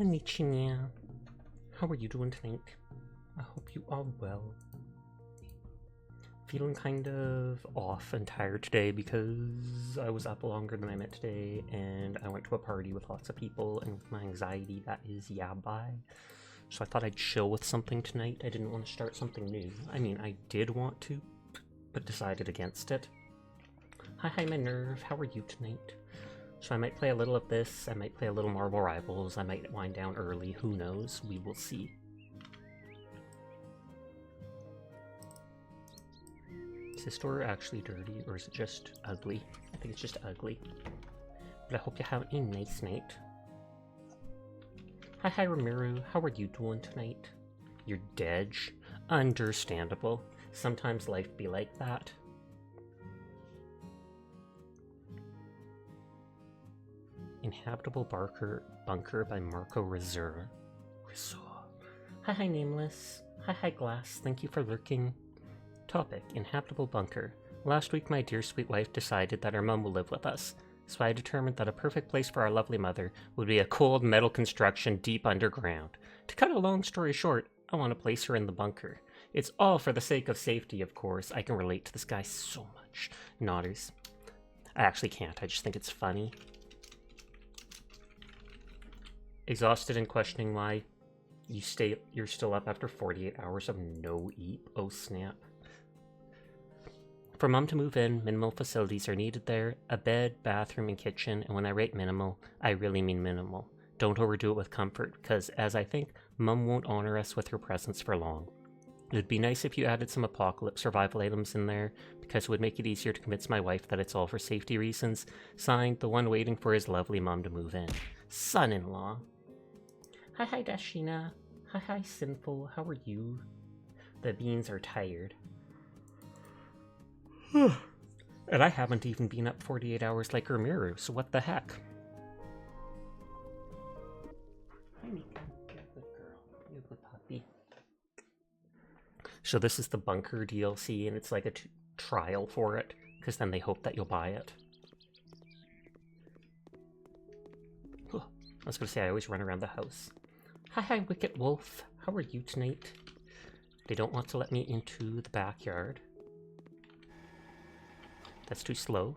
Konnichiwa. How are you doing tonight? I hope you are well. Feeling kind of off and tired today because I was up longer than I meant today, and I went to a party with lots of people, and with my anxiety, that is bye. So I thought I'd chill with something tonight. I didn't want to start something new. I mean, I did want to, but decided against it. Hi, my nerve. How are you tonight? So I might play a little of this, I might play a little Marvel Rivals, I might wind down early, who knows, we will see. Is this door actually dirty, or is it just ugly? I think it's just ugly. But I hope you have a nice night. Hi, Ramiro, how are you doing tonight? You're dead. Understandable. Sometimes life be like that. Inhabitable Bunker by Marco Rizzura. Hi, Nameless. Hi, Glass. Thank you for lurking. Topic: Inhabitable Bunker. Last week, my dear sweet wife decided that our mum will live with us, so I determined that a perfect place for our lovely mother would be a cold metal construction deep underground. To cut a long story short, I want to place her in the bunker. It's all for the sake of safety, of course. I can relate to this guy so much. Nodders. I actually can't. I just think it's funny. Exhausted and questioning why you're still up after 48 hours of no eat. Oh snap. For Mum to move in, minimal facilities are needed there. A bed, bathroom, and kitchen, and when I rate minimal, I really mean minimal. Don't overdo it with comfort, because as I think, Mum won't honor us with her presence for long. It would be nice if you added some apocalypse survival items in there, because it would make it easier to convince my wife that it's all for safety reasons. Signed, the one waiting for his lovely mum to move in. Son-in-law. Hi, Dashina. Hi, Sinful. How are you? The beans are tired. And I haven't even been up 48 hours like Ramiro, so what the heck? Hi, Mika. You're a good girl. You're a good puppy. So this is the Bunker DLC, and it's like a trial for it, because then they hope that you'll buy it. I was going to say, I always run around the house. Hi, Wicked Wolf. How are you tonight? They don't want to let me into the backyard. That's too slow.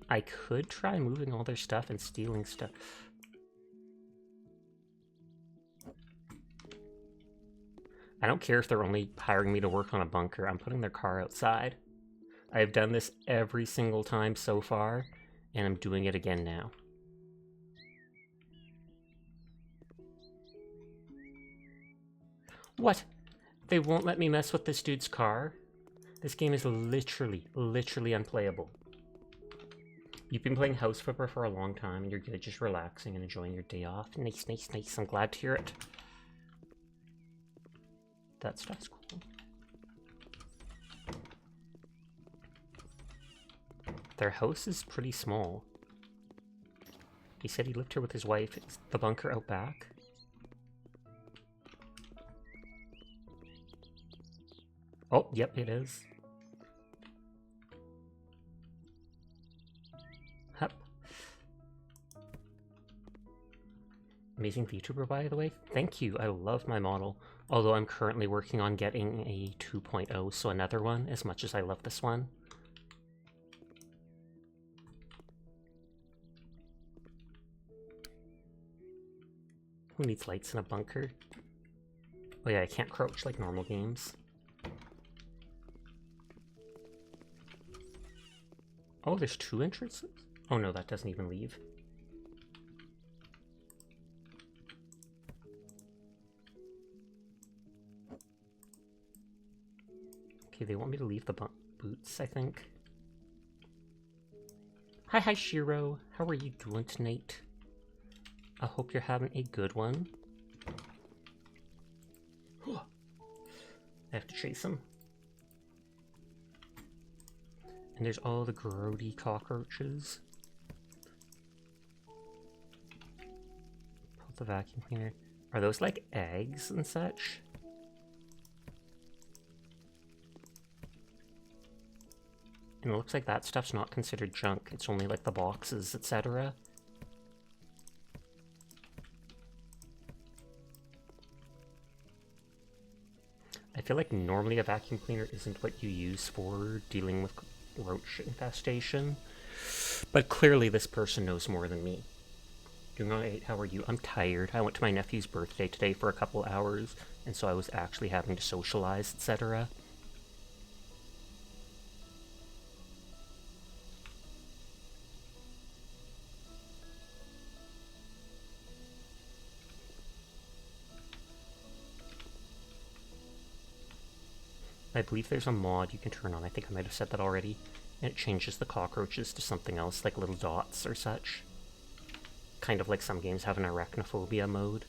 I could try moving all their stuff and stealing stuff. I don't care if they're only hiring me to work on a bunker. I'm putting their car outside. I've done this every single time so far, and I'm doing it again now. What? They won't let me mess with this dude's car? This game is literally unplayable. You've been playing House Flipper for a long time, and you're good, just relaxing and enjoying your day off. Nice. I'm glad to hear it. That stuff's cool. Their house is pretty small. He said he lived here with his wife. Is the bunker out back? Oh, yep, it is. Hup. Amazing VTuber, by the way. Thank you. I love my model. Although I'm currently working on getting a 2.0, so another one, as much as I love this one. Who needs lights in a bunker? Oh yeah, I can't crouch like normal games. Oh, there's two entrances? Oh no, that doesn't even leave. Okay, they want me to leave the boots, I think. Hi, Shiro. How are you doing tonight? I hope you're having a good one. I have to chase him. And there's all the grody cockroaches. Pull the vacuum cleaner. Are those like eggs and such? And it looks like that stuff's not considered junk. It's only like the boxes, etc. feel like normally a vacuum cleaner isn't what you use for dealing with roach infestation, but clearly this person knows more than me. Doing alright, how are you? I'm tired. I went to my nephew's birthday today for a couple hours, and so I was actually having to socialize, etc. I believe there's a mod you can turn on, I think I might have said that already, and it changes the cockroaches to something else, like little dots or such. Kind of like some games have an arachnophobia mode.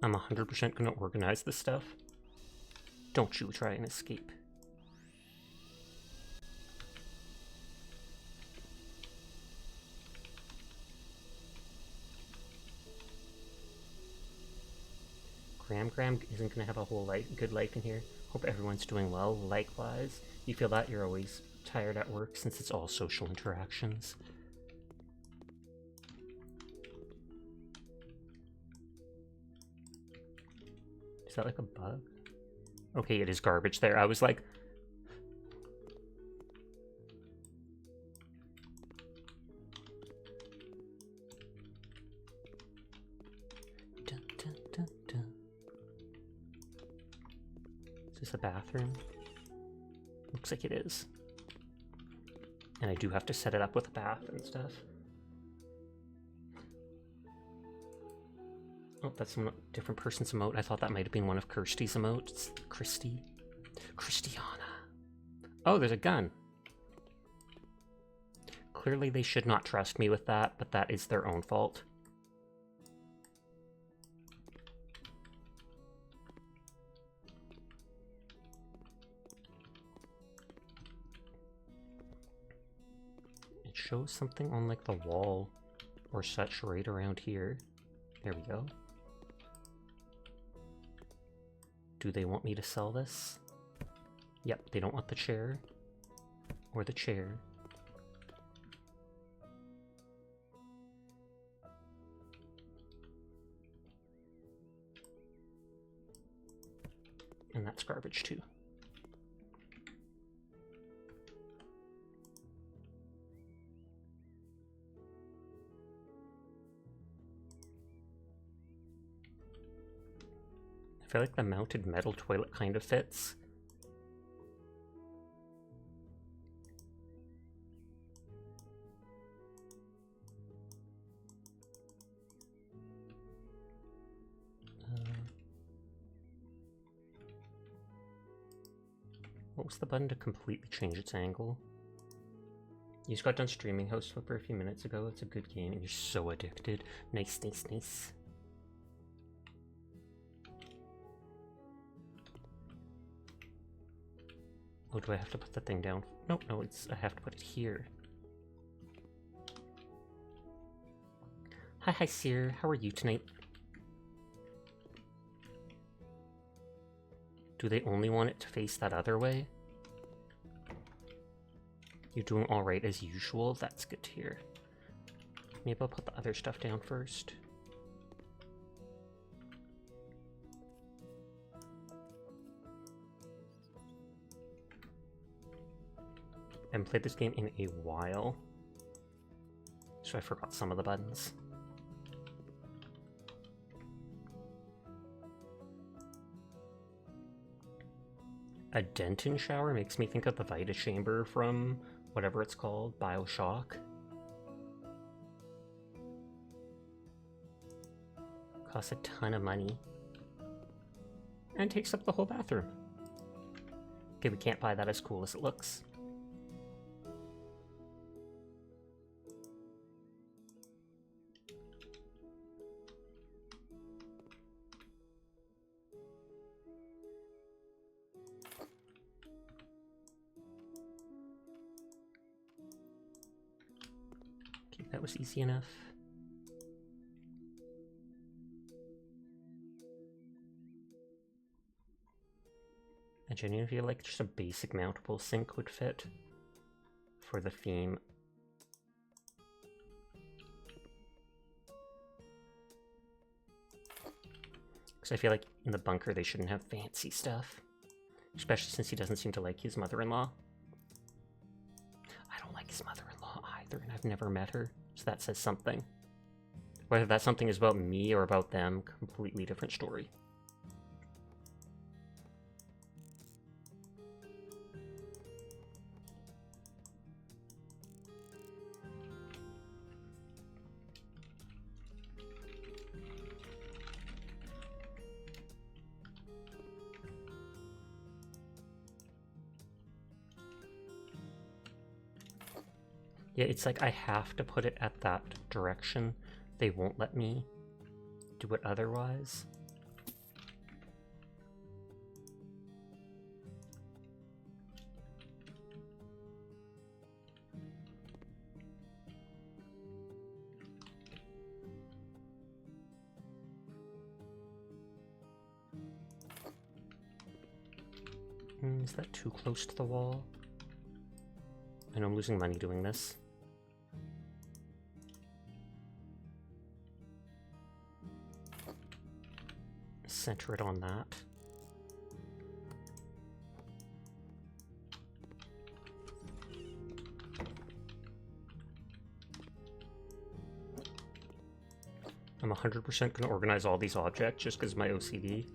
I'm 100% gonna organize this stuff. Don't you try and escape. Graham isn't gonna have a whole good life in here. Hope everyone's doing well. Likewise. You feel that you're always tired at work since it's all social interactions. Is that like a bug? Okay, it is garbage there. I was like... Dun, dun, dun, dun. Is this a bathroom? Looks like it is. And I do have to set it up with a bath and stuff. Oh, that's a different person's emote. I thought that might have been one of Kirsty's emotes. Christiana. Oh, there's a gun. Clearly they should not trust me with that, but that is their own fault. It shows something on like the wall or such right around here. There we go. Do they want me to sell this? Yep, they don't want the chair. Or the chair. And that's garbage too. I feel like the mounted metal toilet kind of fits. What was the button to completely change its angle? You just got done streaming House Flipper a few minutes ago. It's a good game and you're so addicted. Nice, nice, nice. Oh, do I have to put the thing down? Nope, no, I have to put it here. Hi, Seer. How are you tonight? Do they only want it to face that other way? You're doing alright as usual? That's good to hear. Maybe I'll put the other stuff down first. I haven't played this game in a while, so I forgot some of the buttons. A Denton shower makes me think of the Vita Chamber from whatever it's called, BioShock. Costs a ton of money. And takes up the whole bathroom. Okay, we can't buy that as cool as it looks. That was easy enough. I genuinely feel like just a basic mountable sink would fit for the theme. Because I feel like in the bunker they shouldn't have fancy stuff. Especially since he doesn't seem to like his mother-in-law. I don't like his mother-in-law either, and I've never met her, so that says something. Whether that something is about me or about them, completely different story. Yeah, it's like I have to put it at that direction. They won't let me do it otherwise. Is that too close to the wall? I know I'm losing money doing this. Center it on that. I'm 100% going to organize all these objects just because of my OCD.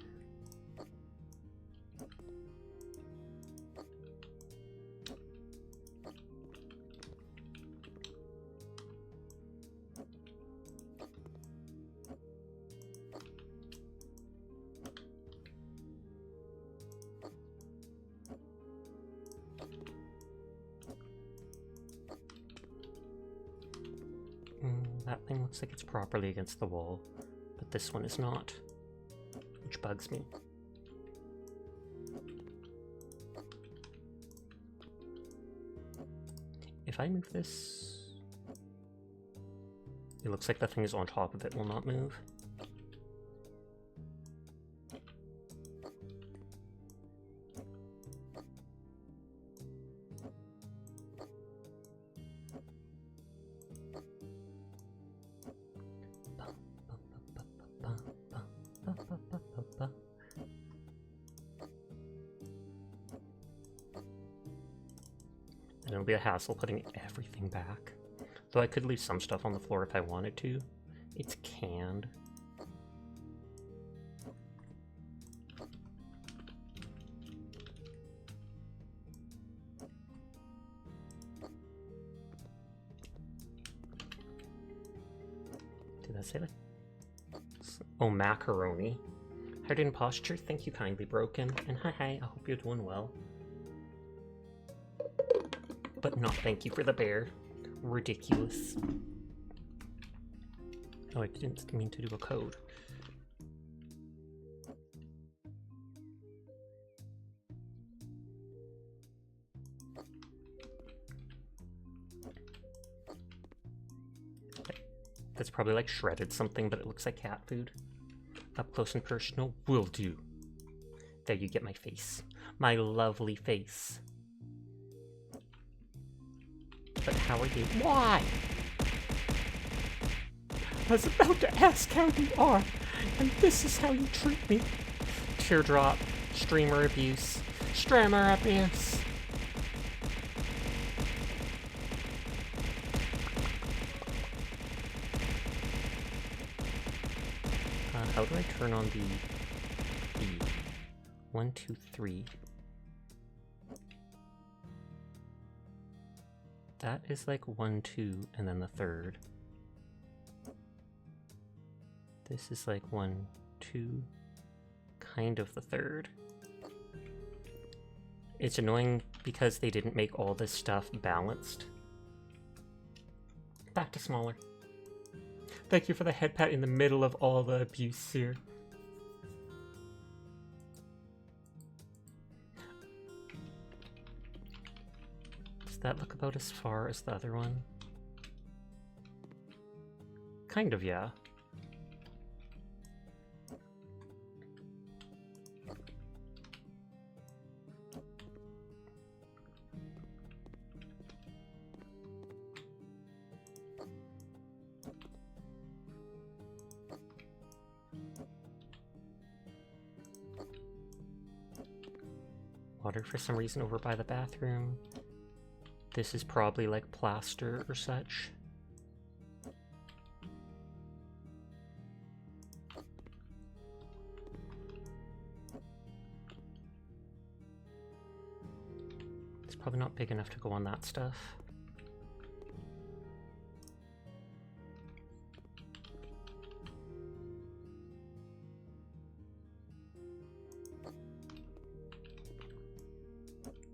That thing looks like it's properly against the wall, but this one is not, which bugs me. If I move this, it looks like the thing is on top of it will not move. And it'll be a hassle putting everything back. Though I could leave some stuff on the floor if I wanted to. It's canned. Did that say like... Oh, macaroni. Heart in posture, thank you kindly, Broken. And hi, I hope you're doing well. But not thank you for the bear. Ridiculous. Oh, I didn't mean to do a code. That's probably like shredded something, but it looks like cat food. Up close and personal will do. There you get my face. My lovely face. But how are you? Why? I was about to ask how you are, and this is how you treat me. Teardrop, streamer abuse, streamer abuse. How do I turn on the 1, 2, 3? That is like 1, 2, and then the third. This is like 1, 2, kind of the third. It's annoying because they didn't make all this stuff balanced. Back to smaller. Thank you for the head pat in the middle of all the abuse here. Does that look about as far as the other one? Kind of, yeah. water for some reason over by the bathroom. This is probably like plaster or such. It's probably not big enough to go on that stuff.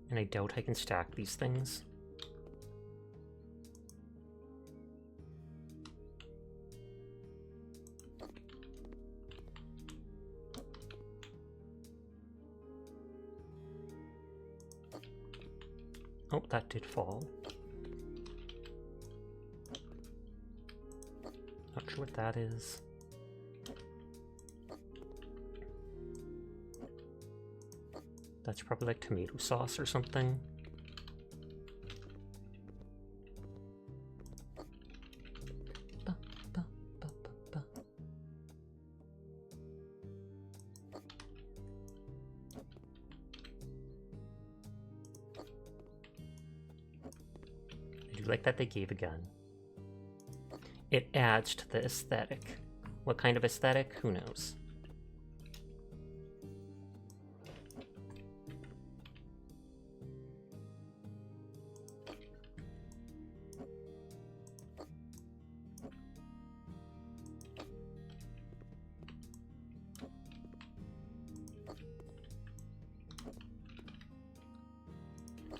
And I doubt I can stack these things. Oh, that did fall. Not sure what that is. That's probably like tomato sauce or something. Ba, ba, ba, ba, ba. I do like that they gave a gun. It adds to the aesthetic. What kind of aesthetic? Who knows?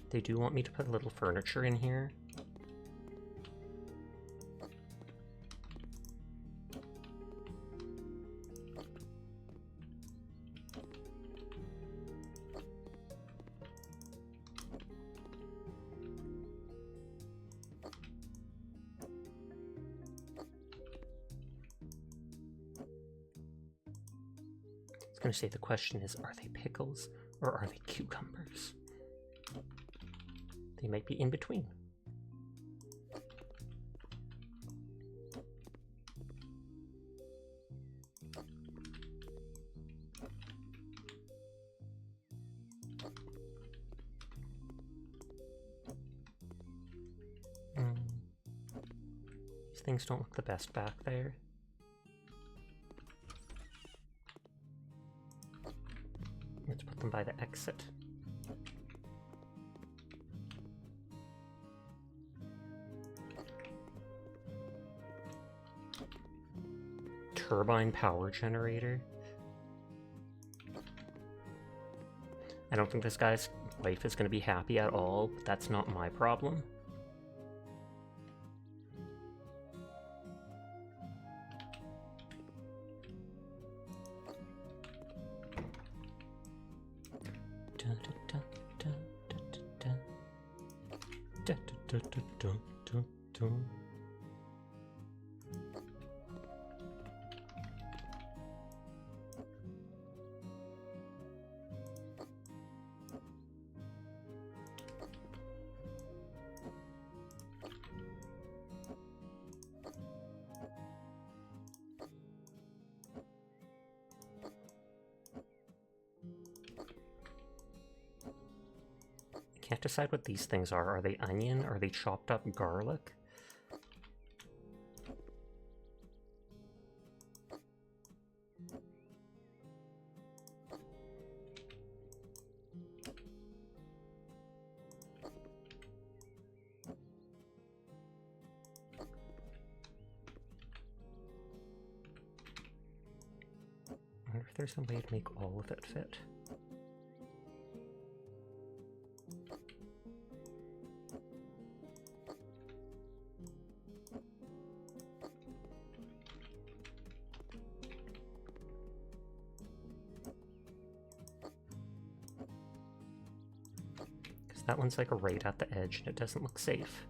They do want me to put a little furniture in here. I was going to say the question is, are they pickles or are they cucumbers? They might be in between. These things don't look the best back there. Let's put them by the exit. Turbine power generator. I don't think this guy's wife is going to be happy at all, but that's not my problem. Can't decide what these things are. Are they onion? Are they chopped up garlic? I wonder if there's a way to make all of it fit. That one's like right at the edge and it doesn't look safe.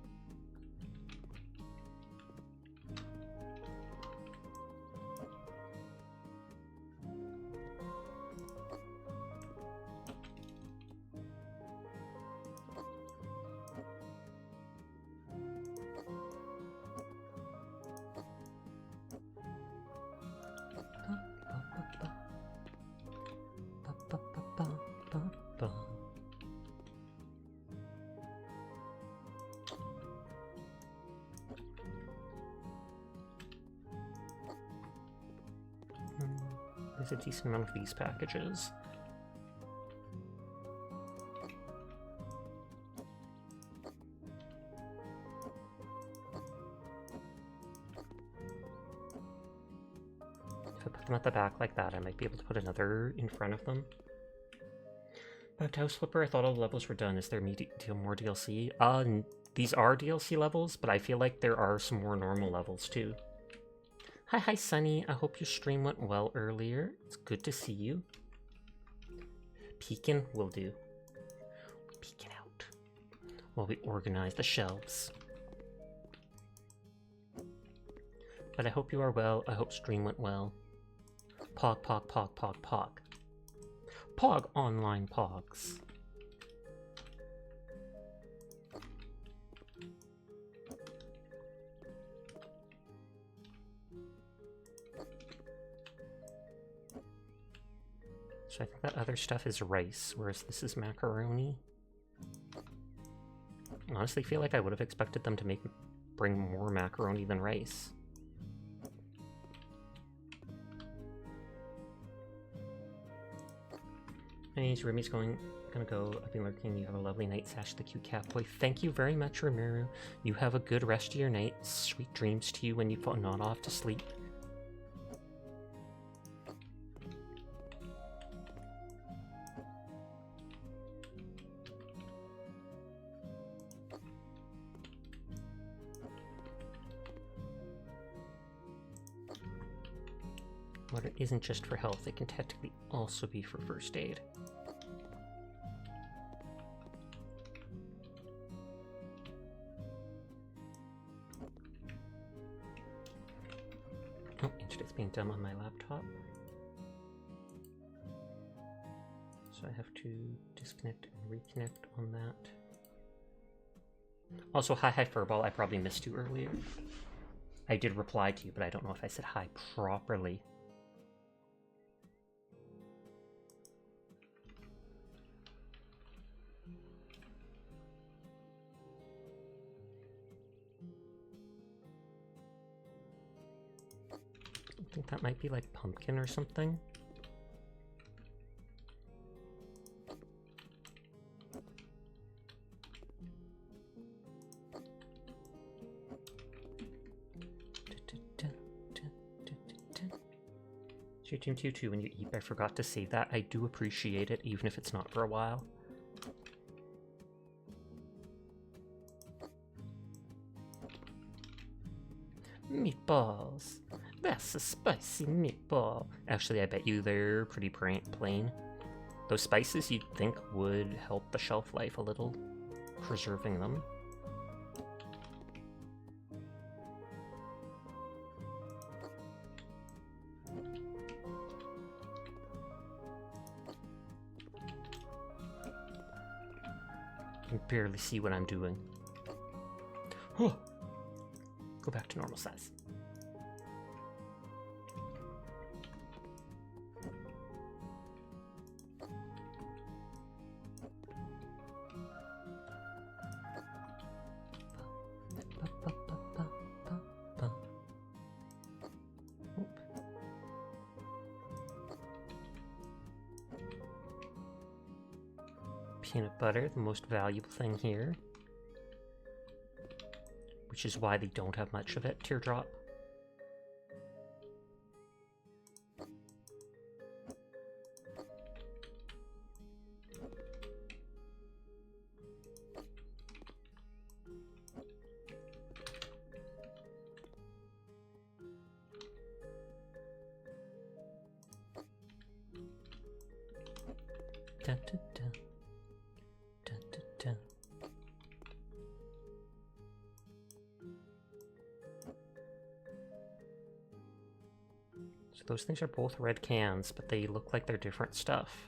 There's a decent amount of these packages. If I put them at the back like that, I might be able to put another in front of them. Back to House Flipper, I thought all the levels were done. Is there more DLC? These are DLC levels, but I feel like there are some more normal levels too. Hi, Sunny. I hope your stream went well earlier. It's good to see you. Peeking will do. Peeking out while we organize the shelves. But I hope you are well. I hope stream went well. Pog, pog, pog, pog, pog. Pog online pogs. So I think that other stuff is rice, whereas this is macaroni. I honestly feel like I would have expected them to bring more macaroni than rice. Anyways, Remy's gonna go. I've been lurking. You have a lovely night, Sash the cute cat boy. Thank you very much, Rimuru. You have a good rest of your night. Sweet dreams to you when you fall not off to sleep. Water isn't just for health, it can technically also be for first aid. Oh, internet's being dumb on my laptop. So I have to disconnect and reconnect on that. Also, hi Furball, I probably missed you earlier. I did reply to you, but I don't know if I said hi properly. I think that might be like pumpkin or something. Stream to you too when you eat. I forgot to say that. I do appreciate it, even if it's not for a while. Meatballs. That's a spicy meatball. Actually, I bet you they're pretty plain. Those spices you'd think would help the shelf life a little, preserving them. I can barely see what I'm doing. Go back to normal size. Peanut butter, the most valuable thing here. Which is why they don't have much of it. Teardrop. Dun, dun, dun. Dun, dun, dun. So those things are both red cans, but they look like they're different stuff.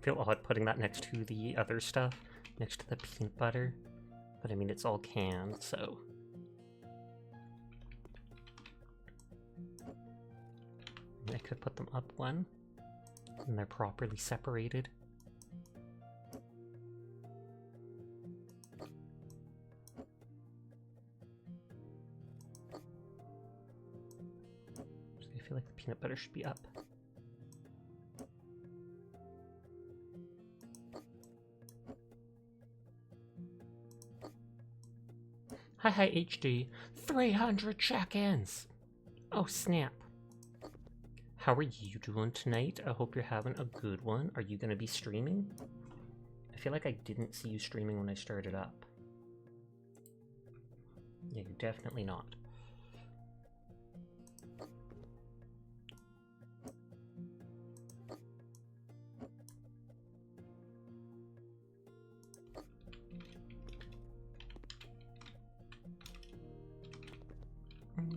feel odd putting that next to the other stuff, next to the peanut butter. But I mean, it's all canned, so... I could put them up one, and they're properly separated. So I feel like the peanut butter should be up. Hi HD, 300 check-ins! Oh snap. How are you doing tonight? I hope you're having a good one. Are you going to be streaming? I feel like I didn't see you streaming when I started up. Yeah, you're definitely not.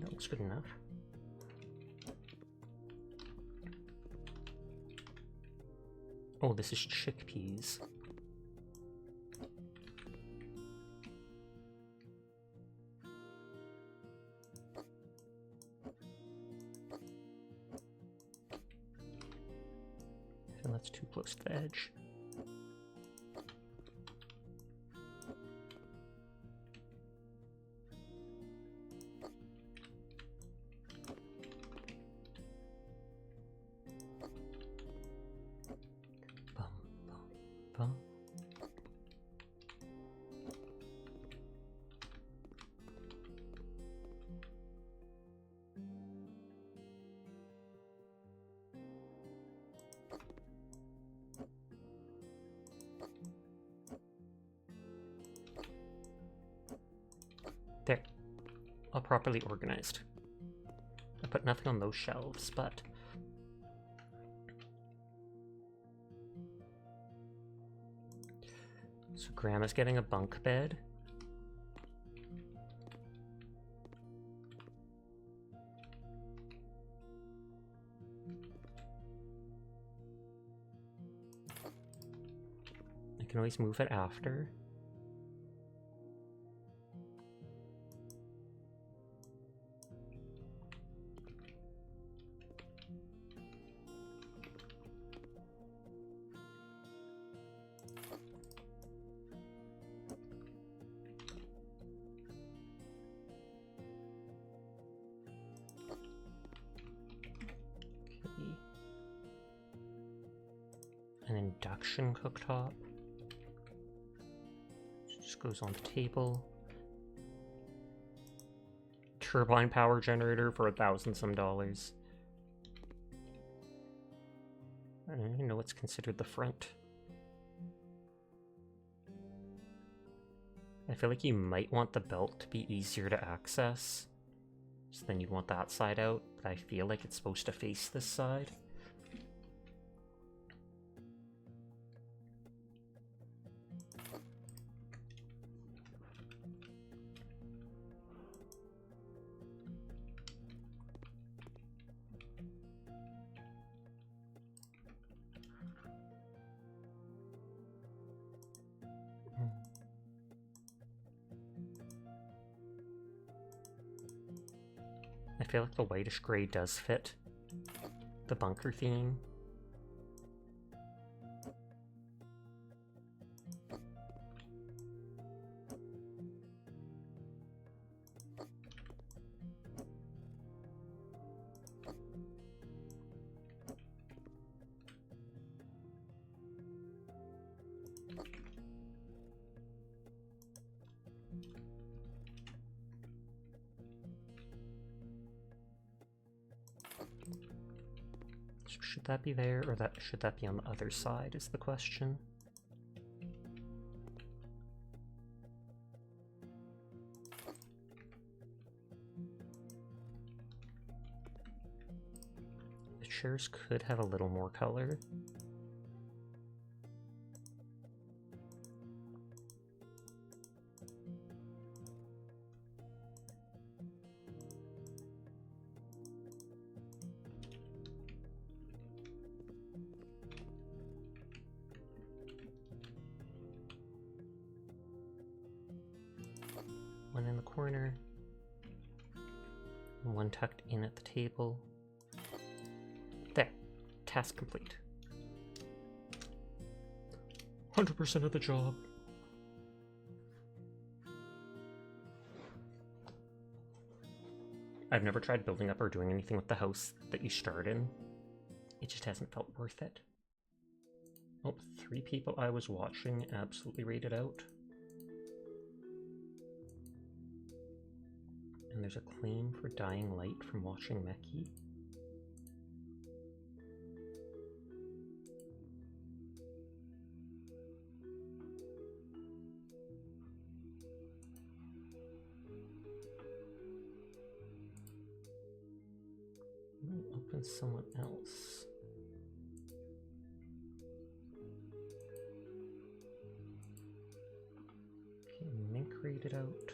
That looks good enough. Oh, this is chickpeas. I feel that's too close to the edge. There. All properly organized. I put nothing on those shelves, but... So Grandma's getting a bunk bed. I can always move it after. An induction cooktop. Just goes on the table. Turbine power generator for $1,000 some. I don't even know what's considered the front. I feel like you might want the belt to be easier to access. So then you'd want that side out, but I feel like it's supposed to face this side. I feel like the whitish gray does fit the bunker theme. Should that be there, or should that be on the other side is the question. The chairs could have a little more color. corner. One tucked in at the table. There. Task complete. 100% of the job. I've never tried building up or doing anything with the house that you start in. It just hasn't felt worth it. Oh, 3 people I was watching absolutely rated out. And there's a claim for dying light from watching Meki. Open someone else. Okay, Mink rated out.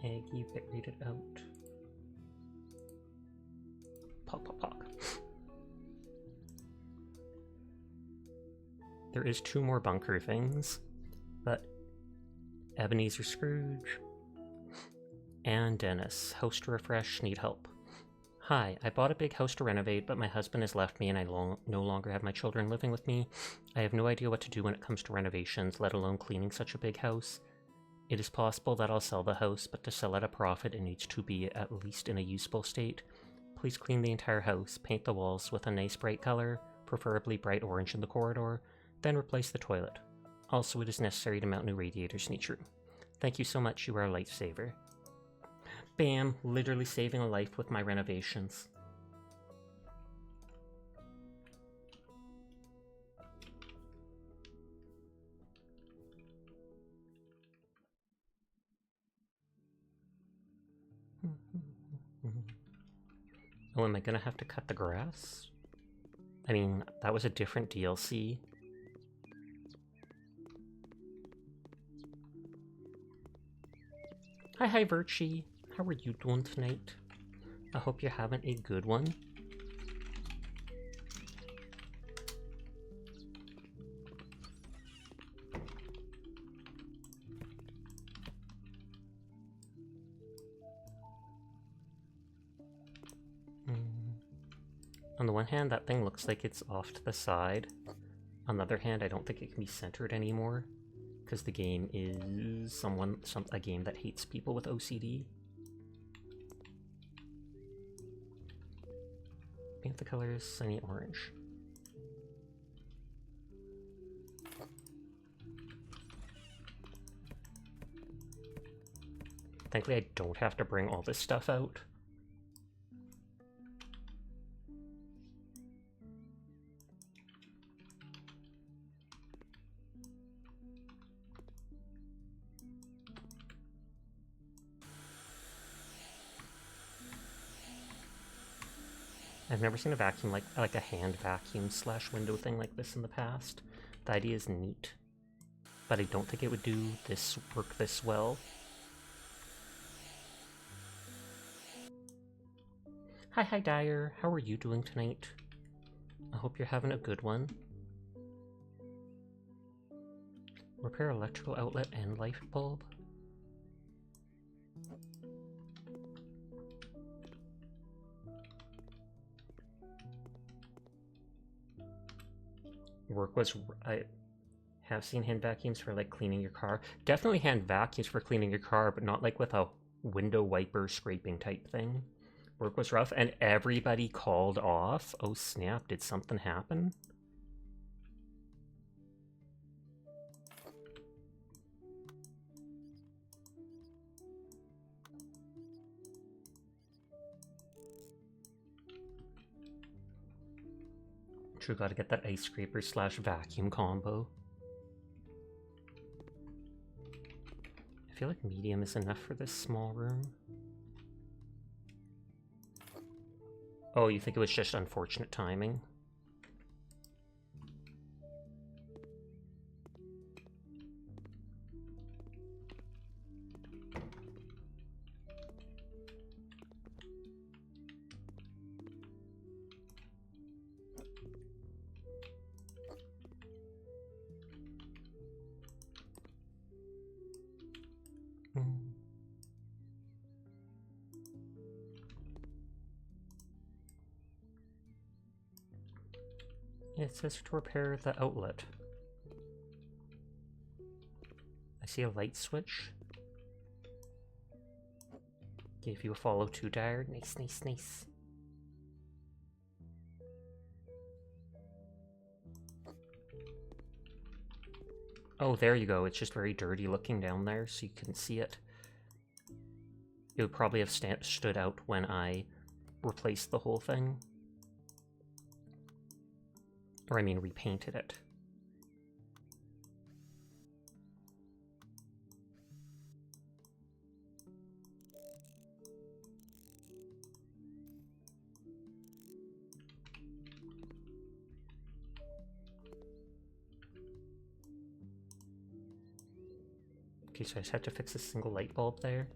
Aggie bit rated out. Pog, pog, pog. There is 2 more bunker things, but Ebenezer Scrooge and Dennis, house to refresh, need help. Hi, I bought a big house to renovate, but my husband has left me and I no longer have my children living with me. I have no idea what to do when it comes to renovations, let alone cleaning such a big house. It is possible that I'll sell the house, but to sell at a profit, it needs to be at least in a usable state. Please clean the entire house, paint the walls with a nice bright color, preferably bright orange in the corridor, then replace the toilet. Also, it is necessary to mount new radiators in each room. Thank you so much, you are a lifesaver. Bam, literally saving a life with my renovations. Oh, am I gonna have to cut the grass? I mean, that was a different DLC. Hi, Virchie. How are you doing tonight? I hope you're having a good one. On the one hand, that thing looks like it's off to the side. On the other hand, I don't think it can be centered anymore, because the game is a game that hates people with OCD. Paint the colors sunny orange. Thankfully, I don't have to bring all this stuff out. I've never seen a vacuum like a hand vacuum / window thing like this in the past. The idea is neat, but I don't think it would do this work this well. Hi, Dyer. How are you doing tonight? I hope you're having a good one. Repair electrical outlet and light bulb. I have seen hand vacuums for like cleaning your car. Definitely hand vacuums for cleaning your car, but not like with a window wiper scraping type thing. Work was rough and everybody called off. Oh snap, did something happen? True, gotta get that ice scraper / vacuum combo. I feel like medium is enough for this small room. Oh, you think it was just unfortunate timing? It says to repair the outlet. I see a light switch. Gave you a follow to dire. Nice, nice, nice. Oh, there you go. It's just very dirty looking down there, so you can see it. It would probably have stood out when I replaced the whole thing. Or I mean, repainted it. Okay, so I just have to fix a single light bulb there.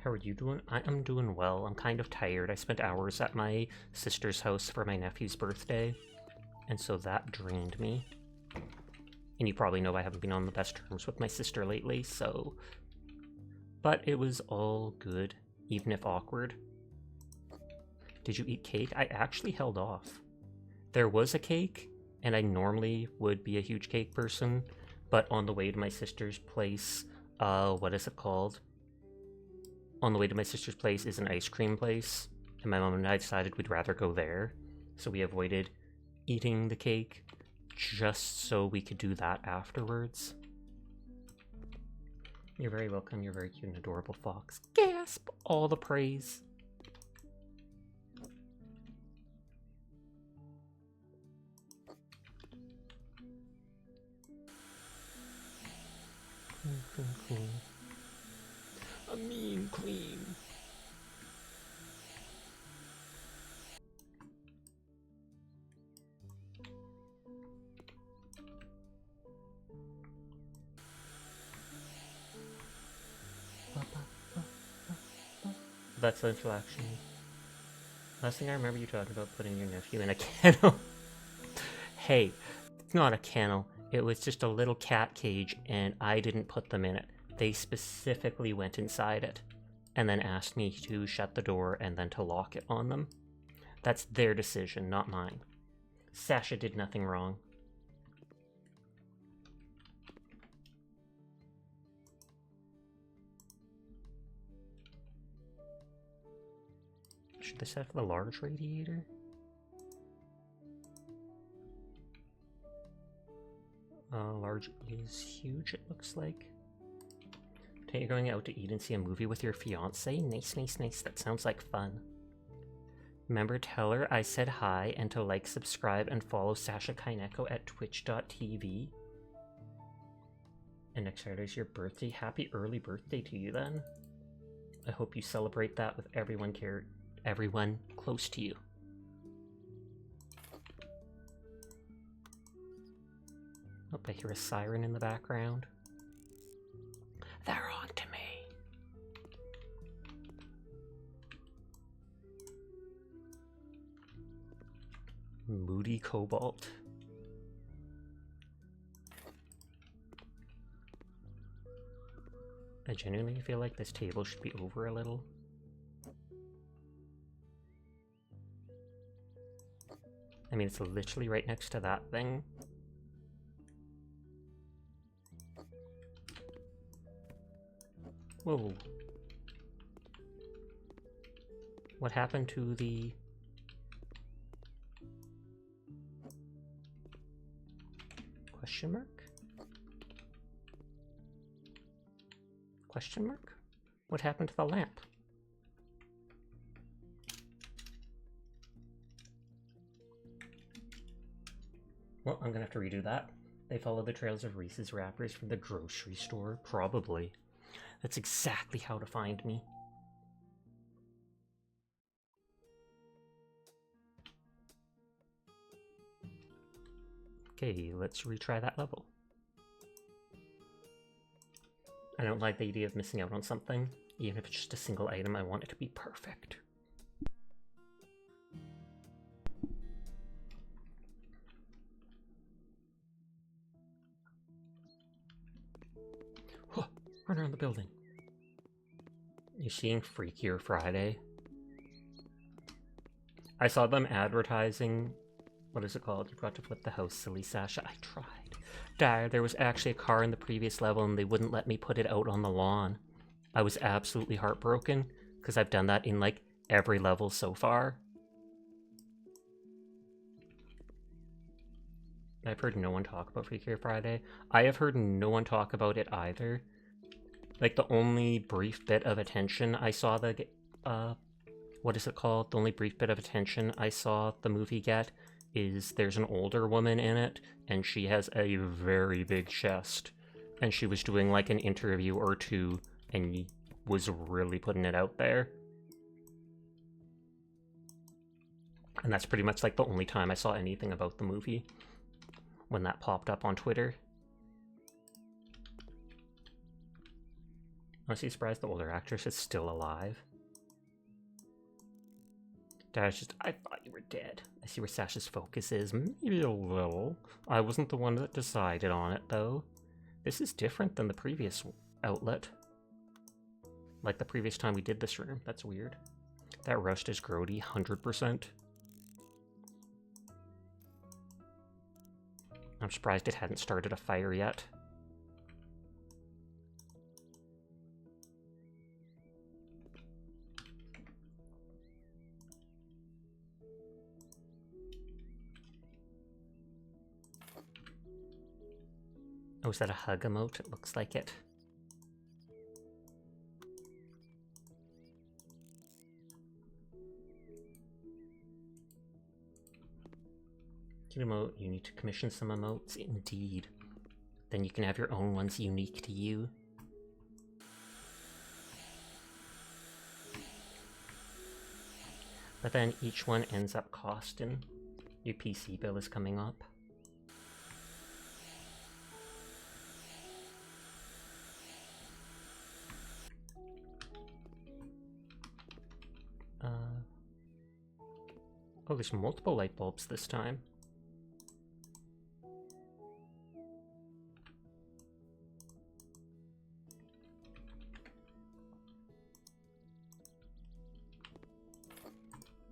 How are you doing? I am doing well. I'm kind of tired. I spent hours at my sister's house for my nephew's birthday, and so that drained me. And you probably know I haven't been on the best terms with my sister lately, so... But it was all good, even if awkward. Did you eat cake? I actually held off. There was a cake, and I normally would be a huge cake person, but on the way to my sister's place, what is it called? On the way to my sister's place is an ice cream place, and my mom and I decided we'd rather go there, so we avoided eating the cake, just so we could do that afterwards. You're very welcome, you're very cute and adorable fox. Gasp! All the praise. Clean. A mean clean. That's the introduction. Last thing I remember you talking about putting your nephew in a kennel. Hey, it's not a kennel. It was just a little cat cage, and I didn't put them in it. They specifically went inside it, and then asked me to shut the door and then to lock it on them. That's their decision, not mine. Sasha did nothing wrong. Should this have the large radiator? Large is huge, it looks like. Today you're going out to eat and see a movie with your fiance? Nice, nice, nice. That sounds like fun. Remember, tell her I said hi and to like, subscribe, and follow Sasha Kaineko at twitch.tv. And next Saturday's your birthday. Happy early birthday to you then. I hope you celebrate that with everyone close to you. Oh, I hear a siren in the background. They're on to me. Moody Cobalt. I genuinely feel like this table should be over a little. I mean, it's literally right next to that thing. Whoa. What happened to the... question mark? Question mark? What happened to the lamp? Well, I'm gonna have to redo that. They follow the trails of Reese's wrappers from the grocery store? Probably. That's exactly how to find me. Okay, let's retry that level. I don't like the idea of missing out on something. Even if it's just a single item, I want it to be perfect. Huh, run around the building. You seeing Freakier Friday? I saw them advertising. What is it called? You forgot to flip the house, silly Sasha. I tried. Dire, there was actually a car in the previous level and they wouldn't let me put it out on the lawn. I was absolutely heartbroken because I've done that in like every level so far. I've heard no one talk about Freakier Friday. I have heard no one talk about it either. Like, the only brief bit of attention I saw the, what is it called? The only brief bit of attention I saw the movie get is there's an older woman in it, and she has a very big chest. And she was doing, like, an interview or two, and was really putting it out there. And that's pretty much, like, the only time I saw anything about the movie. When that popped up on Twitter. Honestly surprised the older actress is still alive. Dash just, I thought you were dead. I see where Sasha's focus is. Maybe a little. I wasn't the one that decided on it, though. This is different than the previous outlet. Like the previous time we did this room. That's weird. That rust is grody, 100%. I'm surprised it hadn't started a fire yet. Oh, is that a hug emote? It looks like it. Emote, you need to commission some emotes? Indeed. Then you can have your own ones unique to you. But then each one ends up costing. Your PC bill is coming up. Oh, there's multiple light bulbs this time.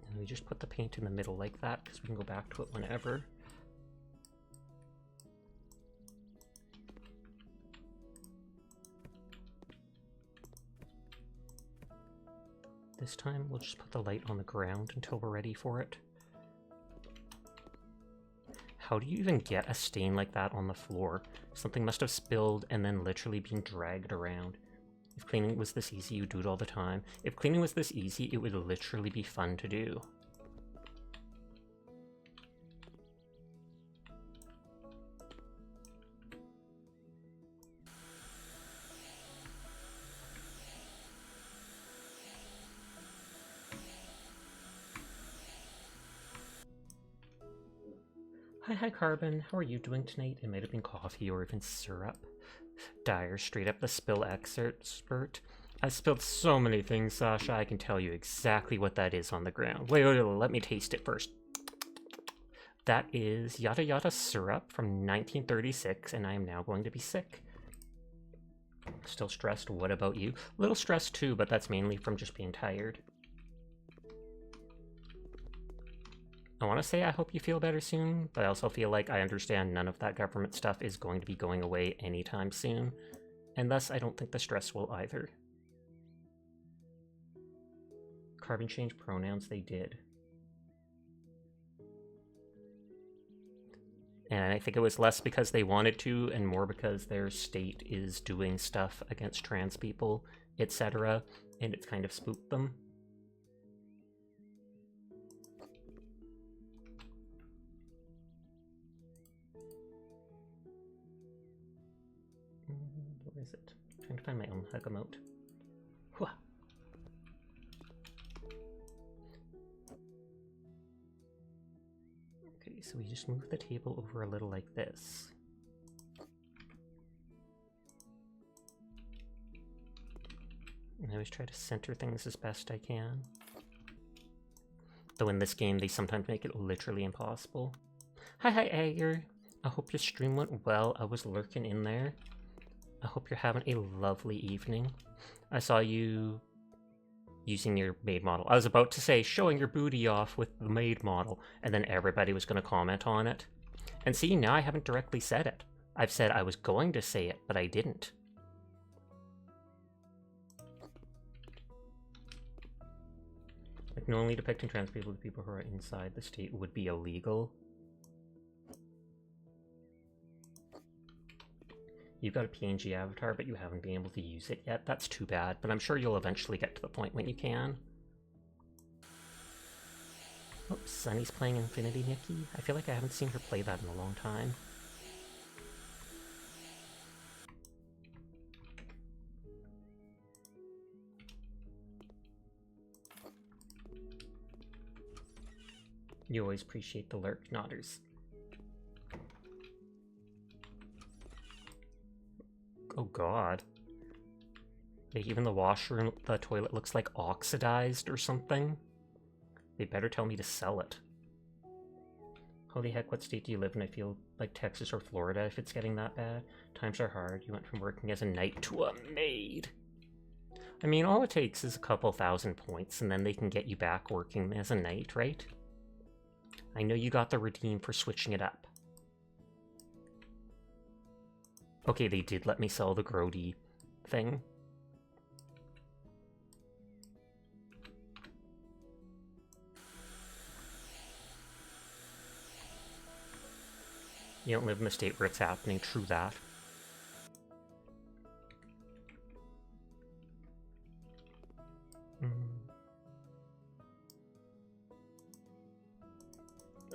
And we just put the paint in the middle like that because we can go back to it whenever. This time we'll just put the light on the ground until we're ready for it. How do you even get a stain like that on the floor? Something must have spilled and then literally been dragged around. If cleaning was this easy, you'd do it all the time. If cleaning was this easy, it would literally be fun to do. Hi Carbon, how are you doing tonight? It might have been coffee or even syrup. Dire, straight up the spill expert. I spilled so many things, Sasha, I can tell you exactly what that is on the ground. Wait, let me taste it first. That is Yada Yada syrup from 1936, and I am now going to be sick. Still stressed, what about you? A little stressed too, but that's mainly from just being tired. I want to say I hope you feel better soon, but I also feel like I understand none of that government stuff is going to be going away anytime soon, and thus I don't think the stress will either. Carbon change pronouns, they did. And I think it was less because they wanted to, and more because their state is doing stuff against trans people, etc., and it's kind of spooked them. Where is it? I'm trying to find my own hug emote. Hwah. Okay, so we just move the table over a little like this. And I always try to center things as best I can. Though in this game, they sometimes make it literally impossible. Hi, Ager. I hope your stream went well. I was lurking in there. I hope you're having a lovely evening. I saw you using your maid model. I was about to say showing your booty off with the maid model, and then everybody was going to comment on it. And see, now I haven't directly said it. I've said I was going to say it, but I didn't. Like, only depicting trans people, the people who are inside the state would be illegal. You've got a PNG avatar, but you haven't been able to use it yet. That's too bad, but I'm sure you'll eventually get to the point when you can. Oh, Sunny's playing Infinity Nikki. I feel like I haven't seen her play that in a long time. You always appreciate the lurk nodders. Oh god. Like, even the washroom, the toilet looks like oxidized or something. They better tell me to sell it. Holy heck, what state do you live in? I feel like Texas or Florida if it's getting that bad. Times are hard. You went from working as a knight to a maid. I mean, all it takes is a couple thousand points, and then they can get you back working as a knight, right? I know you got the redeem for switching it up. Okay, they did let me sell the Grody thing. You don't live in the state where it's happening, true that.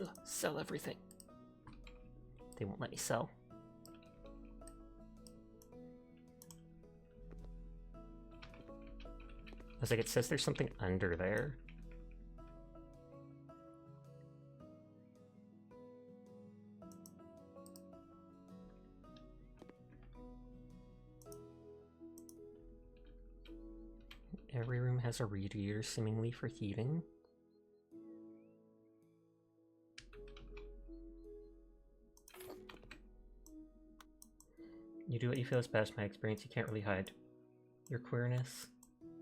Ugh, sell everything. They won't let me sell. I was like, it says there's something under there. Every room has a radiator, seemingly for heating. You do what you feel is best. My experience, you can't really hide your queerness.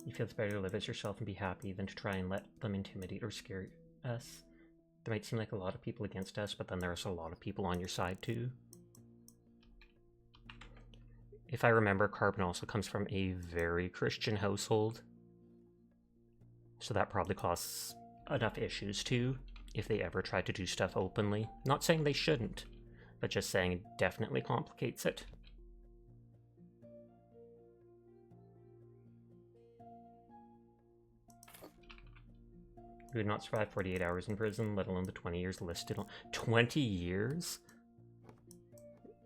You feel it's better to live as yourself and be happy than to try and let them intimidate or scare us. There might seem like a lot of people against us, but then there's a lot of people on your side too. If I remember, Carbon also comes from a very Christian household. So that probably causes enough issues too, if they ever try to do stuff openly. Not saying they shouldn't, but just saying it definitely complicates it. You would not survive 48 hours in prison, let alone the 20 years listed on... 20 years?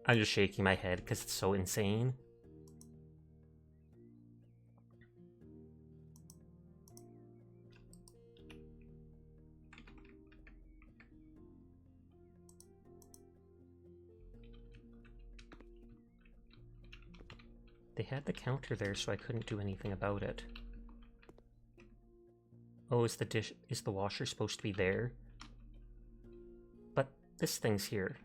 I'm just shaking my head because it's so insane. They had the counter there, so I couldn't do anything about it. Oh, is the washer supposed to be there? But this thing's here.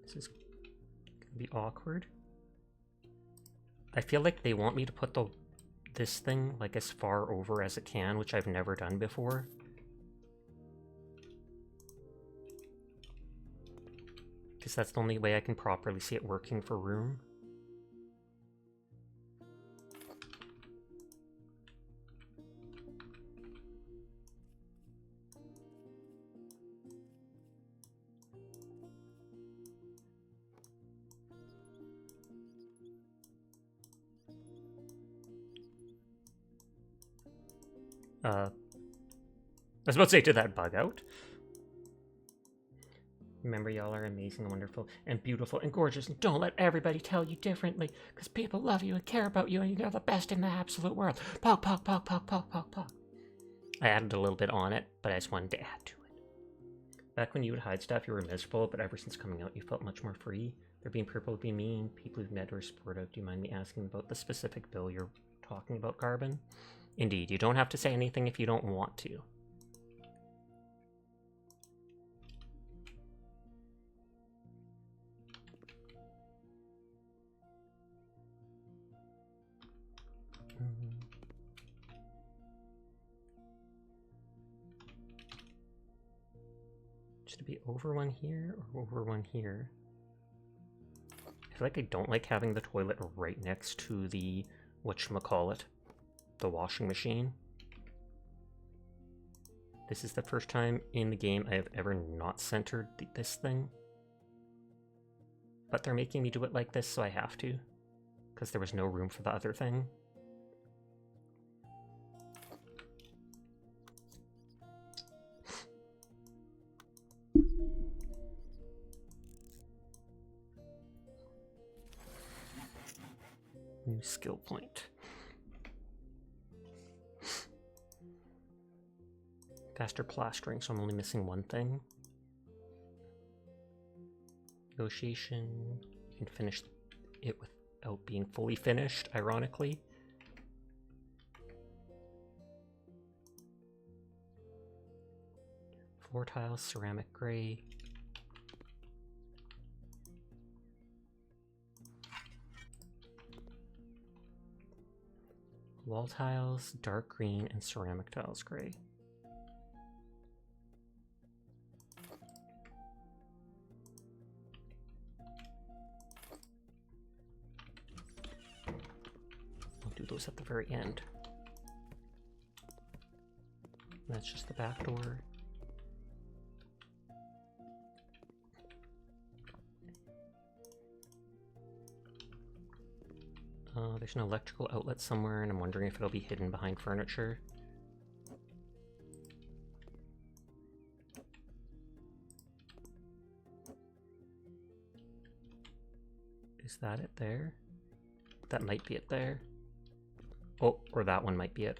This is gonna be awkward. I feel like they want me to put this thing like as far over as it can, which I've never done before. Because that's the only way I can properly see it working for room. I was about to say, did that bug out? Remember, y'all are amazing and wonderful and beautiful and gorgeous, and don't let everybody tell you differently, because people love you and care about you, and you're the best in the absolute world. Pog, pog, pog, pog, pog, pog, pog. I added a little bit on it, but I just wanted to add to it. Back when you would hide stuff, you were miserable, but ever since coming out, you felt much more free. They're being purple would be mean. People who've met or supportive. Do you mind me asking about the specific bill you're talking about carbon. Indeed, you don't have to say anything if you don't want to. Should it be over one here or over one here? I feel like I don't like having the toilet right next to the whatchamacallit, the washing machine. This is the first time in the game I have ever not centered this thing. But they're making me do it like this, so I have to. Because there was no room for the other thing. New skill point. Faster plastering, so I'm only missing one thing. Negotiation. You can finish it without being fully finished, ironically. Floor tiles, ceramic gray. Wall tiles, dark green, and ceramic tiles, gray. I'll do those at the very end. That's just the back door. There's an electrical outlet somewhere, and I'm wondering if it'll be hidden behind furniture. Is that it there? That might be it there. Oh, or that one might be it.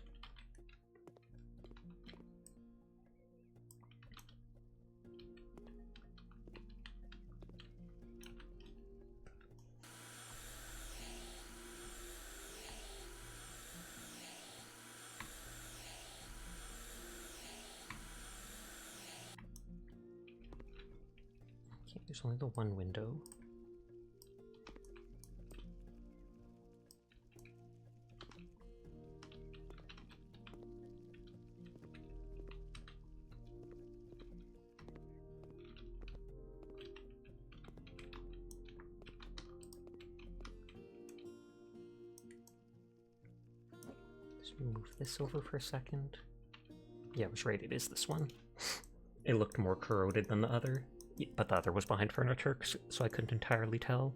Okay, there's only the one window. Move this over for a second. Yeah, I was right, it is this one. It looked more corroded than the other, but the other was behind furniture, so I couldn't entirely tell.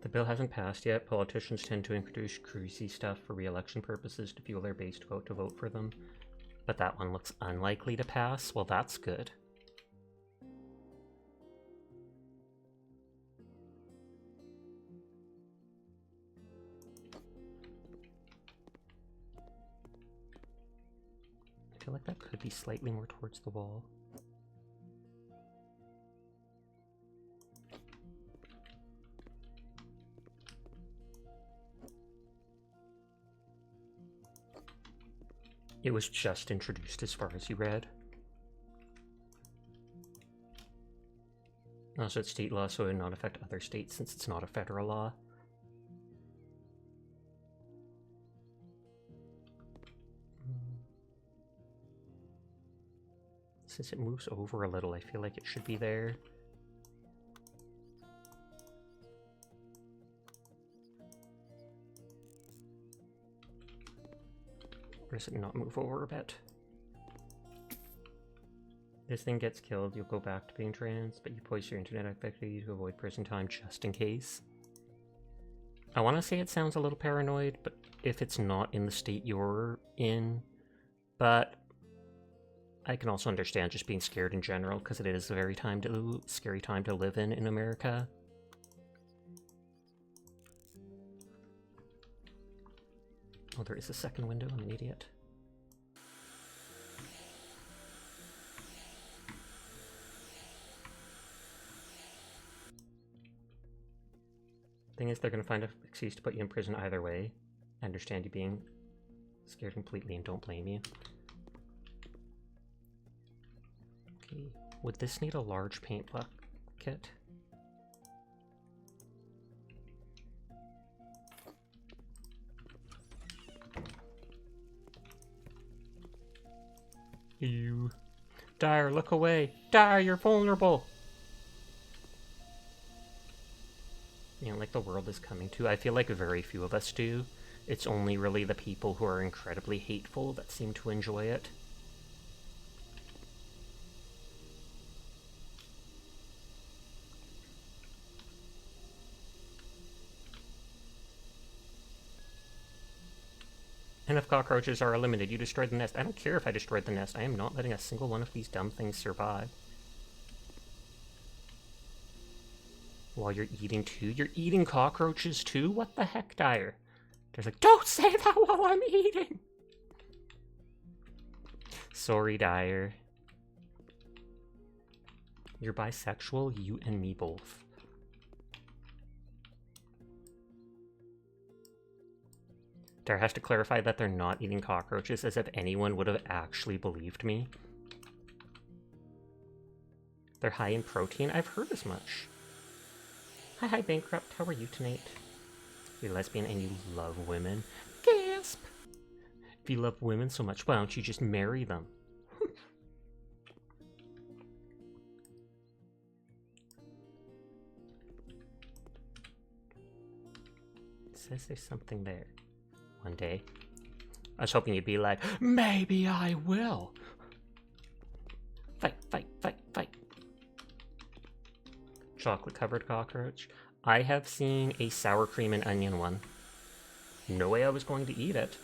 The bill hasn't passed yet. Politicians tend to introduce crazy stuff for re-election purposes to fuel their base to vote for them. But that one looks unlikely to pass. Well, that's good. I feel like that could be slightly more towards the wall. It was just introduced as far as you read. Also, it's state law, so it would not affect other states since it's not a federal law. Since it moves over a little, I feel like it should be there. Or does it not move over a bit? This thing gets killed, you'll go back to being trans, but you post your internet activity to avoid prison time just in case. I want to say it sounds a little paranoid, but if it's not in the state you're in, but I can also understand just being scared in general, because it is a very scary time to live in America. Oh, there is a second window. I'm an idiot. Thing is, they're going to find an excuse to put you in prison either way. I understand you being scared completely and don't blame you. Okay, would this need a large paint bucket? You. Dyer, look away! Dyer, you're vulnerable! You know, like the world is coming to. I feel like very few of us do. It's only really the people who are incredibly hateful that seem to enjoy it. And if cockroaches are eliminated, you destroyed the nest. I don't care if I destroyed the nest. I am not letting a single one of these dumb things survive. While you're eating too? You're eating cockroaches too? What the heck, Dyer? There's like, don't say that while I'm eating! Sorry, Dyer. You're bisexual? You and me both. Dyer has to clarify that they're not eating cockroaches, as if anyone would have actually believed me. They're high in protein? I've heard as much. Hi, Bankrupt. How are you tonight? You're lesbian and you love women. Gasp! If you love women so much, why don't you just marry them? It says there's something there. One day. I was hoping you'd be like, maybe I will. Fight, fight, fight, fight. Chocolate-covered cockroach. I have seen a sour cream and onion one. No way I was going to eat it.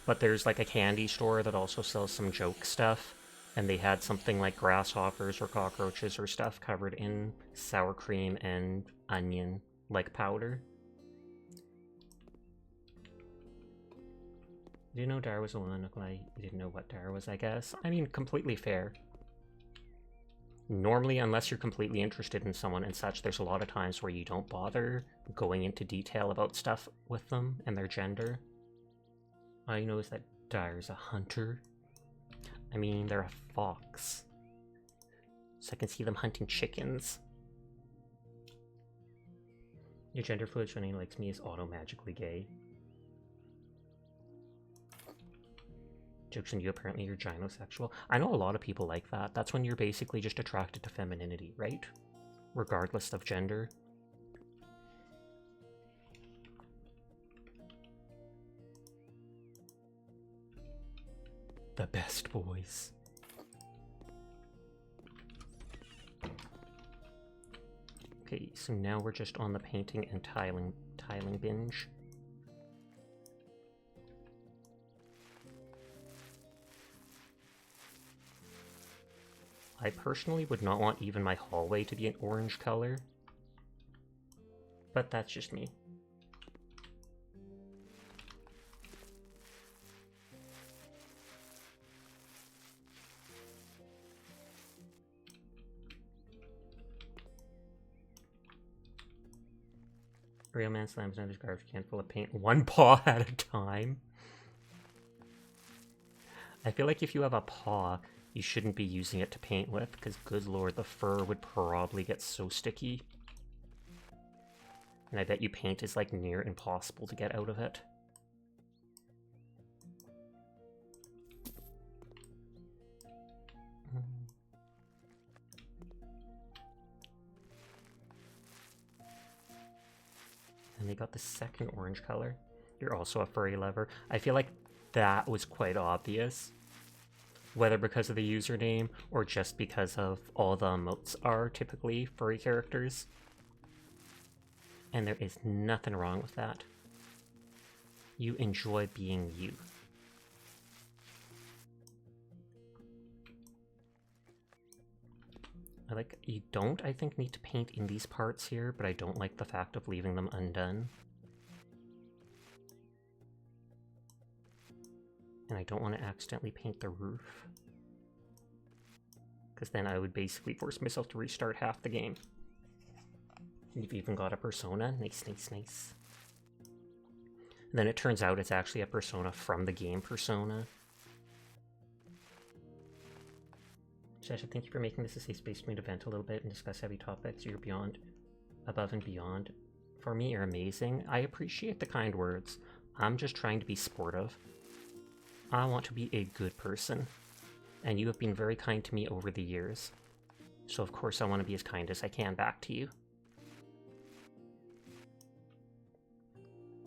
But there's like a candy store that also sells some joke stuff. And they had something like grasshoppers or cockroaches or stuff covered in sour cream and onion like powder. Did you know Dara was a woman? Like, you didn't know what Dara was, I guess. I mean, completely fair. Normally, unless you're completely interested in someone and such, there's a lot of times where you don't bother going into detail about stuff with them and their gender. All you know is that Dyer's a hunter. I mean, they're a fox. So I can see them hunting chickens. Your gender fluid when he likes me is auto-magically gay. Joke's on you, apparently you're gynosexual. I know a lot of people like that. That's when you're basically just attracted to femininity, right? Regardless of gender. The best boys. Okay, so now we're just on the painting and tiling binge. I personally would not want even my hallway to be an orange color. But that's just me. Real man slams down his garbage can full of paint one paw at a time. I feel like if you have a paw, you shouldn't be using it to paint with, because good lord, the fur would probably get so sticky. And I bet you paint is like near impossible to get out of it. And they got the second orange color. You're also a furry lover. I feel like that was quite obvious. Whether because of the username or just because of all the emotes are typically furry characters. And there is nothing wrong with that. You enjoy being you. You don't, I think, need to paint in these parts here, but I don't like the fact of leaving them undone. And I don't want to accidentally paint the roof, because then I would basically force myself to restart half the game. You've even got a persona. Nice, nice, nice. And then it turns out it's actually a persona from the game Persona. Sasha, thank you for making this a safe space for me to vent a little bit and discuss heavy topics. You're beyond, above and beyond. For me, you're amazing. I appreciate the kind words. I'm just trying to be sportive. I want to be a good person. And you have been very kind to me over the years. So of course I want to be as kind as I can back to you.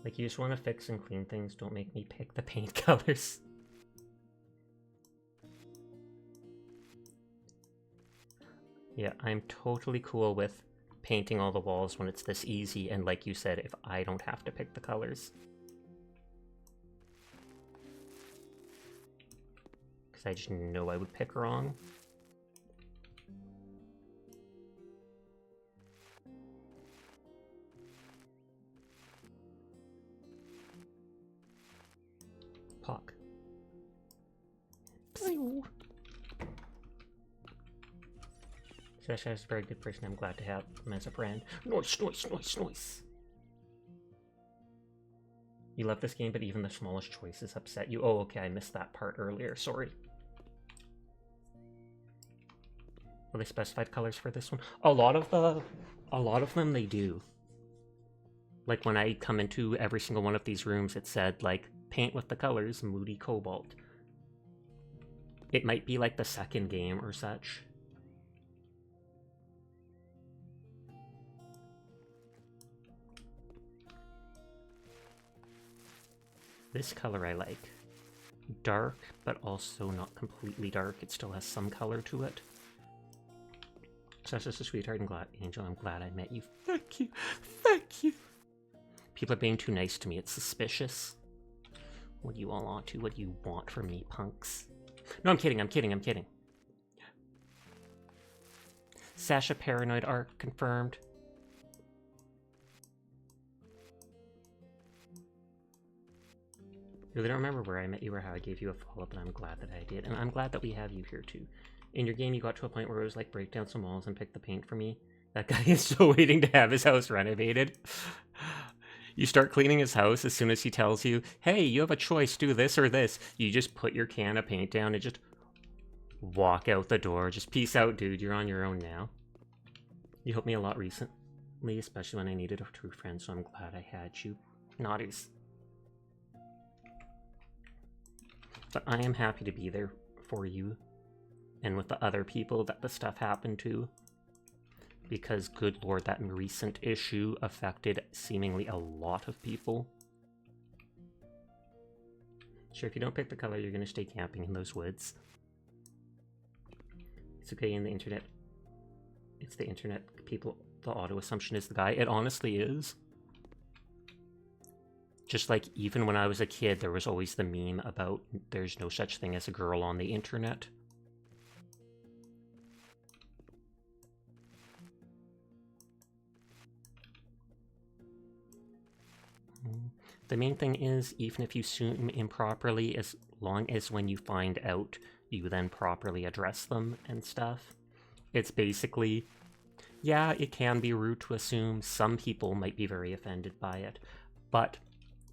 Like, you just want to fix and clean things, don't make me pick the paint colors. Yeah, I'm totally cool with painting all the walls when it's this easy, and like you said, if I don't have to pick the colors. Because I just know I would pick wrong. Pock. Sasha is a very good person. I'm glad to have him as a friend. Noise, noise, noise, noise. You love this game, but even the smallest choices upset you. Oh, okay, I missed that part earlier. Sorry. Well, they specified colors for this one. A lot of them they do. Like when I come into every single one of these rooms, it said like paint with the colors Moody Cobalt. It might be like the second game or such. This color I like. Dark, but also not completely dark. It still has some color to it. Such a sweetheart and glad, Angel, I'm glad I met you. Thank you. Thank you. People are being too nice to me. It's suspicious. What do you all want to? What do you want from me, punks? No, I'm kidding. I'm kidding. I'm kidding. Sasha Paranoid arc confirmed. Really don't remember where I met you or how I gave you a follow-up, but I'm glad that I did. And I'm glad that we have you here too. In your game, you got to a point where it was like, break down some walls and pick the paint for me. That guy is still waiting to have his house renovated. You start cleaning his house as soon as he tells you, hey, you have a choice, do this or this. You just put your can of paint down and just walk out the door. Just peace out, dude. You're on your own now. You helped me a lot recently, especially when I needed a true friend, so I'm glad I had you. Naughties. But I am happy to be there for you and with the other people that the stuff happened to. Because, good lord, that recent issue affected seemingly a lot of people. Sure, if you don't pick the color, you're going to stay camping in those woods. It's okay in the internet. It's the internet. People, the auto assumption is the guy. It honestly is. Just like even when I was a kid, there was always the meme about there's no such thing as a girl on the internet. The main thing is, even if you zoom improperly, as long as when you find out, you then properly address them and stuff. It's basically, yeah, it can be rude to assume. Some people might be very offended by it. But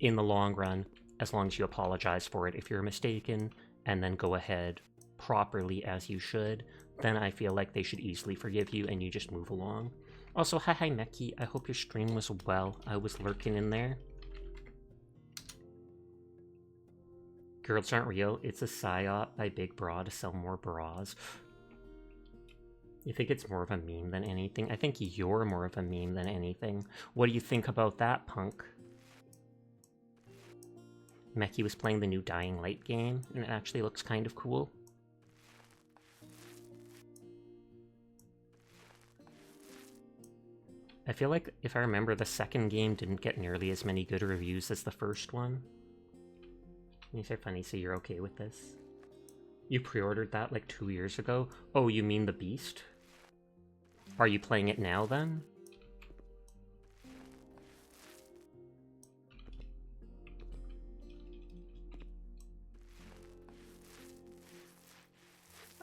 in the long run, as long as you apologize for it if you're mistaken, and then go ahead properly as you should, then I feel like they should easily forgive you and you just move along. Also, hi Meki, I hope your stream was well. I was lurking in there. Girls aren't real. It's a psyop by Big Bra to sell more bras. You think it's more of a meme than anything? I think you're more of a meme than anything. What do you think about that, punk? Meki was playing the new Dying Light game, and it actually looks kind of cool. I feel like, if I remember, the second game didn't get nearly as many good reviews as the first one. You say funny, so you're okay with this? You pre-ordered that like 2 years ago? Oh, you mean the Beast? Are you playing it now then?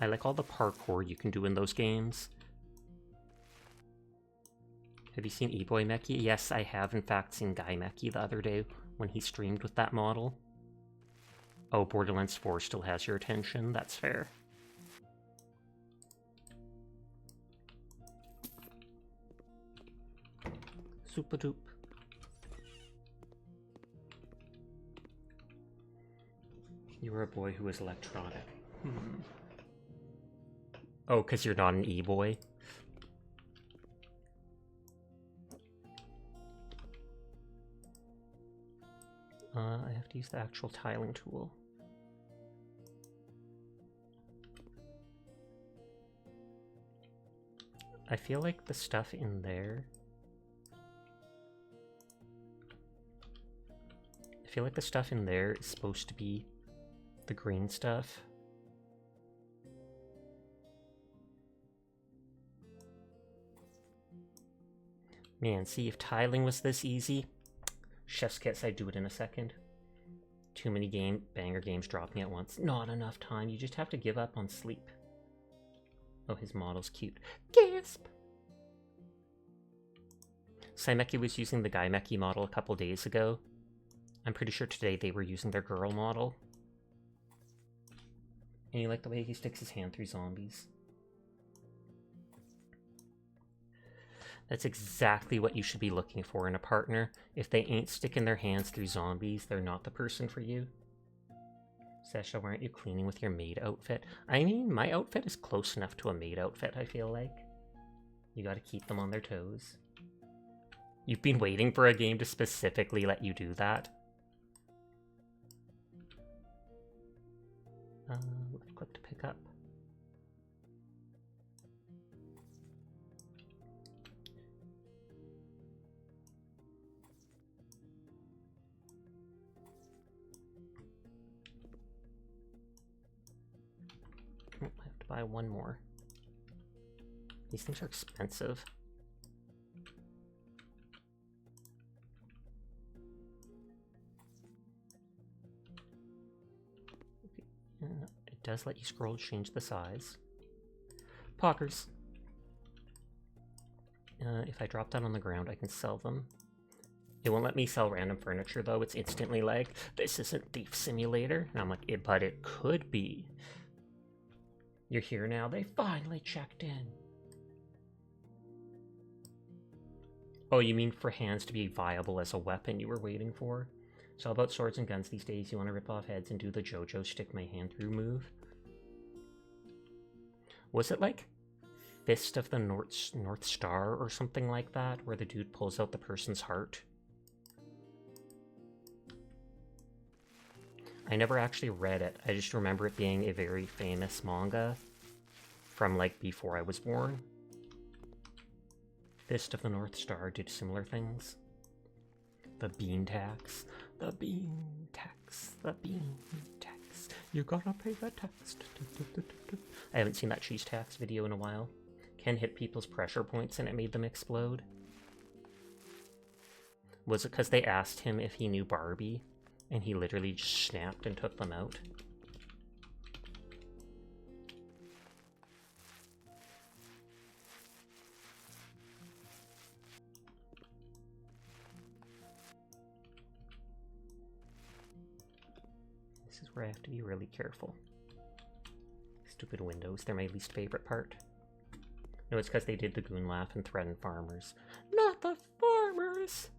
I like all the parkour you can do in those games. Have you seen E-Boy Meki? Yes, I have in fact seen Guy Meki the other day when he streamed with that model. Oh, Borderlands 4 still has your attention. That's fair. Super-doop. You were a boy who was electronic. Oh, because you're not an E-boy? I have to use the actual tiling tool. I feel like the stuff in there... I feel like the stuff in there is supposed to be the green stuff. Man, see, if tiling was this easy, chef's kiss, I'd do it in a second. Too many banger games dropping at once. Not enough time, you just have to give up on sleep. Oh, his model's cute. Gasp! Saimeki was using the Guy Meki model a couple days ago. I'm pretty sure today they were using their girl model. And you like the way he sticks his hand through zombies? That's exactly what you should be looking for in a partner. If they ain't sticking their hands through zombies, they're not the person for you. Sasha, why aren't you cleaning with your maid outfit? I mean, my outfit is close enough to a maid outfit, I feel like. You gotta keep them on their toes. You've been waiting for a game to specifically let you do that. Left click to pick up. I have to buy one more. These things are expensive. It does let you scroll to change the size. Poggers. If I drop that on the ground, I can sell them. It won't let me sell random furniture, though. It's instantly like, this isn't Thief Simulator. And I'm like, but it could be. You're here now. They finally checked in. Oh, you mean for hands to be viable as a weapon you were waiting for? It's all about swords and guns these days. You want to rip off heads and do the JoJo stick my hand through move? Was it like Fist of the North Star or something like that, where the dude pulls out the person's heart? I never actually read it. I just remember it being a very famous manga from like before I was born. Fist of the North Star did similar things. The bean tax. The bean tax. The bean tax. You gotta pay the tax. I haven't seen that cheese tax video in a while. Ken hit people's pressure points and it made them explode. Was it because they asked him if he knew Barbie? And he literally just snapped and took them out? This is where I have to be really careful. Stupid windows, they're my least favorite part. No, it's because they did the goon laugh and threatened farmers. Not the farmers!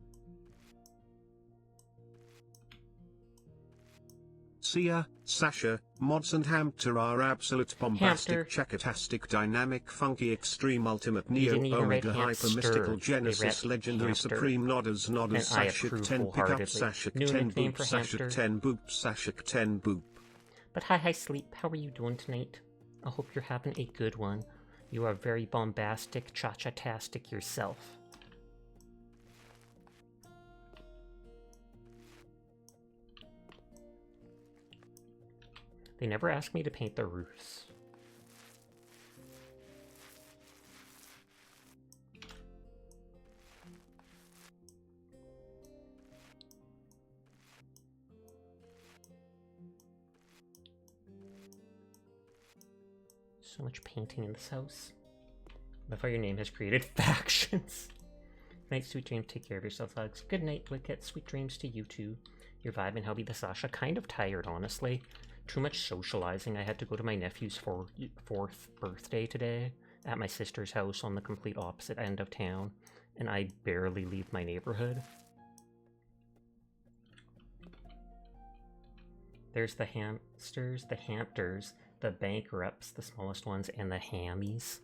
Sia, Sasha, Mods and Hamter are absolute bombastic, checkatastic, dynamic, funky, extreme, ultimate, neo, omega, hyper, mystical, genesis, legendary, hamster. Supreme, nodders, Sashik 10, pick up, Sashik 10, boop, Sashik 10, boop, Sashik 10, boop. But hi, Sleep, how are you doing tonight? I hope you're having a good one. You are very bombastic, cha-cha-tastic yourself. They never asked me to paint the roofs. So much painting in this house. Before your name has created factions. Night, sweet dreams. Take care of yourself, hugs. Good night, Wicket. Sweet dreams to you too. Your vibe and Hubby the Sasha. Kind of tired, honestly. Too much socializing. I had to go to my nephew's fourth birthday today at my sister's house on the complete opposite end of town, and I barely leave my neighborhood. There's the hamsters, the hampters, the bankrupts, the smallest ones, and the hammies.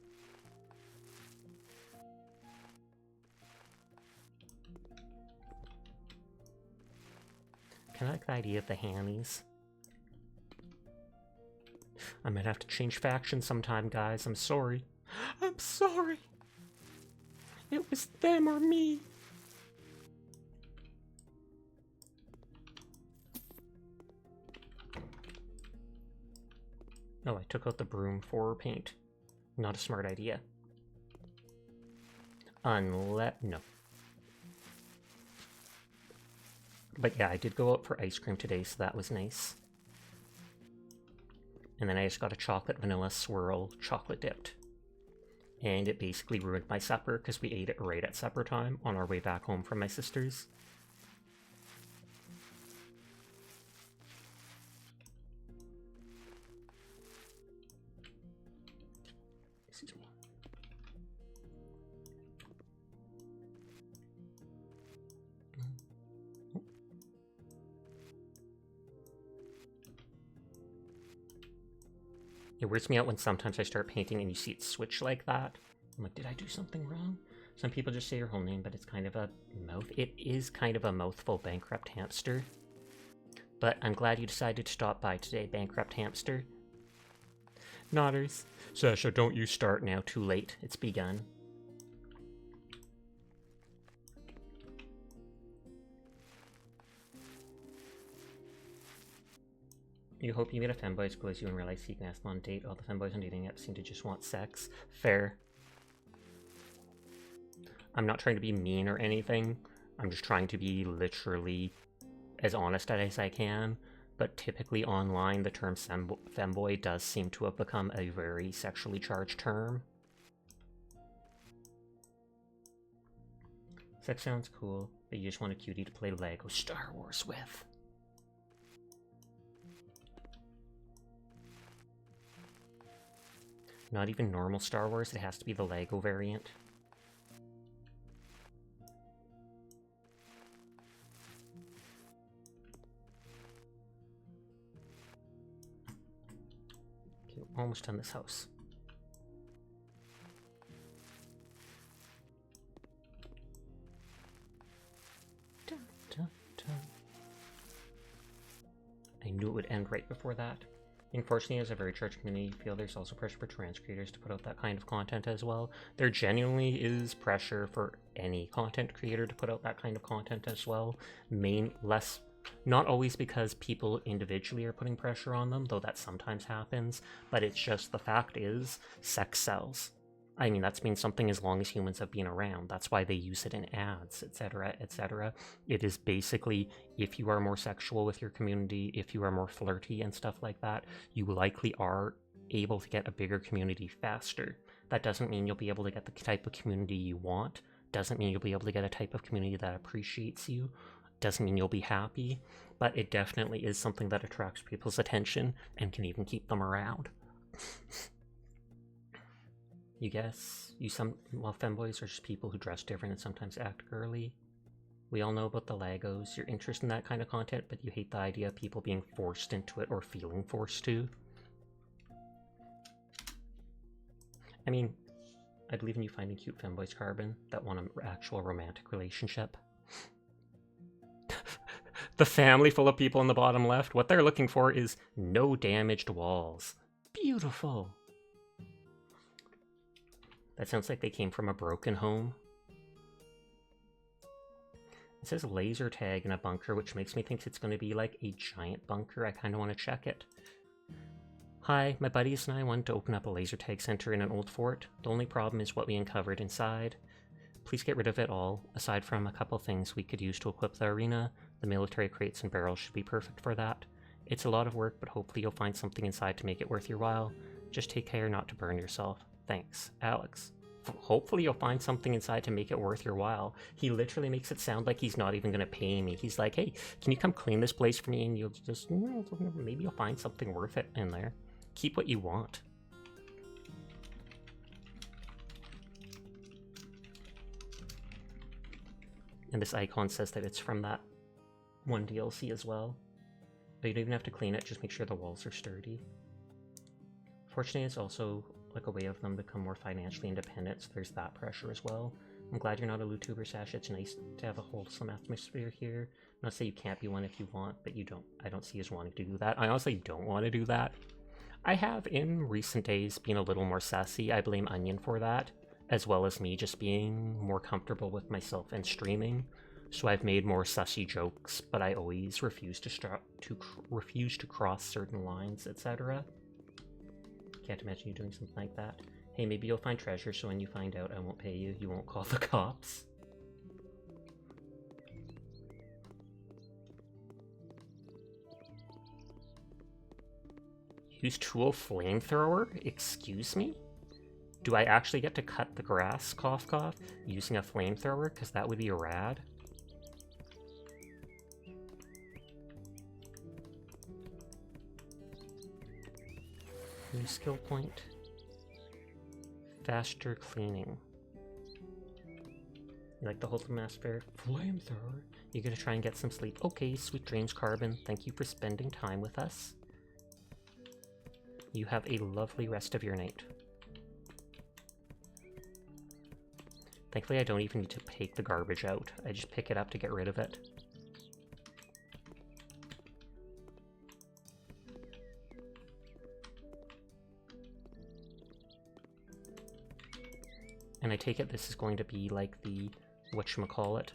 I like the idea of the hammies. I might have to change factions sometime, guys. I'm sorry. I'm sorry. It was them or me. Oh, I took out the broom for paint. Not a smart idea. No. But yeah, I did go out for ice cream today, so that was nice. And then I just got a chocolate vanilla swirl chocolate dipped. And it basically ruined my supper because we ate it right at supper time on our way back home from my sister's. Excuse me. It weirds me out when sometimes I start painting and you see it switch like that. I'm like, did I do something wrong? Some people just say your whole name, but it's kind of a mouth. It is kind of a mouthful, Bankrupt Hamster. But I'm glad you decided to stop by today, Bankrupt Hamster. Nodders. Sasha, don't you start now. Too late. It's begun. You hope you meet a femboy as cool as you and realize he can ask them on a date. All the femboys on dating apps seem to just want sex. Fair. I'm not trying to be mean or anything. I'm just trying to be literally as honest as I can. But typically online, the term femboy does seem to have become a very sexually charged term. Sex sounds cool, but you just want a cutie to play Lego Star Wars with. Not even normal Star Wars, it has to be the Lego variant. Okay, we're almost done this house. Dun, dun, dun. I knew it would end right before that. Unfortunately, as a very charged community, I feel there's also pressure for trans creators to put out that kind of content as well. There genuinely is pressure for any content creator to put out that kind of content as well. Not always because people individually are putting pressure on them, though that sometimes happens, but it's just the fact is, sex sells. I mean, that's been something as long as humans have been around. That's why they use it in ads, etc., etc. It is basically, if you are more sexual with your community, if you are more flirty and stuff like that, you likely are able to get a bigger community faster. That doesn't mean you'll be able to get the type of community you want. Doesn't mean you'll be able to get a type of community that appreciates you. Doesn't mean you'll be happy. But it definitely is something that attracts people's attention and can even keep them around. You guess, femboys are just people who dress different and sometimes act girly. We all know about the Legos. You're interested in that kind of content, but you hate the idea of people being forced into it or feeling forced to. I mean, I believe in you finding cute femboys, Carbon, that want an actual romantic relationship. The family full of people in the bottom left, what they're looking for is no damaged walls. Beautiful. That sounds like they came from a broken home. It says laser tag in a bunker, which makes me think it's going to be like a giant bunker. I kind of want to check it. Hi, my buddies and I wanted to open up a laser tag center in an old fort. The only problem is what we uncovered inside. Please get rid of it all. Aside from a couple things we could use to equip the arena, the military crates and barrels should be perfect for that. It's a lot of work, but hopefully you'll find something inside to make it worth your while. Just take care not to burn yourself. Thanks, Alex. Hopefully you'll find something inside to make it worth your while. He literally makes it sound like he's not even going to pay me. He's like, hey, can you come clean this place for me? And you'll just, maybe you'll find something worth it in there. Keep what you want. And this icon says that it's from that one DLC as well. But you don't even have to clean it, just make sure the walls are sturdy. Fortunately, it's also like a way of them to become more financially independent, so there's that pressure as well. I'm glad you're not a YouTuber, Sasha. It's nice to have a wholesome atmosphere here. Not to say you can't be one if you want, but you don't. I don't see you as wanting to do that. I honestly don't want to do that. I have, in recent days, been a little more sassy. I blame Onion for that, as well as me just being more comfortable with myself and streaming. So I've made more sussy jokes, but I always refuse to cross certain lines, etc. Can't imagine you doing something like that. Hey, maybe you'll find treasure, so when you find out, I won't pay you. You won't call the cops. Use tool flamethrower? Excuse me? Do I actually get to cut the grass, cough cough, using a flamethrower? Because that would be rad. New skill point. Faster cleaning. You like the wholesome atmosphere? Flamethrower. You're gonna try and get some sleep. Okay, sweet dreams, Carbon. Thank you for spending time with us. You have a lovely rest of your night. Thankfully, I don't even need to take the garbage out. I just pick it up to get rid of it. And I take it this is going to be like the, whatchamacallit,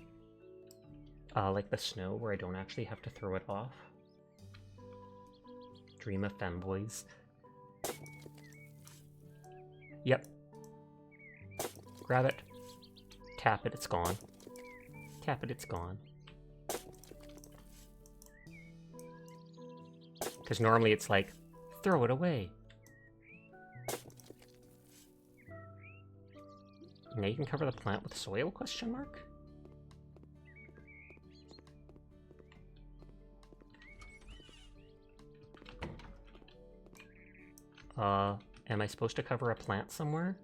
like the snow where I don't actually have to throw it off. Dream of femboys. Yep. Grab it. Tap it, it's gone. Tap it, it's gone. Because normally it's like, throw it away. Now you can cover the plant with soil, question mark? Am I supposed to cover a plant somewhere?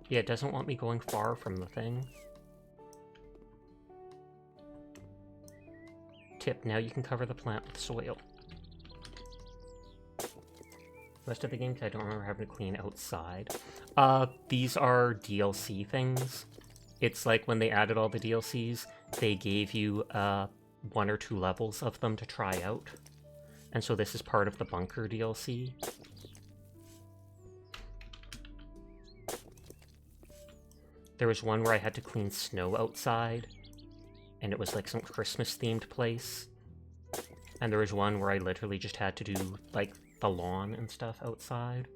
Yeah, it doesn't want me going far from the thing. Tip, now you can cover the plant with soil. Rest of the game, I don't remember having to clean outside. These are DLC things. It's like when they added all the DLCs, they gave you 1 or 2 levels of them to try out. And so this is part of the bunker DLC. There was one where I had to clean snow outside, and it was like some Christmas-themed place. And there was one where I literally just had to do, like, the lawn and stuff outside.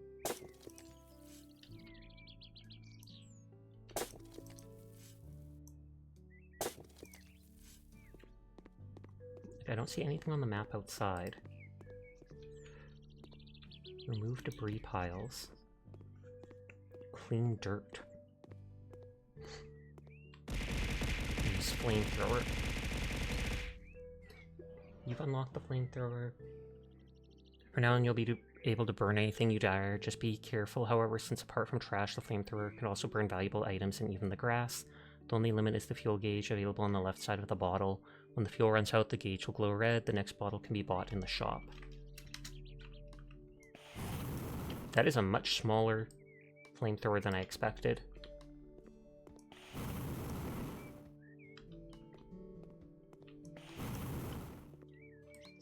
I don't see anything on the map outside. Remove debris piles. Clean dirt. Use flamethrower. You've unlocked the flamethrower. For now on, you'll be able to burn anything you desire. Just be careful, however, since apart from trash, the flamethrower can also burn valuable items and even the grass. The only limit is the fuel gauge available on the left side of the bottle. When the fuel runs out, the gauge will glow red. The next bottle can be bought in the shop. That is a much smaller flamethrower than I expected.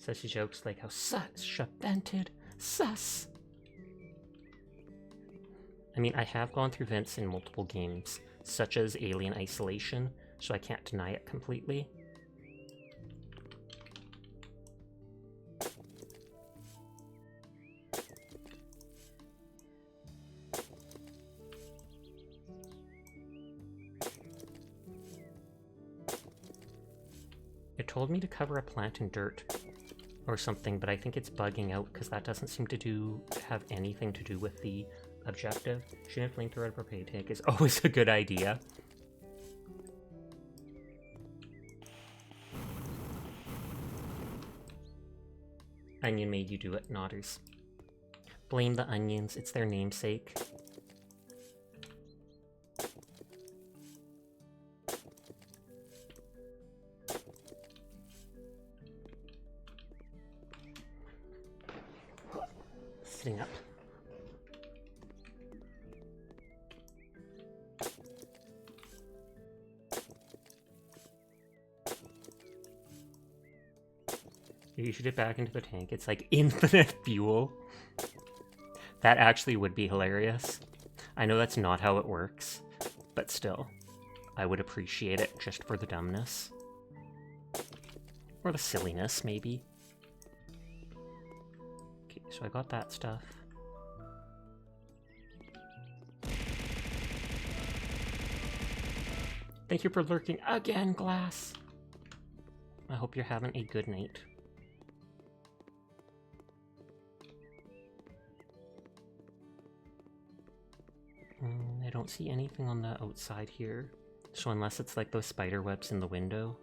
Sussy jokes like how Sasha vented. Sus! I mean, I have gone through vents in multiple games, such as Alien Isolation, so I can't deny it completely. It told me to cover a plant in dirt or something, but I think it's bugging out because that doesn't seem to have anything to do with the objective. Shooting a flamethrower at a propane tank is always a good idea. Onion made you do it, Nodders. Blame the onions, it's their namesake. Sitting up. You should get back into the tank. It's like infinite fuel. That actually would be hilarious. I know that's not how it works, but still, I would appreciate it just for the dumbness. Or the silliness, maybe. Okay, so I got that stuff. Thank you for lurking again, Glass. I hope you're having a good night. I don't see anything on the outside here. So unless it's like those spider webs in the window.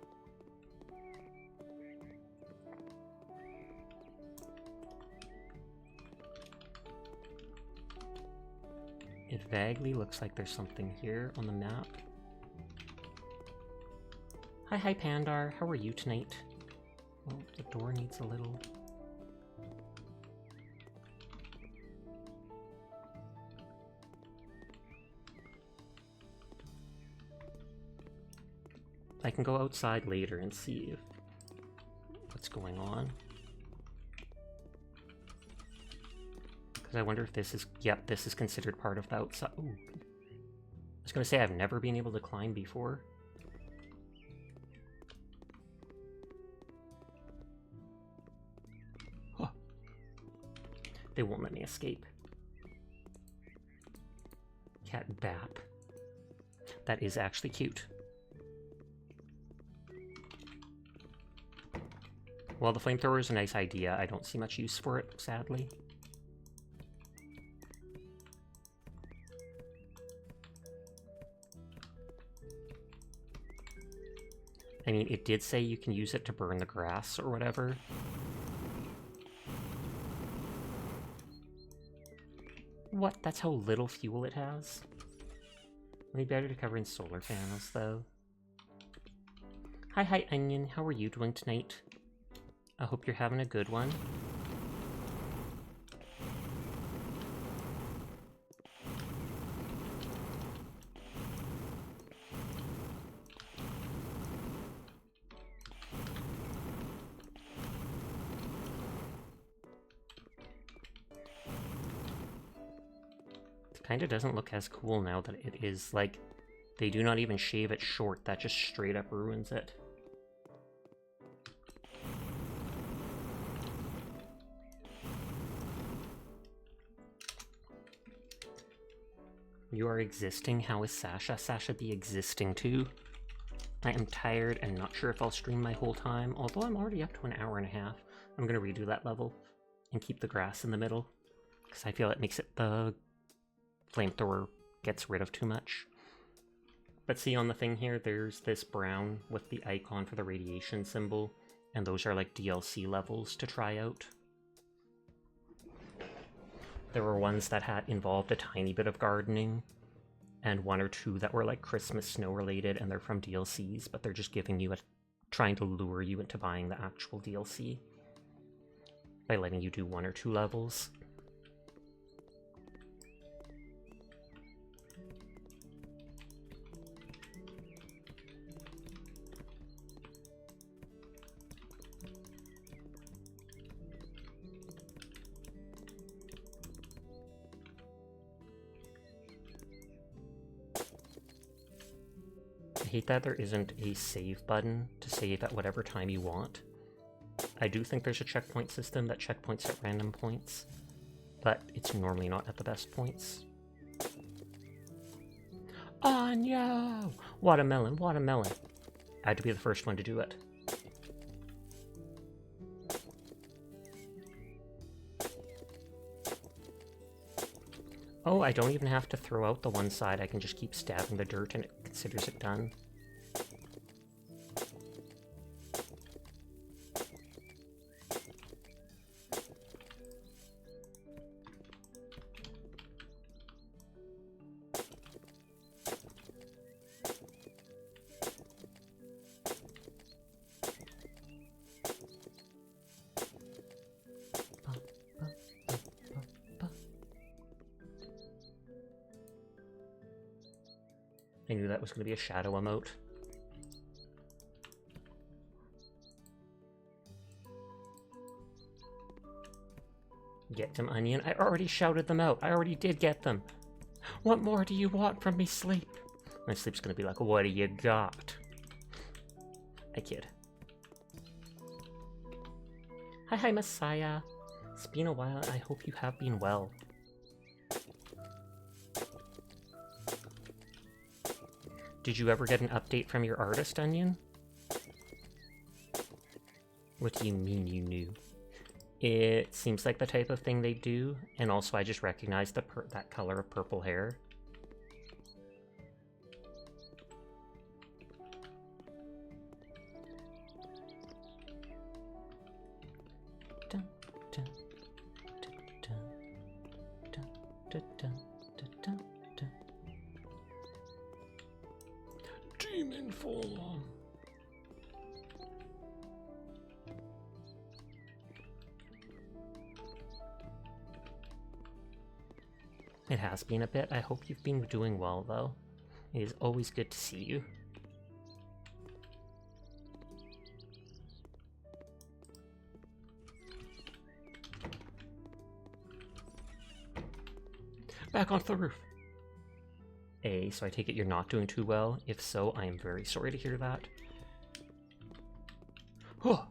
It vaguely looks like there's something here on the map. Hi Pandar, how are you tonight? Oh, the door needs a little... I can go outside later and see if what's going on. Because I wonder if this is... Yep, this is considered part of the outside... Ooh. I was going to say I've never been able to climb before. Huh. They won't let me escape. Cat Bap. That is actually cute. While the flamethrower is a nice idea, I don't see much use for it, sadly. I mean, it did say you can use it to burn the grass or whatever. What? That's how little fuel it has? Maybe better to cover in solar panels, though. Hi Onion, how are you doing tonight? I hope you're having a good one. It kind of doesn't look as cool now that it is, like, they do not even shave it short. That just straight up ruins it. You are existing? How is Sasha? Sasha be existing too? I am tired and not sure if I'll stream my whole time, although I'm already up to an hour and a half. I'm gonna redo that level and keep the grass in the middle, because I feel it makes it the flamethrower gets rid of too much. But see on the thing here, there's this brown with the icon for the radiation symbol, and those are like DLC levels to try out. There were ones that had involved a tiny bit of gardening, and one or two that were like Christmas snow related, and they're from DLCs, but they're just giving you trying to lure you into buying the actual DLC by letting you do one or two levels. I hate that there isn't a save button to save at whatever time you want. I do think there's a checkpoint system that checkpoints at random points, but it's normally not at the best points. Oh no! Watermelon, watermelon. I had to be the first one to do it. Oh, I don't even have to throw out the one side. I can just keep stabbing the dirt and it considers it done. I knew that was going to be a shadow emote. Get them, onion. I already shouted them out. I already did get them. What more do you want from me, sleep? My sleep's going to be like, what do you got? I kid. Hi, Messiah. It's been a while. I hope you have been well. Did you ever get an update from your artist, Onion? What do you mean you knew? It seems like the type of thing they do, and also I just recognized that color of purple hair. Dun, dun, dun, dun, dun, dun, dun, dun, dun, dun. Demon form. It has been a bit. I hope you've been doing well, though. It is always good to see you. Back onto the roof. So I take it you're not doing too well. If so, I am very sorry to hear that. Oh.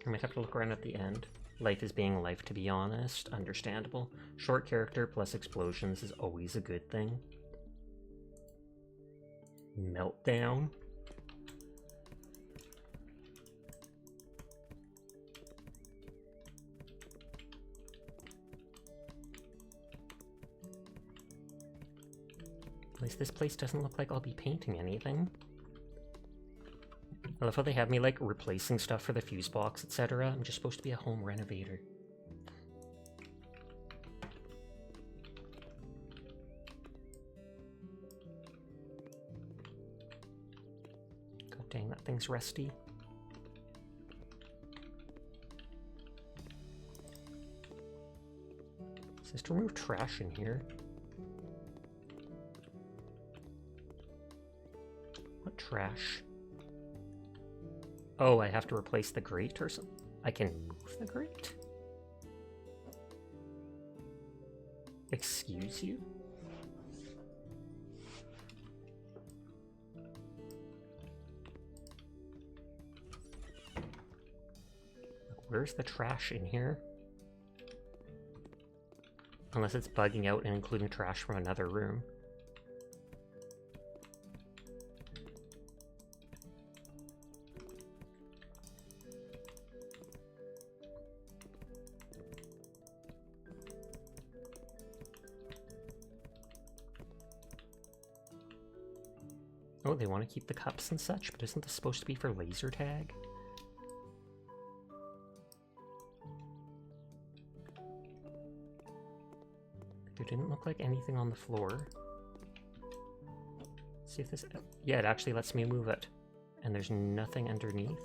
I might have to look around at the end. Life is being life, to be honest. Understandable. Short character plus explosions is always a good thing. Meltdown. At least this place doesn't look like I'll be painting anything. I love how they have me, like, replacing stuff for the fuse box, etc. I'm just supposed to be a home renovator. God dang, that thing's rusty. It says to remove trash in here. What trash? Oh, I have to replace the grate or something? I can move the grate? Excuse you? Where's the trash in here? Unless it's bugging out and including trash from another room. Oh, they want to keep the cups and such, but isn't this supposed to be for laser tag? There didn't look like anything on the floor. Let's see if this... Yeah, it actually lets me move it. And there's nothing underneath.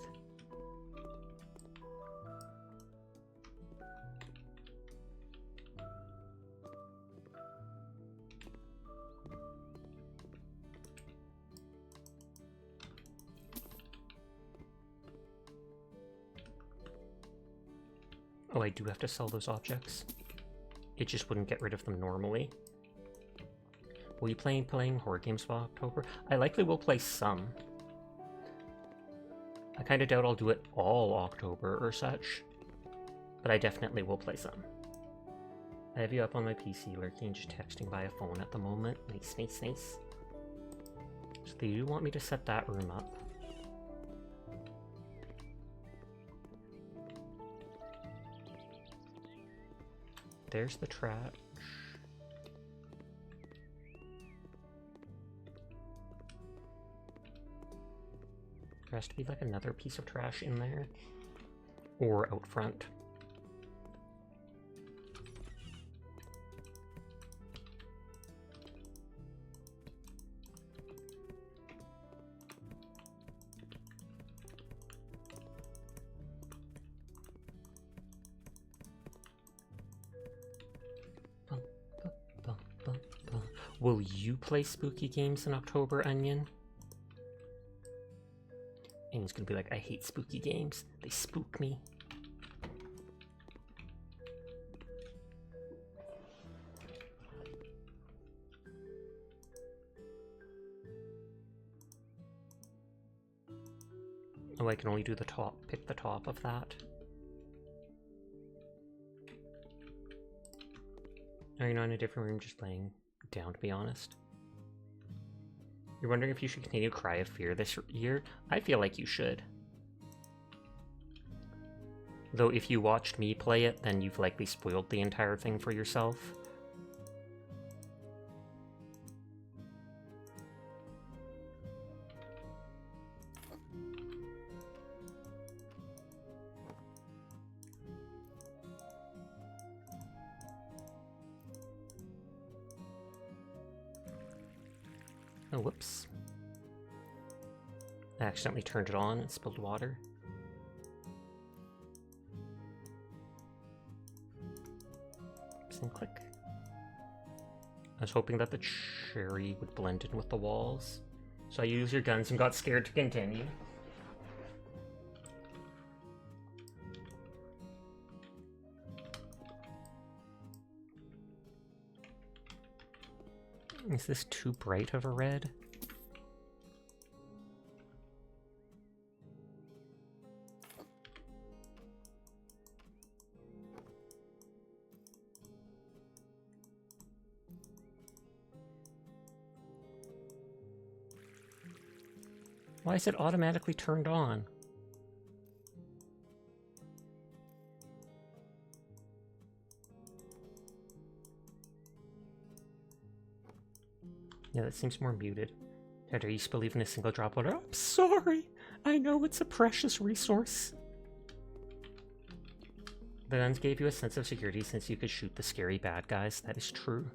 Oh, I do have to sell those objects. It just wouldn't get rid of them normally. Will you playing horror games for October? I likely will play some. I kind of doubt I'll do it all October or such, but I definitely will play some. I have you up on my PC lurking, just texting by a phone at the moment. Nice, nice, nice. So they do want me to set that room up. There's the trash. There has to be like another piece of trash in there. Or out front. Will you play spooky games in October, Onion? And he's gonna be like, I hate spooky games. They spook me. Oh, I can only do the top. Pick the top of that. Are you not in a different room just laying down, to be honest? You're wondering if you should continue Cry of Fear this year? I feel like you should. Though if you watched me play it, then you've likely spoiled the entire thing for yourself. Oh, whoops. I accidentally turned it on and spilled water. And click. I was hoping that the cherry would blend in with the walls. So I used your guns and got scared to continue. Is this too bright of a red? Why is it automatically turned on? Yeah, that seems more muted. How dare you believe in a single drop of water? I'm sorry! I know it's a precious resource. The guns gave you a sense of security since you could shoot the scary bad guys. That is true.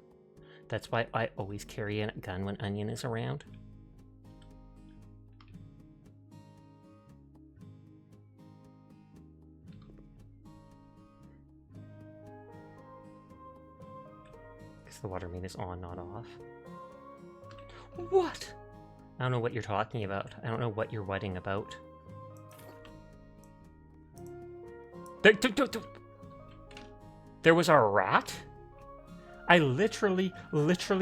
That's why I always carry a gun when Onion is around. Because the water main is on, not off. What? I don't know what you're talking about. I don't know what you're whiting about. There was a rat? I literally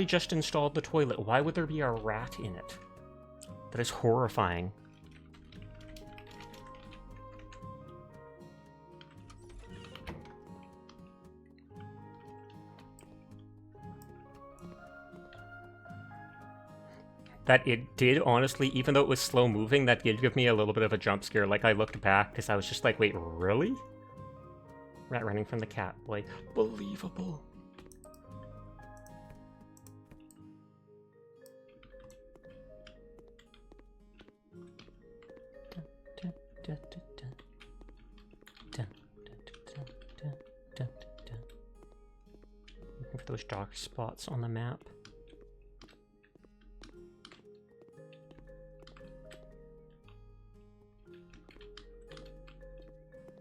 just installed the toilet. Why would there be a rat in it? That is horrifying. That it did, honestly, even though it was slow moving, that did give me a little bit of a jump scare. Like, I looked back because I was just like, wait, really? Rat running from the cat boy. Believable. Looking for those dark spots on the map.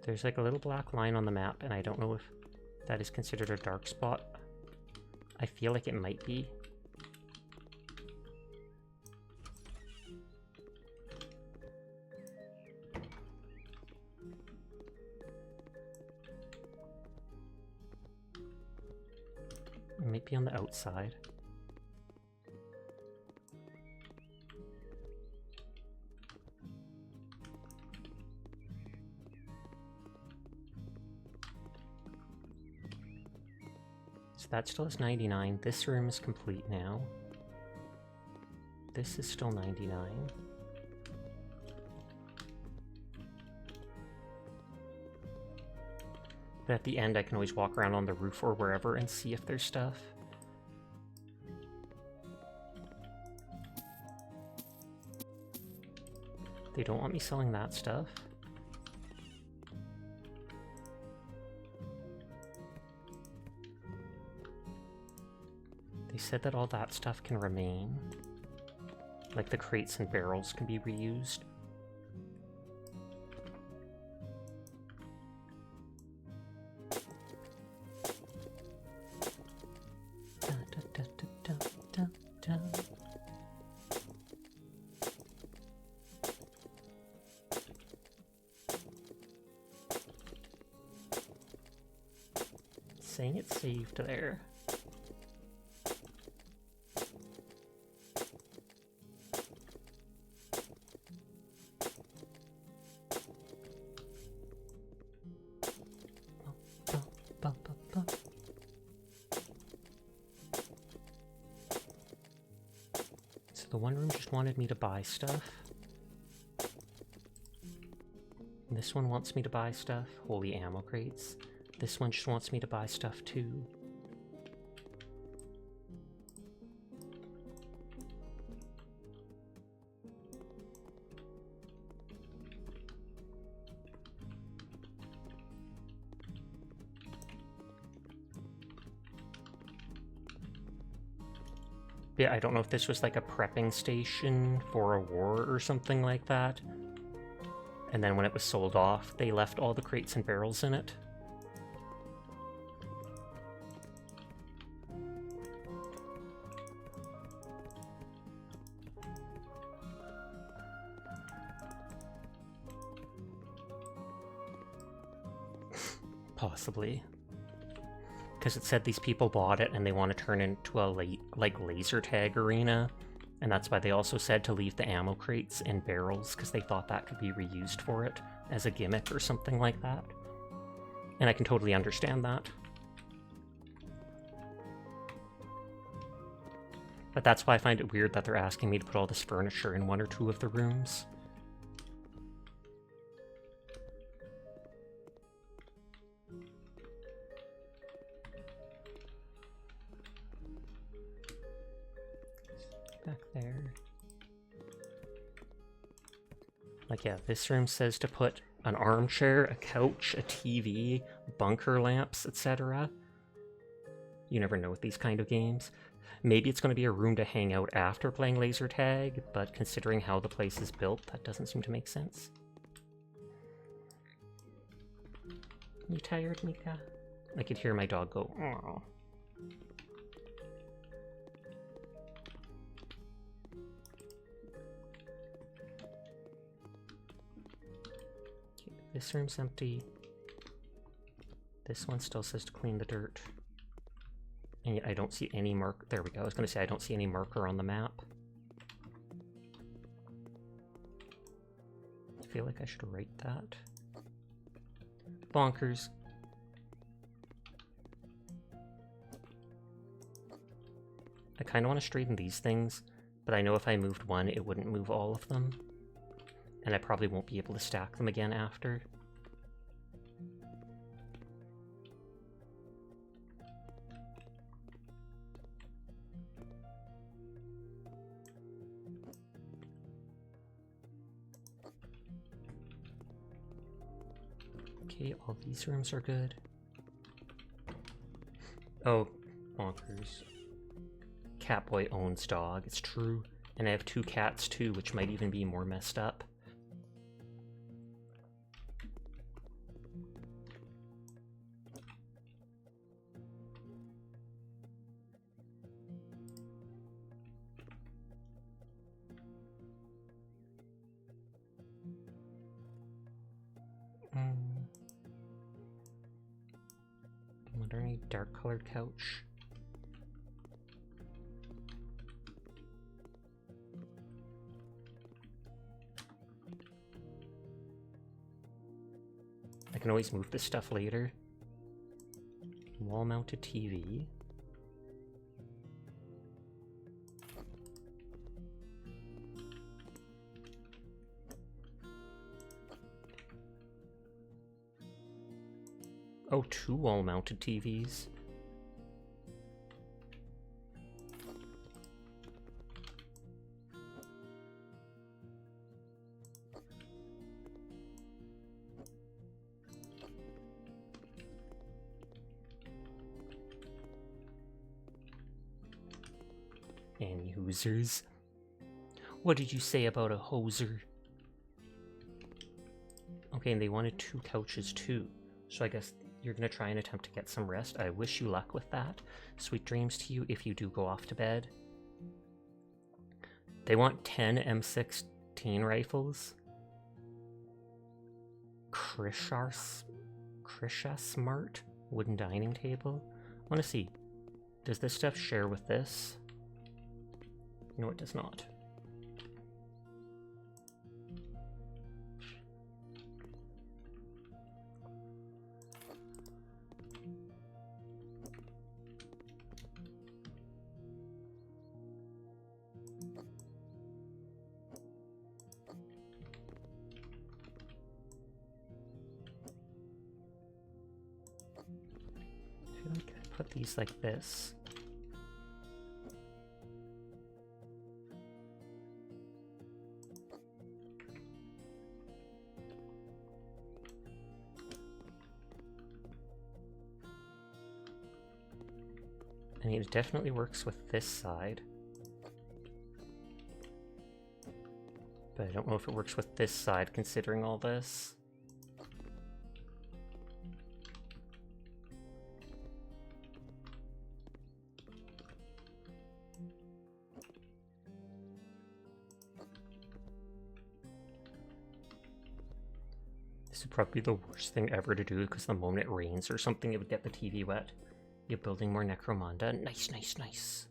There's like a little black line on the map, and I don't know if that is considered a dark spot. I feel like it might be. It might be on the outside. So that still has 99. This room is complete now. This is still 99. But at the end, I can always walk around on the roof or wherever and see if there's stuff. They don't want me selling that stuff. They said that all that stuff can remain. Like the crates and barrels can be reused. Saying it's saved there. So the one room just wanted me to buy stuff. And this one wants me to buy stuff. Holy ammo crates. This one just wants me to buy stuff too. Yeah, I don't know if this was like a prepping station for a war or something like that. And then when it was sold off, they left all the crates and barrels in it. Possibly. Because it said these people bought it and they want to turn it into a laser tag arena. And that's why they also said to leave the ammo crates and barrels, because they thought that could be reused for it as a gimmick or something like that. And I can totally understand that. But that's why I find it weird that they're asking me to put all this furniture in one or two of the rooms. Back there. Like, yeah, this room says to put an armchair, a couch, a TV, bunker lamps, etc. You never know with these kind of games. Maybe it's going to be a room to hang out after playing laser tag, but considering how the place is built, that doesn't seem to make sense. You tired, Mika? I could hear my dog go, "Aw." This room's empty. This one still says to clean the dirt. And yet I don't see any mark. There we go. I was going to say I don't see any marker on the map. I feel like I should write that. Bonkers. I kind of want to straighten these things, but I know if I moved one, it wouldn't move all of them. And I probably won't be able to stack them again after. Okay, all these rooms are good. Oh, bonkers. Catboy owns dog, it's true. And I have 2 cats too, which might even be more messed up. Wonder any dark colored couch? I can always move this stuff later. Wall-mounted TV. Oh, 2 wall-mounted TVs. And users. What did you say about a hoser? Okay, and they wanted 2 couches too. So I guess you're gonna try and attempt to get some rest. I wish you luck with that. Sweet dreams to you if you do go off to bed. They want 10 M16 rifles. Krisha Smart wooden dining table. I want to see. Does this stuff share with this? No, it does not. I feel like I put these like this. I mean, it definitely works with this side. But I don't know if it works with this side, considering all this. This would probably be the worst thing ever to do, because the moment it rains or something, it would get the TV wet. You're building more Necromunda. Nice, nice, nice.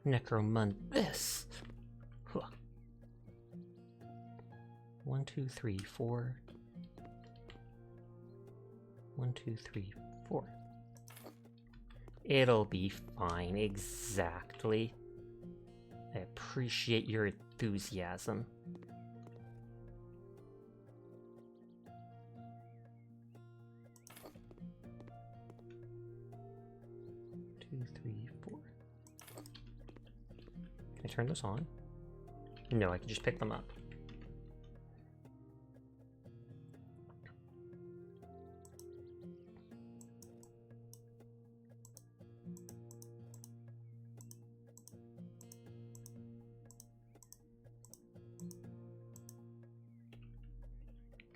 Necromunda. This. Huh. 1, 2, 3, 4. 1, 2, 3, 4. It'll be fine. Exactly. I appreciate your enthusiasm. Can I turn this on? No, I can just pick them up.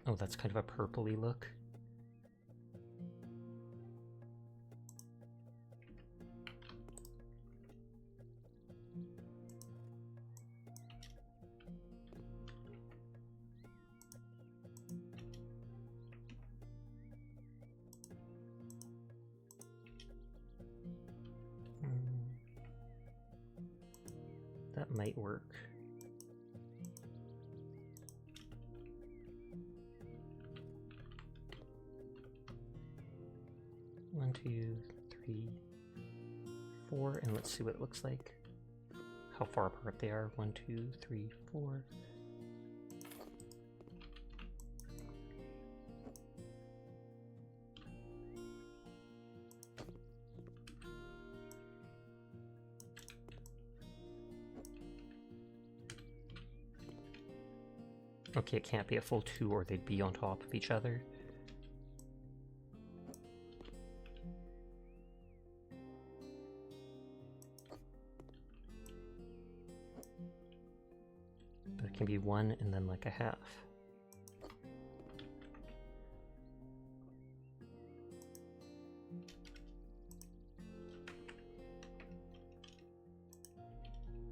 Oh, that's kind of a purpley look. That might work. One, 2, 3, 4, and let's see what it looks like. How far apart they are. 1, 2, 3, 4. Okay, it can't be a full 2 or they'd be on top of each other. But it can be 1 and then like a half.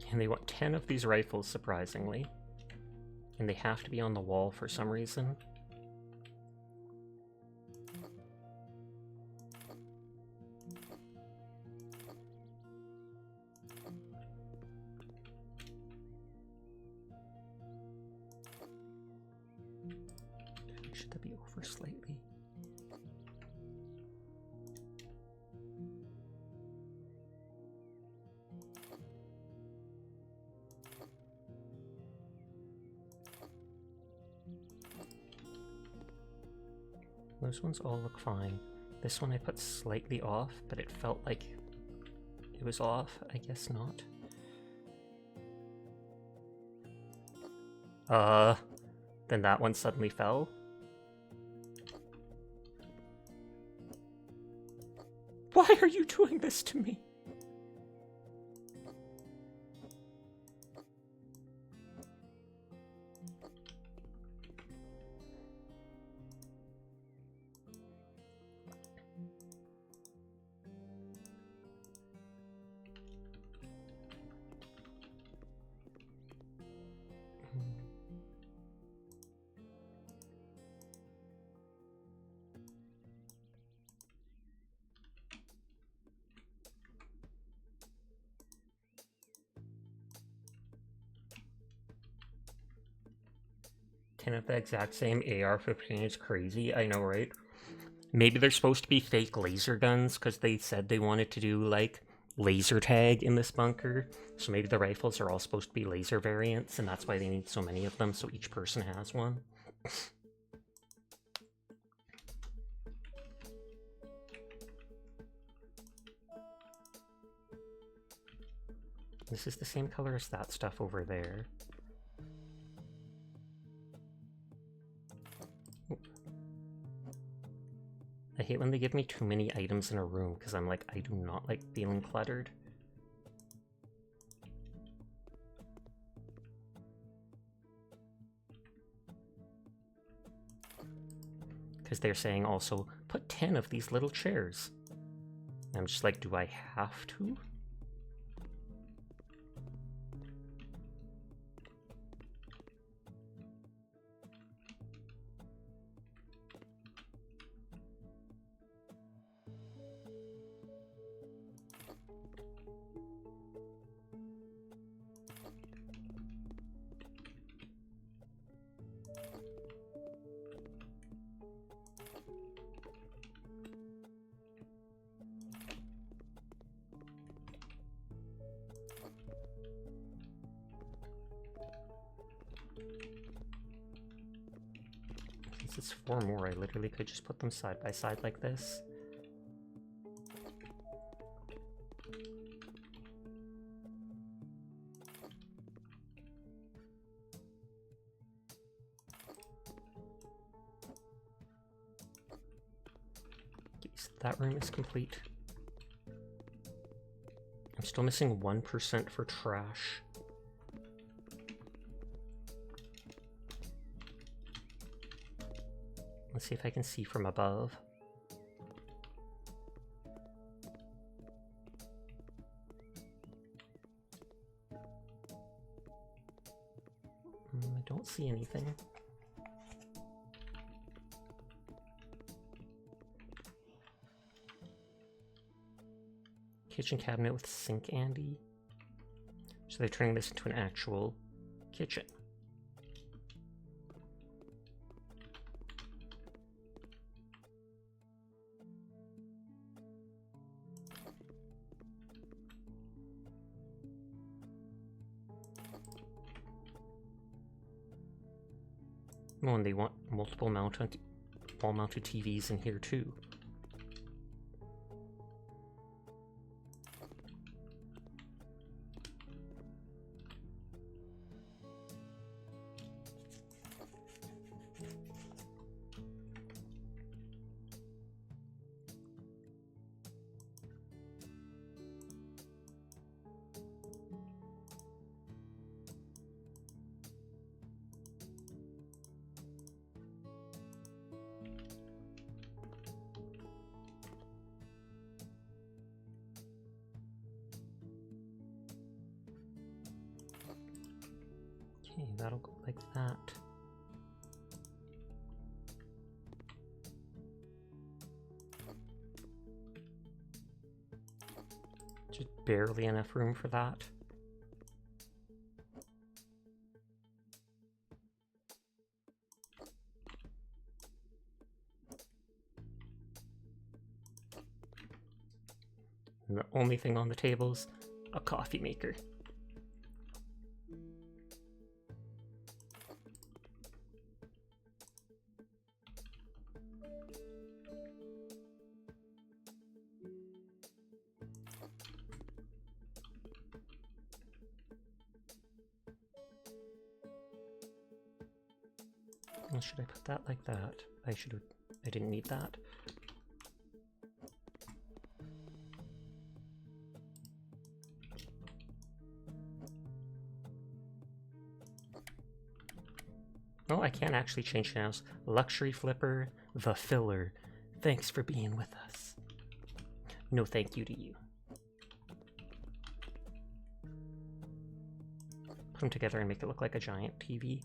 And they want 10 of these rifles, surprisingly. And they have to be on the wall for some reason. Should that be over slightly? Those ones all look fine. This one I put slightly off, but it felt like it was off. I guess not. Then that one suddenly fell. Why are you doing this to me? Of the exact same AR-15 is crazy, I know, right? Maybe they're supposed to be fake laser guns because they said they wanted to do like laser tag in this bunker, so maybe the rifles are all supposed to be laser variants, and that's why they need so many of them, so each person has one. This is the same color as that stuff over there. I hate when they give me too many items in a room, because I'm like, I do not like feeling cluttered. Because they're saying also, put 10 of these little chairs. I'm just like, do I have to? It's 4 more. I literally could just put them side by side like this. Okay, so that room is complete. I'm still missing 1% for trash. Let's see if I can see from above. I don't see anything. Kitchen cabinet with sink Andy. So they're turning this into an actual kitchen. Oh, and they want multiple wall-mounted TVs in here too. Okay, that'll go like that. Just barely enough room for that. And the only thing on the table's a coffee maker. Well, should I put that like that? I didn't need that. Oh, I can actually change channels. Luxury Flipper, the filler. Thanks for being with us. No thank you to you. Put them together and make it look like a giant TV.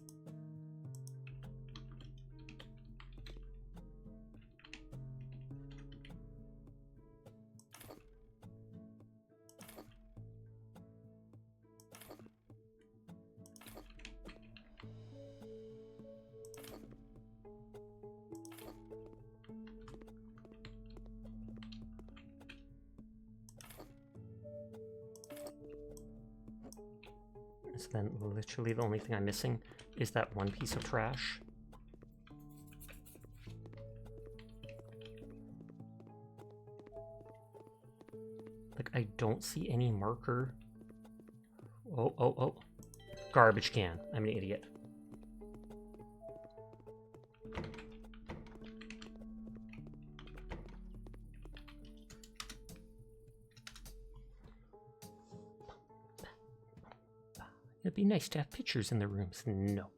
So then literally the only thing I'm missing is that one piece of trash. Like, I don't see any marker. Oh. Garbage can. I'm an idiot. It'd be nice to have pictures in the rooms. No.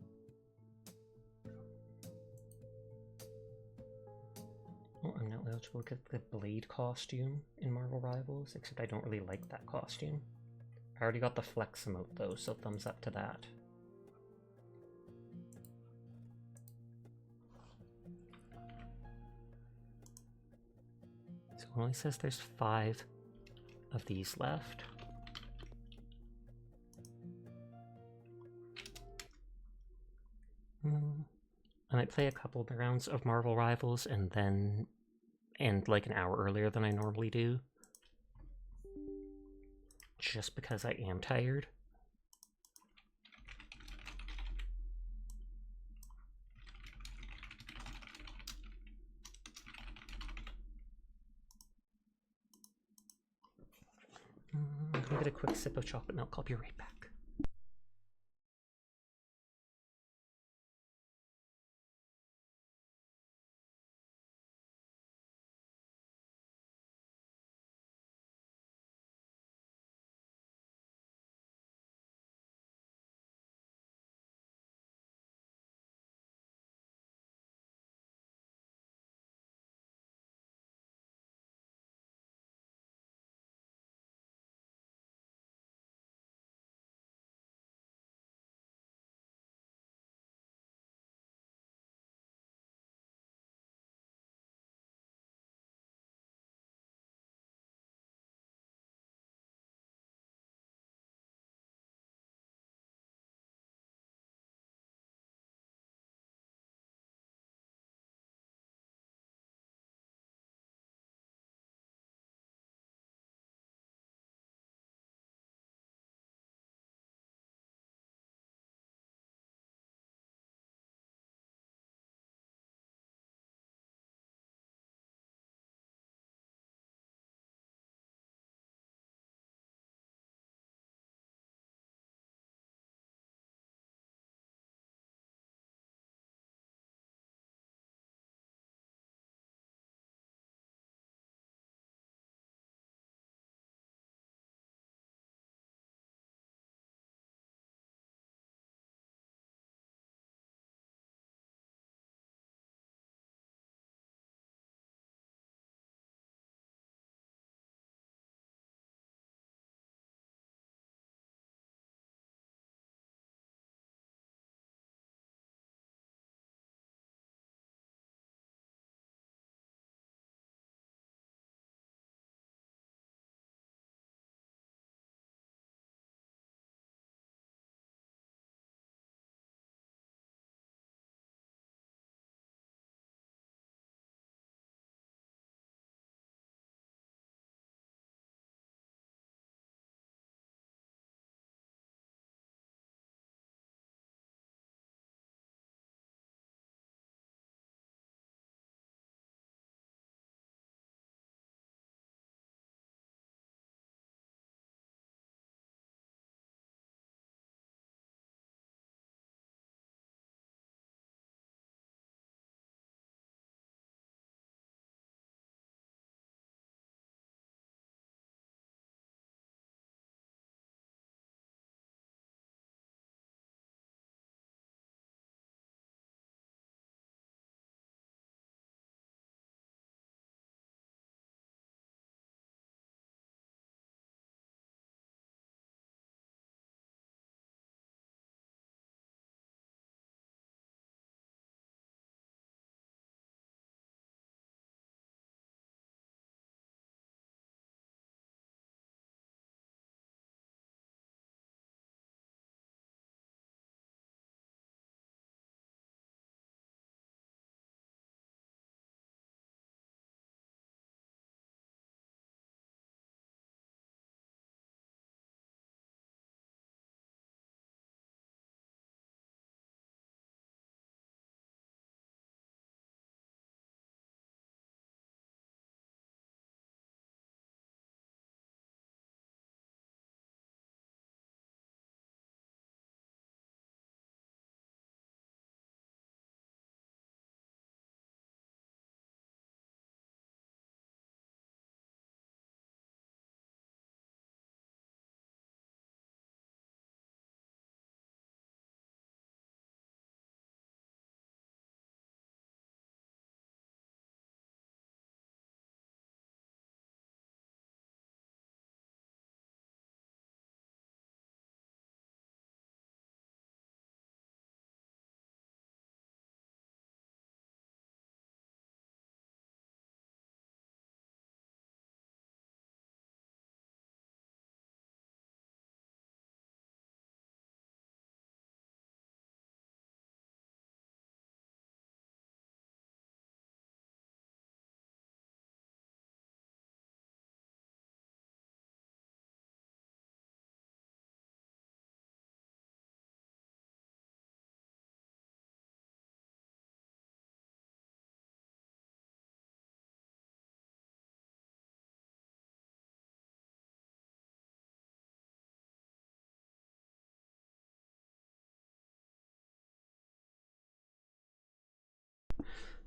Well, I'm not eligible to get the Blade costume in Marvel Rivals, except I don't really like that costume. I already got the Flex emote though, so thumbs up to that. So it only says there's 5 of these left. I might play a couple of rounds of Marvel Rivals and then end like an hour earlier than I normally do. Just because I am tired. I'm gonna get a quick sip of chocolate milk. I'll be right back.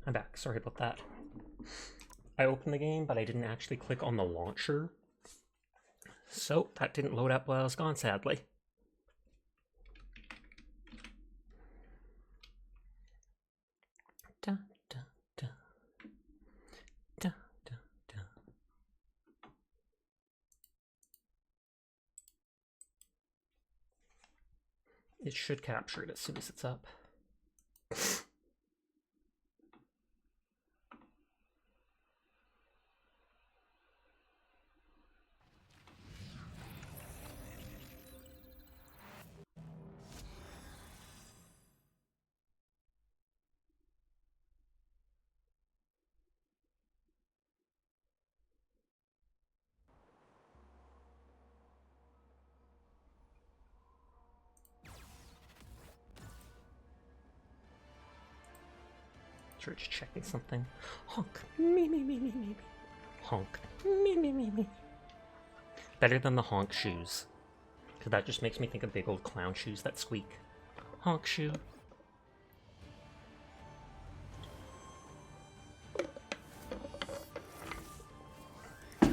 I'm back. Sorry about that. I opened the game, but I didn't actually click on the launcher. So that didn't load up while I was gone, sadly. Da, da, da. Da, da, da. It should capture it as soon as it's up. Sure, just checking something. Honk. Me. Honk. Me. Better than the honk shoes. Because that just makes me think of big old clown shoes that squeak. Honk shoe. I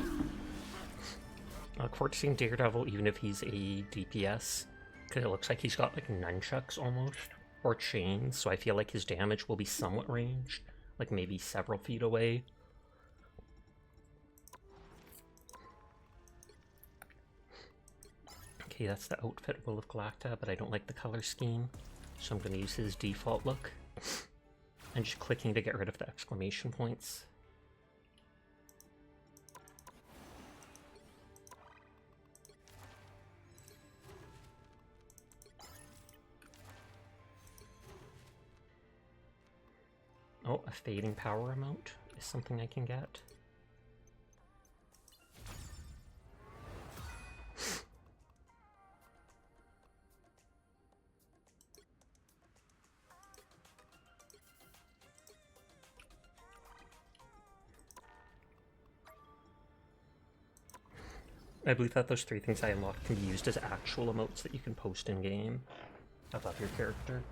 look forward to seeing Daredevil even if he's a DPS. Because it looks like he's got like nunchucks almost. Or chains, so I feel like his damage will be somewhat ranged. Like maybe several feet away. Okay, that's the outfit Will of Galacta, but I don't like the color scheme. So I'm going to use his default look. And just clicking to get rid of the exclamation points. Oh, a fading power amount is something I can get. I believe that those 3 things I unlocked can be used as actual emotes that you can post in-game above your character.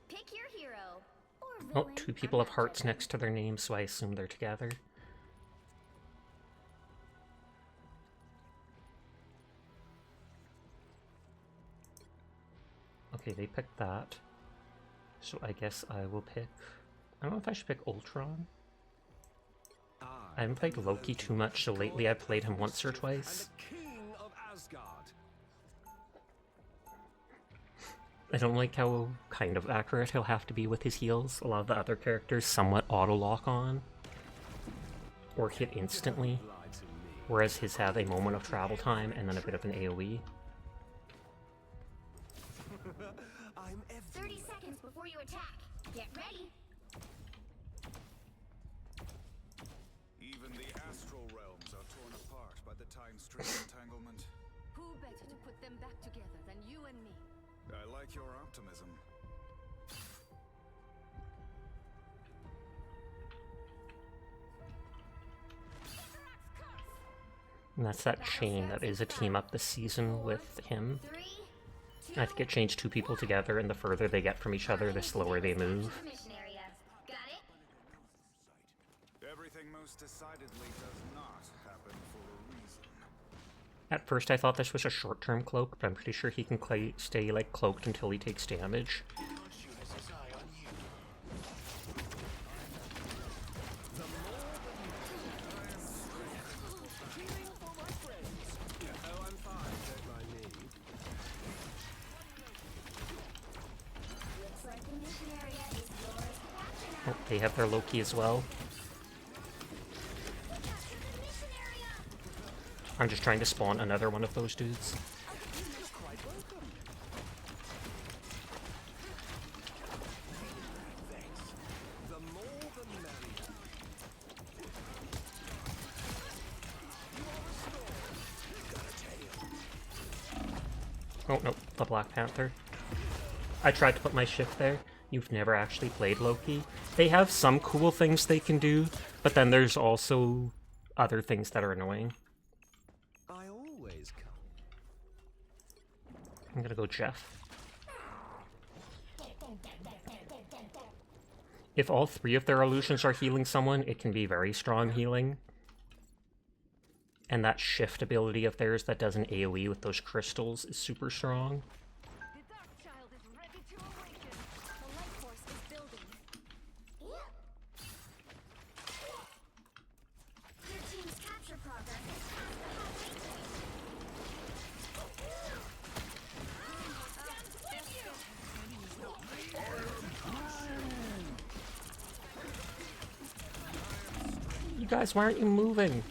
Pick your hero. Or Oh, villain. 2 people have hearts next to their names, so I assume they're together. Okay, they picked that. So I guess I will pick... I don't know if I should pick Ultron. I haven't played Loki too much, so lately I've played him once or twice. I don't like how kind of accurate he'll have to be with his heals. A lot of the other characters somewhat auto-lock on. Or hit instantly. Whereas his have a moment of travel time and then a bit of an AoE. 30 seconds before you attack. Get ready. Even the astral realms are torn apart by the time stream entanglement. Who better to put them back together than you and me? I like your optimism. And that's that chain that is a team up this season with him. 3, 2, I think it changed 2 people together, and the further they get from each other, the slower they move. mission area. Got it? Everything most decidedly does not happen for a reason. At first I thought this was a short-term cloak, but I'm pretty sure he can stay like cloaked until he takes damage. Oh, they have their Loki as well. I'm just trying to spawn another one of those dudes. Oh no, the Black Panther. I tried to put my shift there. You've never actually played Loki. They have some cool things they can do, but then there's also other things that are annoying. I always come. I'm gonna go Jeff. If all 3 of their illusions are healing someone, it can be very strong healing. And that shift ability of theirs that does an AoE with those crystals is super strong. The Dark Child is ready to awaken. The light force is building. Your team's capture progress is past the halfway You guys, why aren't you moving?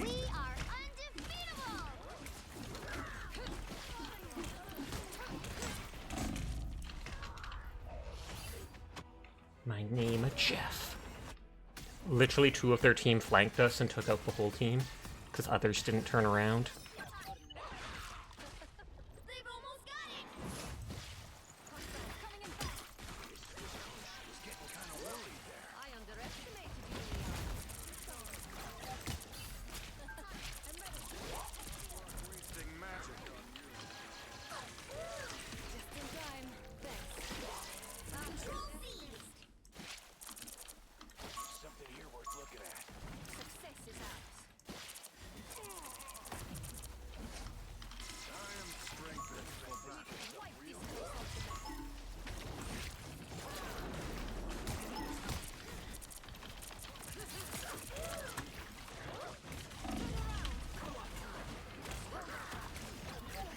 We are undefeatable! My name is Jeff. Literally 2 of their team flanked us and took out the whole team, because others didn't turn around. They've almost got it! Coming in fast. I underestimated you, Wasting magic on you. Just in time. Thanks. Control seized! Something here worth looking at. Success is ours. I am strengthened for battle. Wipe this place off the map.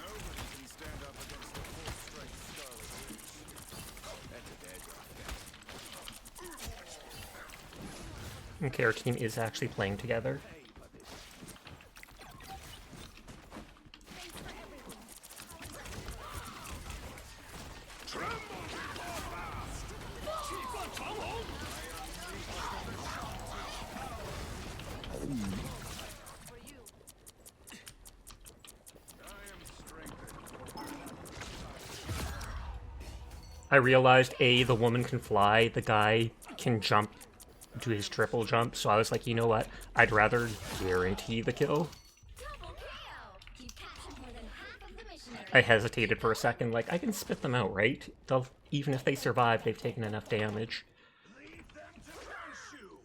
Nobody can stand up against the full-strength Scarlet Witch. That's a dead drop. Okay, our team is actually playing together. Thanks for everything. For you. I am strengthened for I realized, A, the woman can fly, the guy can jump, do his triple jump, so I was like, you know what? I'd rather guarantee the kill. Double KO! You captured more than half of the missionary. I hesitated for a second, like, I can spit them out, right? They'll, even if they survive, they've taken enough damage. leave them to crush you.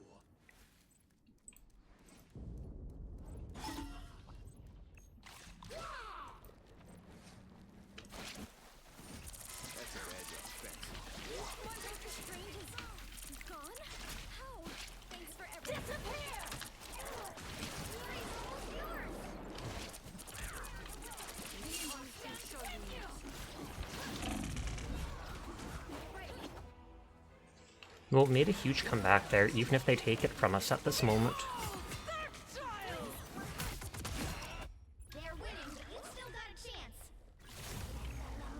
That's a bad job. Thanks. One Doctor Strange is gone? How? Thanks for everything. Disappear! Yuri's almost yours! These ones can show you. Right. Well, made a huge comeback there, even if they take it from us at this moment. They're winning, but you've still got a chance.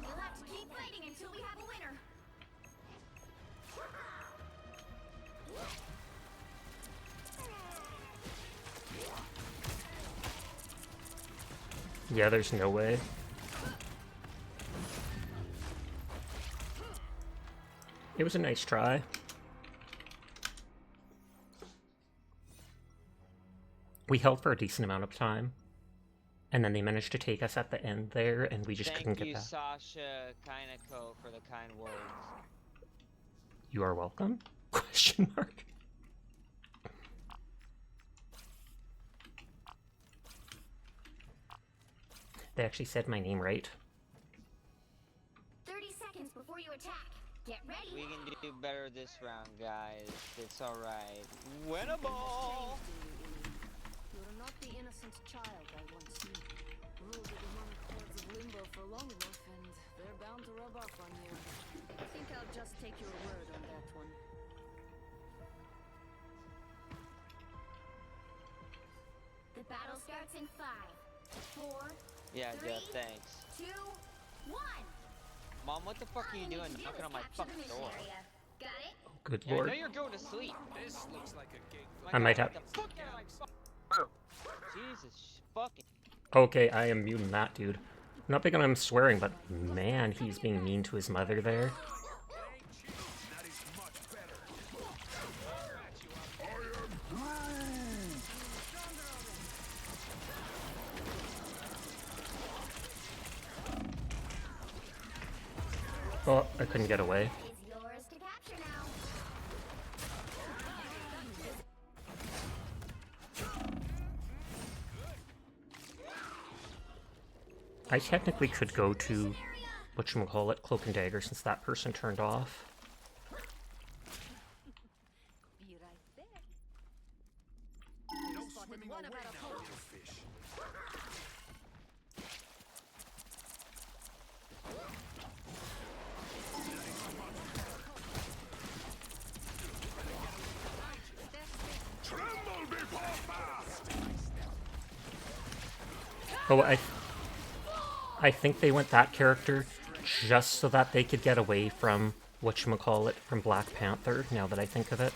You'll have to keep fighting until we have a winner. Yeah, there's no way. It was a nice try. We held for a decent amount of time. And then they managed to take us at the end there, and we just couldn't Thank get you, back. Sasha Kainako, for the kind words. You are welcome? Question mark. They actually said my name right. 30 seconds before you attack. Get ready. We can do better this round, guys. It's alright. Winnable! You are not the innocent child I once knew. Ruled the demonic hordes of Limbo for long enough, and they're bound to rub off on you. I think I'll just take your word on that one. The battle starts in 5, 4, Yeah, Three. Jeff, thanks. 2, 1. Mom, what the fuck are you doing knocking on my fucking door? Got it? Good Yeah, I lord. know you're going to sleep. This looks like a gate. I might have. Get the fuck out of my Jesus fucking. Okay, I am muting that dude. Not big on him swearing, but man, he's being mean to his mother there. That is much better. Oh, I couldn't get away. Is yours to capture now. I technically could go to whatchamacallit, Cloak and Dagger, since that person turned off. Be right there. Spotted one about a pole. Oh, I think they went that character just so that they could get away from whatchamacallit, from Black Panther, now that I think of it.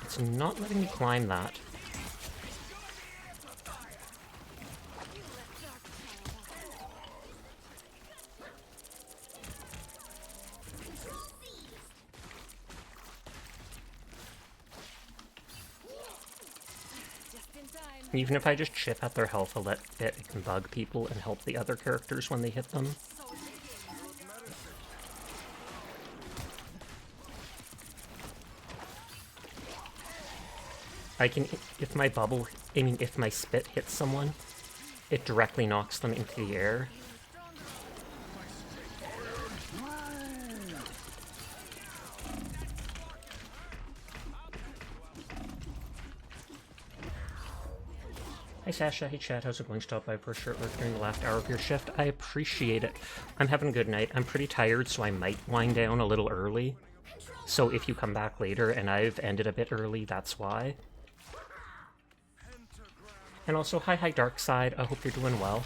It's not letting me climb that. Even if I just chip at their health a bit, it can bug people and help the other characters when they hit them. I can, if my bubble, I mean, if my spit hits someone, it directly knocks them into the air. Hi Sasha, hey chat, how's it going? Stop by for a short work during the last hour of your shift. I appreciate it. I'm having a good night. I'm pretty tired, so I might wind down a little early. So if you come back later and I've ended a bit early, that's why. And also, hi Darkside, I hope you're doing well.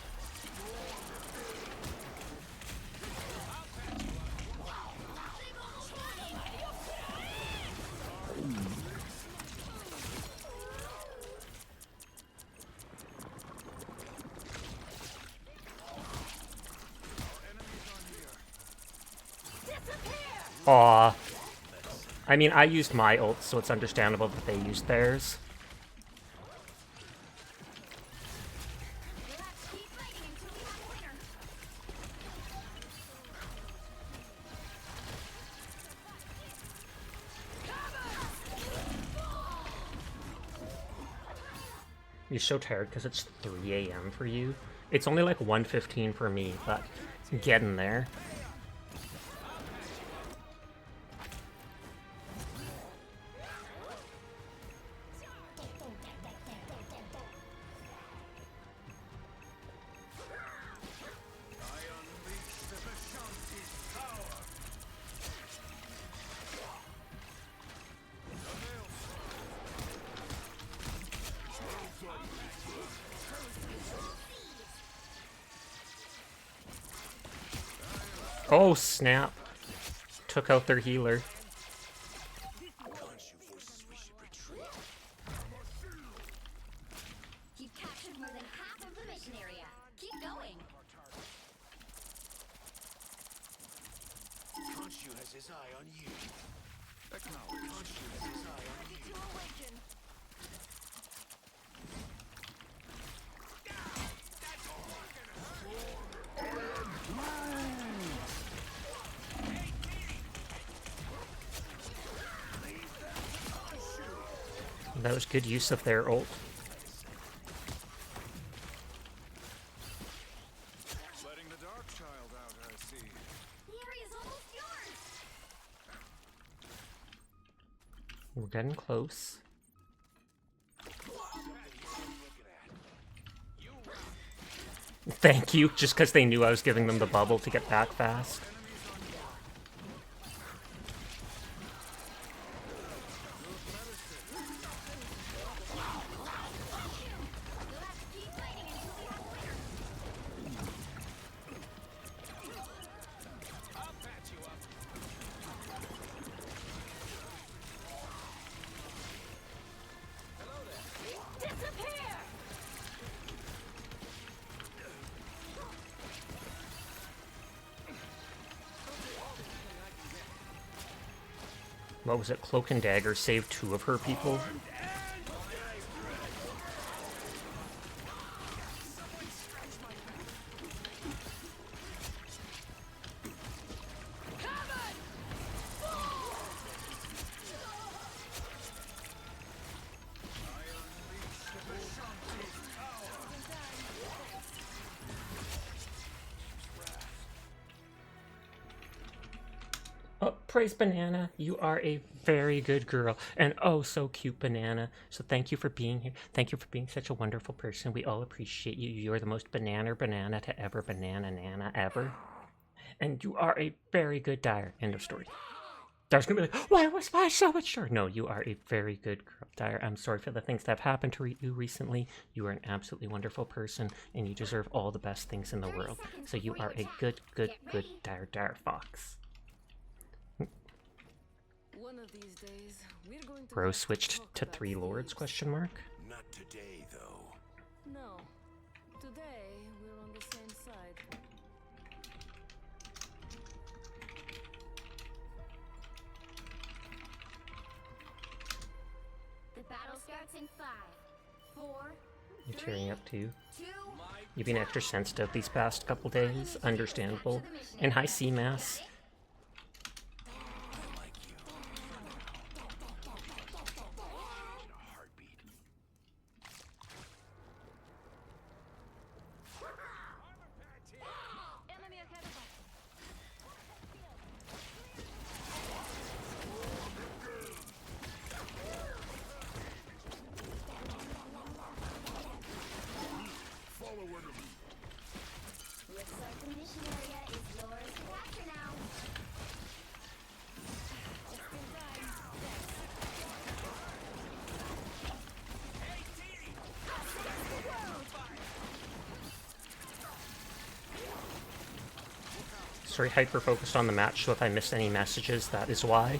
Aw. I mean, I used my ult, so it's understandable that they used theirs. You're so tired because it's 3 a.m. for you. It's only like 1:15 for me, but getting there. Oh, snap. Took out their healer. You've captured more than half of the mission area. Keep going. Khonshu has his eye on you. Acknowledge. Khonshu has his eye on you. To awaken. That was good use of their ult. Letting the dark child out, I see. The area's almost yours. We're getting close. Thank you, just because they knew I was giving them the bubble to get back fast. What was it? Cloak and Dagger saved 2 of her people. Oh, praise Banana. You are a very good girl. And oh, so cute, Banana. So thank you for being here. Thank you for being such a wonderful person. We all appreciate you. You're the most banana to ever banana nana ever. And you are a very good Dyer. End of story. Dyer's gonna be like, why was I so mature? No, you are a very good girl, Dyer. I'm sorry for the things that have happened to you recently. You are an absolutely wonderful person, and you deserve all the best things in the world. So you are a good Dyer Fox. One of these days, we're going to Bro switched to 3 lords, question mark? Not today, though. No. Today, we're on the same side. The battle starts in 5, 4, You're tearing up too. 2. You've been extra sensitive these past couple days. Understandable. And hi, CMAS. Enemy ahead of us. Looks like the mission area is yours to capture now. Just in time. Sorry, hyper focused on the match, so if I missed any messages, that is why.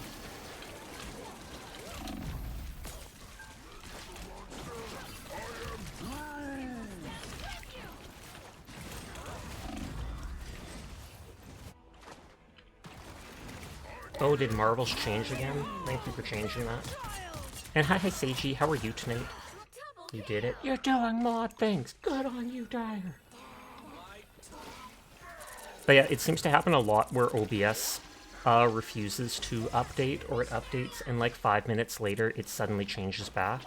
Oh, did marbles change again? Thank you for changing that. And hi, Seiji, how are you tonight? You did it. You're doing more things. Good on you, Dyer. But yeah, it seems to happen a lot where OBS refuses to update, or it updates and like 5 minutes later it suddenly changes back.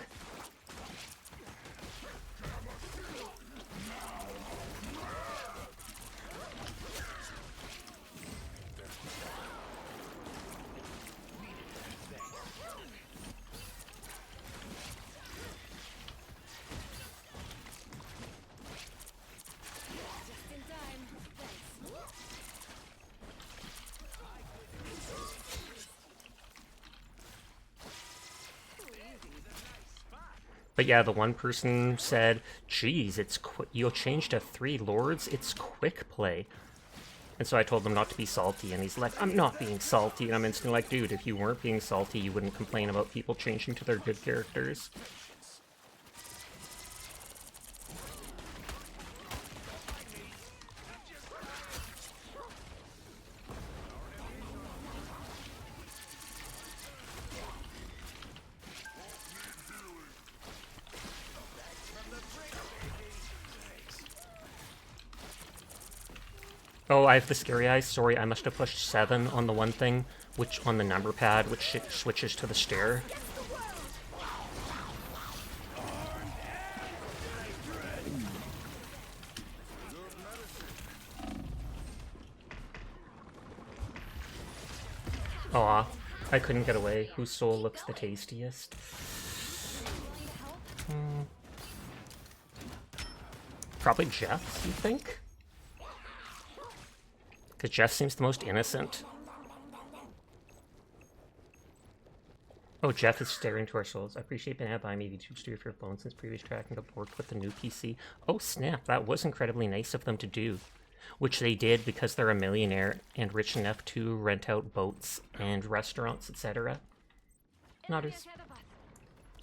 Just in time. Thanks. But yeah, the one person said, geez, you'll change to 3 lords, it's quick play. And so I told him not to be salty, and he's like, I'm not being salty. And I'm instantly like, dude, if you weren't being salty, you wouldn't complain about people changing to their good characters. Oh, I have the scary eyes. Sorry, I must have pushed 7 on the one thing, which on the number pad, which switches to the stair. Aw, I couldn't get away. Whose soul looks the tastiest? Probably Jeff, you think? Because Jeff seems the most innocent. Oh, Jeff is staring to our souls. I appreciate Banana buying me the 2 studio for phone since previous tracking got worked with the new PC. Oh snap, that was incredibly nice of them to do. Which they did because they're a millionaire and rich enough to rent out boats and restaurants, etc. Not as...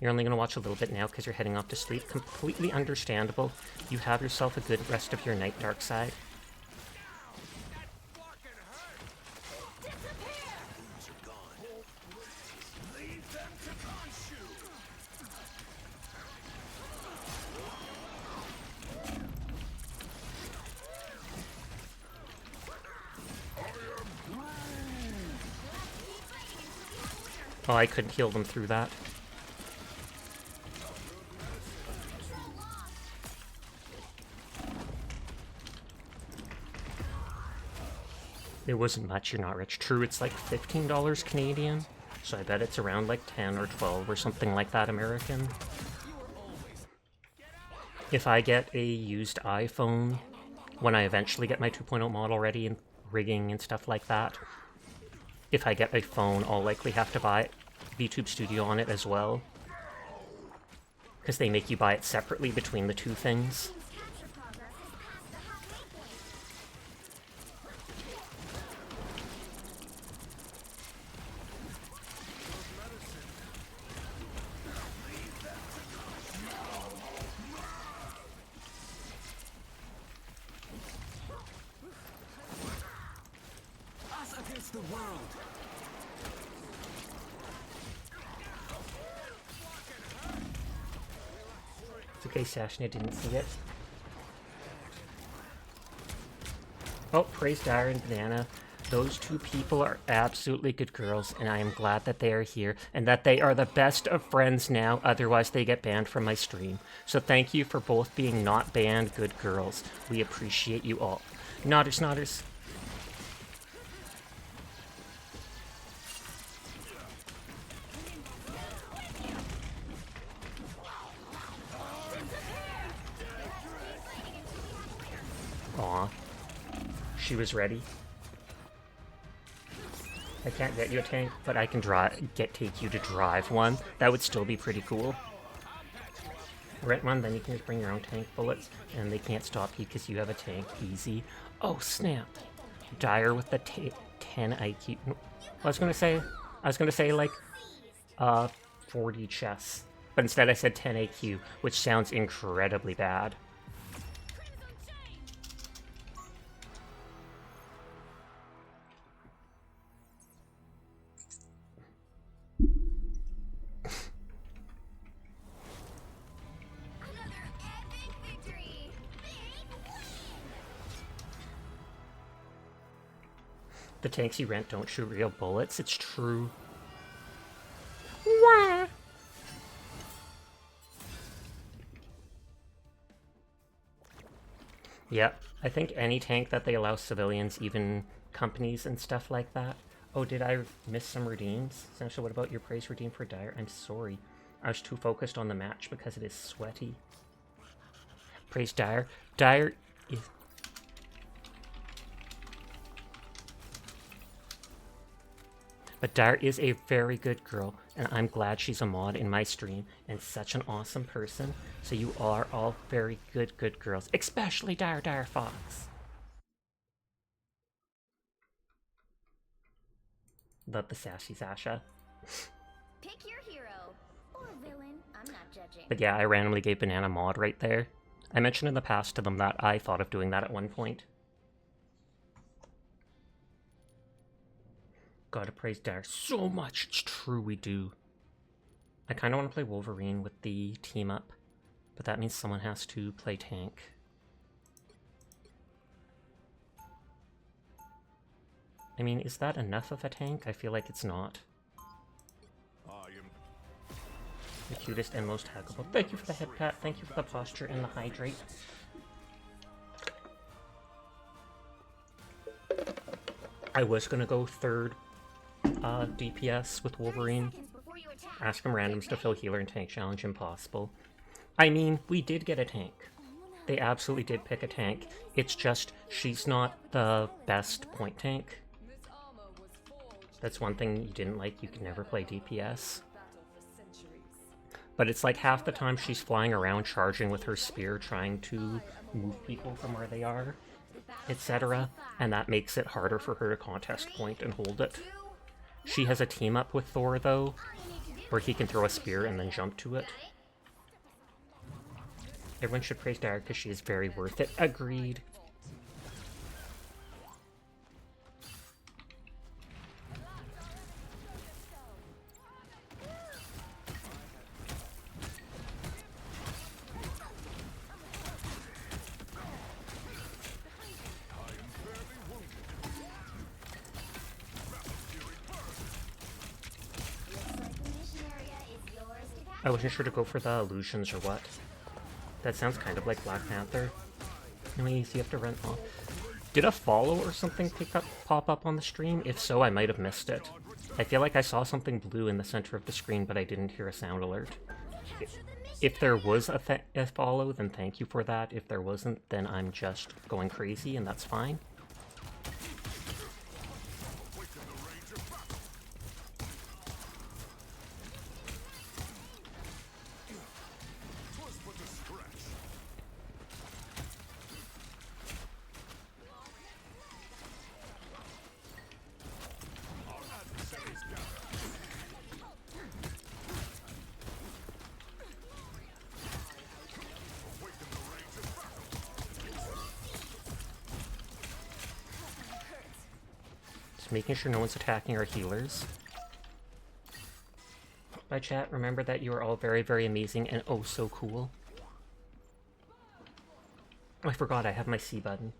You're only going to watch a little bit now because you're heading off to sleep. Completely understandable. You have yourself a good rest of your night, Darkside. Oh, I couldn't heal them through that. It wasn't much, you're not rich. True, it's like $15 Canadian, so I bet it's around like 10 or 12 or something like that American. If I get a used iPhone, when I eventually get my 2.0 model ready and rigging and stuff like that, if I get a phone, I'll likely have to buy VTube Studio on it as well. Because they make you buy it separately between the two things. The world. It's okay, Sashna didn't see it. Oh, praise Dire and Banana. Those two people are absolutely good girls, and I am glad that they are here, and that they are the best of friends now, otherwise they get banned from my stream. So thank you for both being not banned good girls. We appreciate you all. Nodders, nodders. Aw. She was ready. I can't get you a tank, but I can take you to drive one. That would still be pretty cool. Rent one, then you can just bring your own tank bullets, and they can't stop you because you have a tank. Easy. Oh, snap. Dire with the 10 IQ. I was gonna say like 40 chess. But instead I said 10 AQ, which sounds incredibly bad. The tanks you rent don't shoot real bullets, it's true. Wah. Yeah, I think any tank that they allow civilians, even companies and stuff like that. Oh, did I miss some redeems? Essentially, what about your praise redeem for Dire? I'm sorry. I was too focused on the match because it is sweaty. Praise Dire. Dire is... But Dire is a very good girl, and I'm glad she's a mod in my stream, and such an awesome person. So you are all very good girls, especially Dire Fox. Love the sassy Sasha. Pick your hero or villain. I'm not judging. But yeah, I randomly gave Banana mod right there. I mentioned in the past to them that I thought of doing that at one point. Gotta praise Dire so much. It's true, we do. I kind of want to play Wolverine with the team up, but that means someone has to play tank. I mean, is that enough of a tank? I feel like it's not. The cutest and most hackable. Thank you for the head pat. Thank you for the posture and the hydrate. I was gonna go third DPS with Wolverine. Ask him randoms to fill healer and tank challenge impossible. I mean, we did get a tank. They absolutely did pick a tank. It's just, she's not the best point tank. That's one thing you didn't like, you can never play DPS. But it's like half the time she's flying around charging with her spear, trying to move people from where they are, etc. And that makes it harder for her to contest point and hold it. She has a team up with Thor though, where he can throw a spear and then jump to it. Everyone should praise Dire because she is very worth it. Agreed. I wasn't sure to go for the illusions or what. That sounds kind of like Black Panther. Anyways, you have to run off. Did a follow or something pop up on the stream? If so, I might have missed it. I feel like I saw something blue in the center of the screen, but I didn't hear a sound alert. If there was a follow, then thank you for that. If there wasn't, then I'm just going crazy, and that's fine. Making sure no one's attacking our healers. Bye chat, remember that you are all very, very amazing and oh so cool. Oh, I forgot I have my C button.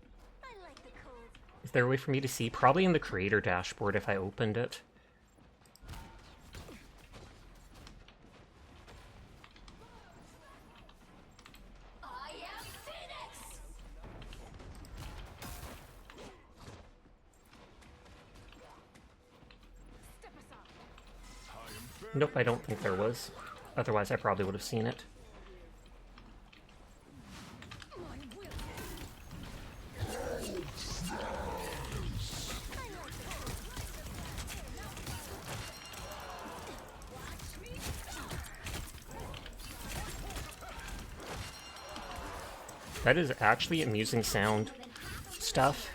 Is there a way for me to see? Probably in the creator dashboard if I opened it. Nope, I don't think there was. Otherwise, I probably would have seen it. That is actually amusing sound stuff.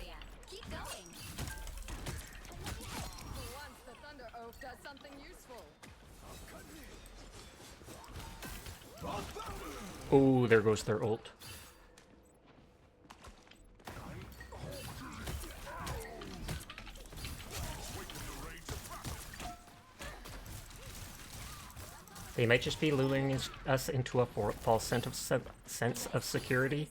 Oh, there goes their ult. They might just be luring us into a false sense of security.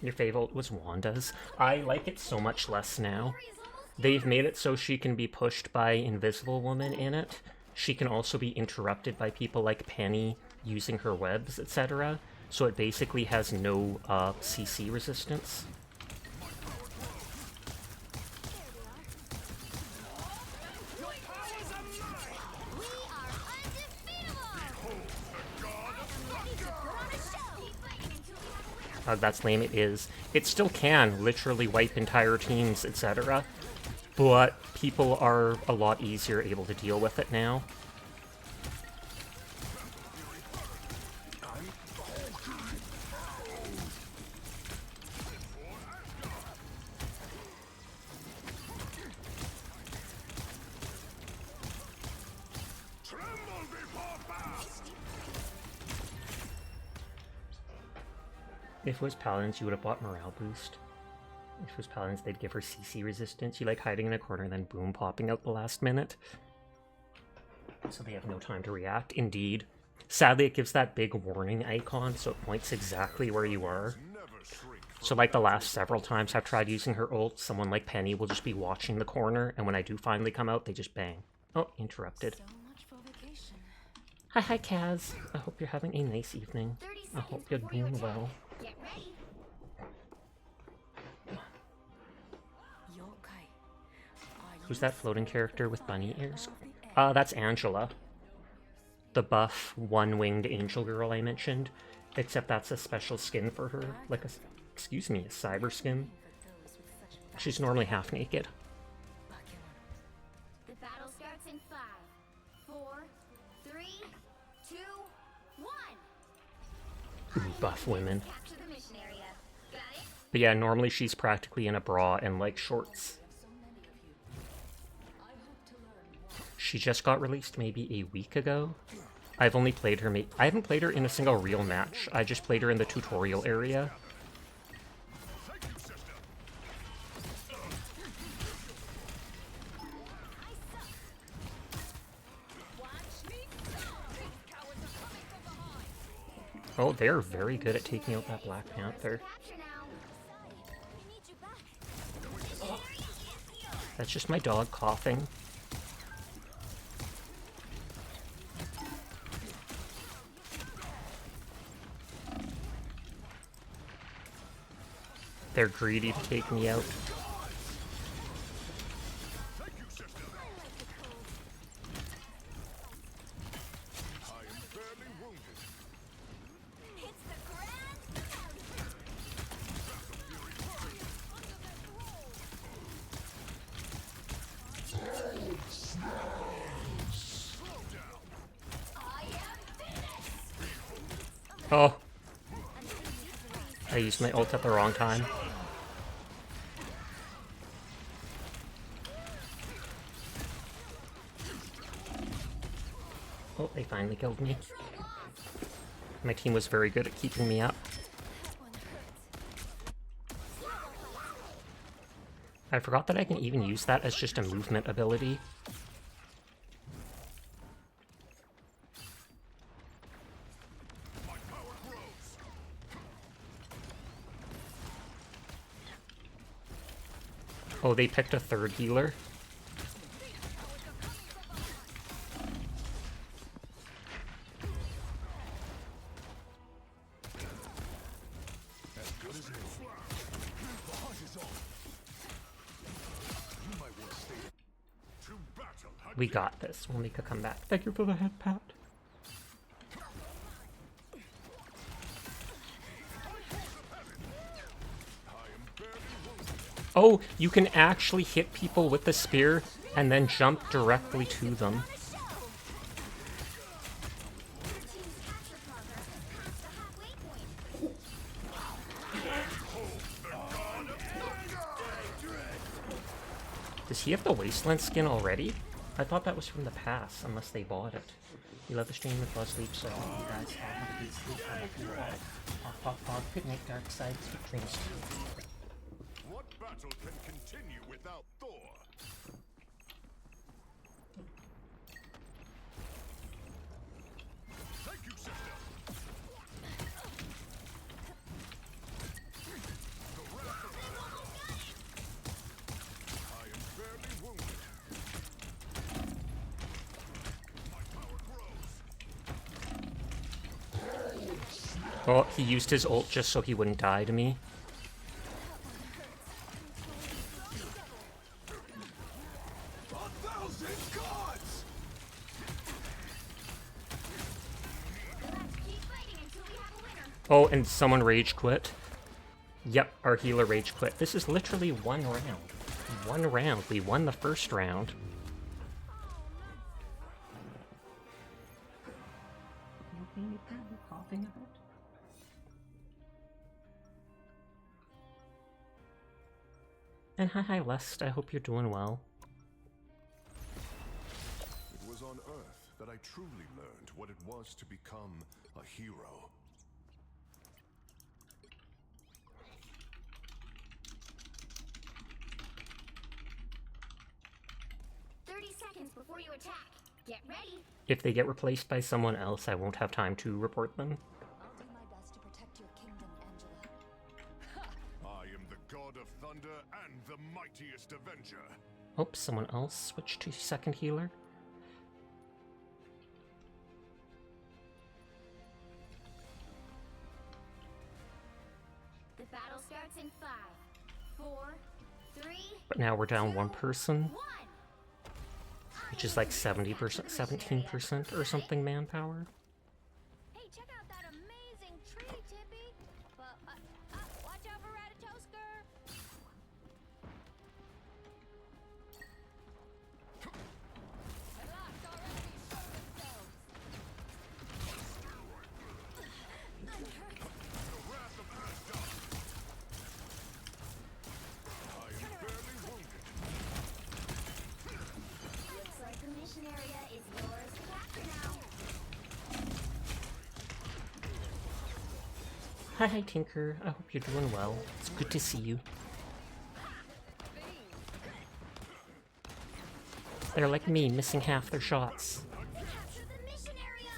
Your favorite was Wanda's. I like it so much less now. They've made it so she can be pushed by Invisible Woman in it. She can also be interrupted by people like Penny using her webs, etc. So it basically has no CC resistance. That's lame, it is. It still can literally wipe entire teams, etc. But people are a lot easier able to deal with it now. If it was Paladins, you would have bought Morale Boost. If it was Paladins, they'd give her CC resistance. You like hiding in a corner and then boom, popping out the last minute. So they have no time to react. Indeed. Sadly, it gives that big warning icon, so it points exactly where you are. So like the last several times I've tried using her ult, someone like Penny will just be watching the corner, and when I do finally come out, they just bang. Oh, interrupted. So much for vacation. Hi, Kaz. I hope you're having a nice evening. I hope you're doing well. Get ready. Who's that floating character with bunny ears? That's Angela. The buff, one-winged angel girl I mentioned. Except that's a special skin for her. Like a, excuse me, a cyber skin. She's normally half naked. The battle starts in 5, 4, 3, 2, 1. Ooh, buff women. Capture the mission area. Got it? But yeah, normally she's practically in a bra and like shorts. She just got released maybe a week ago. I've only played her, I haven't played her in a single real match. I just played her in the tutorial area. Oh, they're very good at taking out that Black Panther. Capture now. We need you back. That's just my dog coughing. They're greedy to take me out. Oh. I used my ult at the wrong time. Oh, they finally killed me. My team was very good at keeping me up. I forgot that I can even use that as just a movement ability. Oh, they picked a third healer. We got this. We'll make a comeback. Thank you for the head pat. Oh, you can actually hit people with the spear and then jump directly to them. Does he have the Wasteland skin already? I thought that was from the past, unless they bought it. You love the stream with love sleep, so I hope you guys all have a good sleep. I hope you all. Good night, dark side. Sweet dreams. What battle can continue without Thor? Thank you, sister. I am barely wounded. My power grows. Oh, he used his ult just so he wouldn't die to me. Oh, and someone rage quit. Yep, our healer rage quit. This is literally one round. One round. We won the first round. Coughing a bit? And hi Lest, I hope you're doing well. It was on Earth that I truly learned what it was to become a hero. Before you attack, get ready. If they get replaced by someone else, I won't have time to report them. I'll do my best to protect your kingdom, Angela. I am the god of thunder and the mightiest avenger. Oh, someone else switched to second healer. The battle starts in 5, 4, 3. But now we're down one person, 1. which is like 70%, 17% or something manpower. Hey, check out that amazing tree, Tippy. But, watch out for Ratatosker. At last, our enemies show themselves. The wrath of Asgard. I am barely wounded. Looks like the mission area is yours to capture now. Hi Tinker, I hope you're doing well. It's good to see you. They're like me, missing half their shots. Capture the mission area.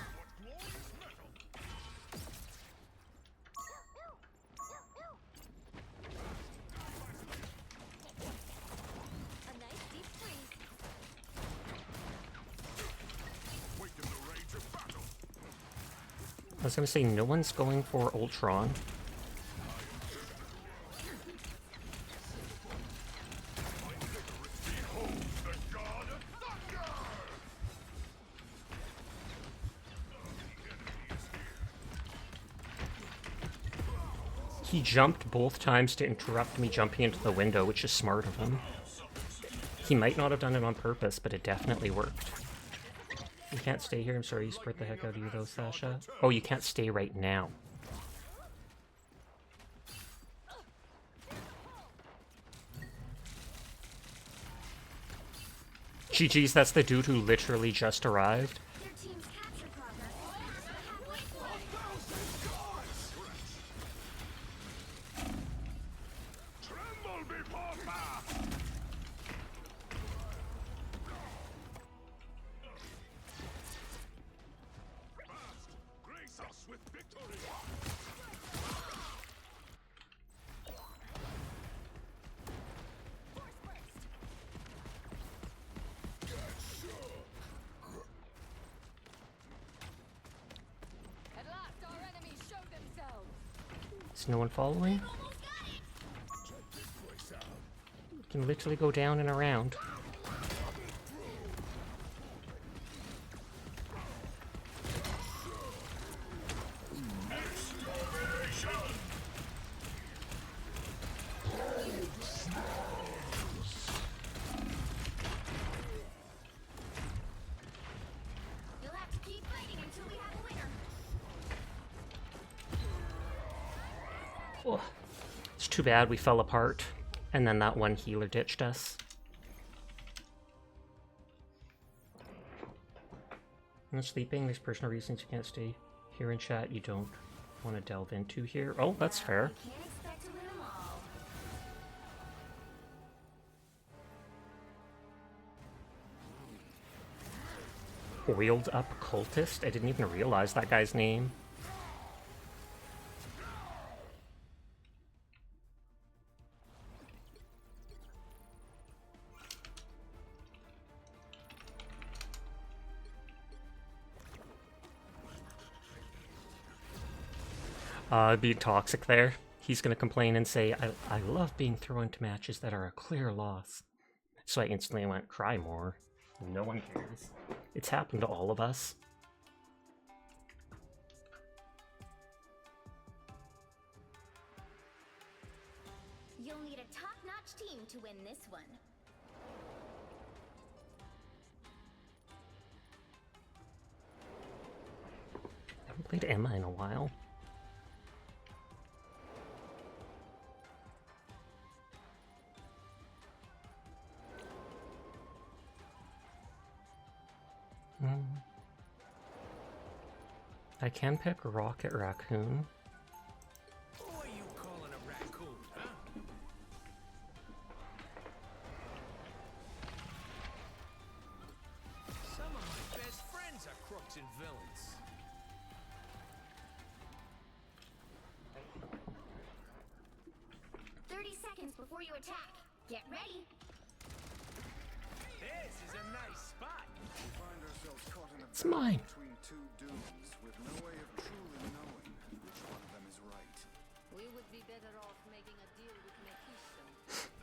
A nice deep freeze. Waken the rage of battle. I was gonna say, no one's going for Ultron. He jumped both times to interrupt me jumping into the window, which is smart of him. He might not have done it on purpose, but it definitely worked. You can't stay here. I'm sorry, you sprint the heck out of you though, Sasha. Oh, you can't stay right now. GG's, that's the dude who literally just arrived. Your team's capture progress is halfway point. Tremble before fire! Grace us with victory! At last, our enemies show themselves. Is no one following? You can literally go down and around. You'll have to keep fighting until we have a winner. Oh, it's too bad we fell apart, and then that one healer ditched us. I'm not sleeping. There's personal reasons you can't stay here and chat. You don't want to delve into here. Oh, that's fair. Can't expect to win them all. Oiled up cultist? I didn't even realize that guy's name. Being toxic there. He's gonna complain and say, I love being thrown into matches that are a clear loss. So I instantly went, cry more. No one cares. It's happened to all of us. You'll need a top-notch team to win this one. I haven't played Emma in a while. I can pick Rocket Raccoon. Who are you calling a raccoon, huh? Some of my best friends are crooks and villains. Seconds before you attack. Get ready. This is a nice spot. We find ourselves caught in a It's battle mine. between two dooms with no way of truly knowing which one of them is right. We would be better off making a deal with Mephisto.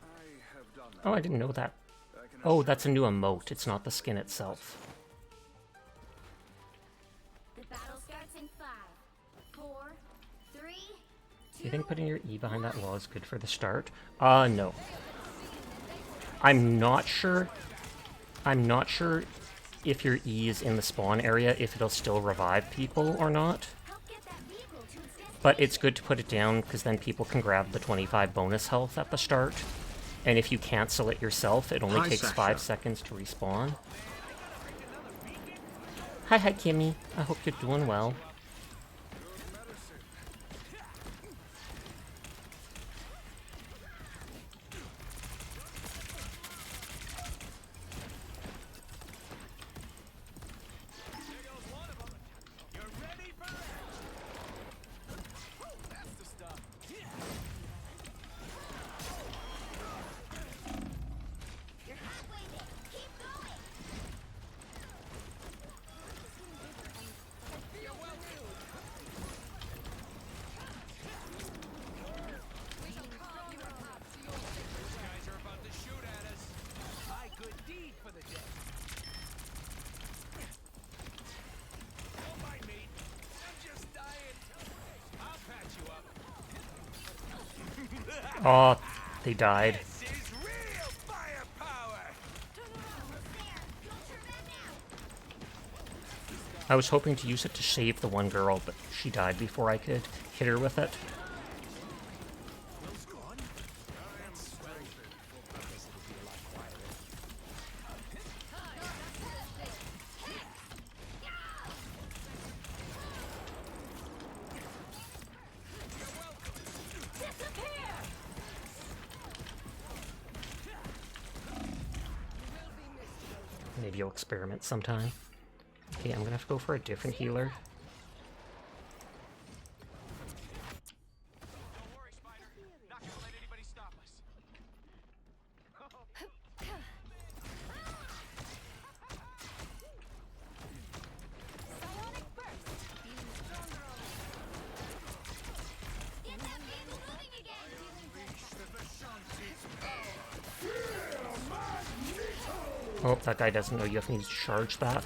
I have done that. Oh, I didn't know that. I can Oh, assure that's a new emote. It's not the skin itself. The battle starts in 5, 4, 3, 2. You think putting your E behind that wall is good for the start? No. I'm not sure if your E is in the spawn area, if it'll still revive people or not. Help get that vehicle to its destination. But it's good to put it down, because then people can grab the 25 bonus health at the start. And if you cancel it yourself, it only Hi, takes Sasha. 5 seconds to respawn. Hi, Kimmy. I hope you're doing well. You're ready for that? That's the stuff. You're halfway there. Keep going. You're welcome. Oh, they died. This is real firepower. I was hoping to use it to save the one girl, but she died before I could hit her with it. Maybe you'll experiment sometime. Okay, I'm gonna have to go for a different healer. Don't worry, Spider. Not gonna let anybody stop us. Psionic burst. Feeling stronger already. Get that vehicle moving again. Oh, that guy doesn't know you have to need to charge that.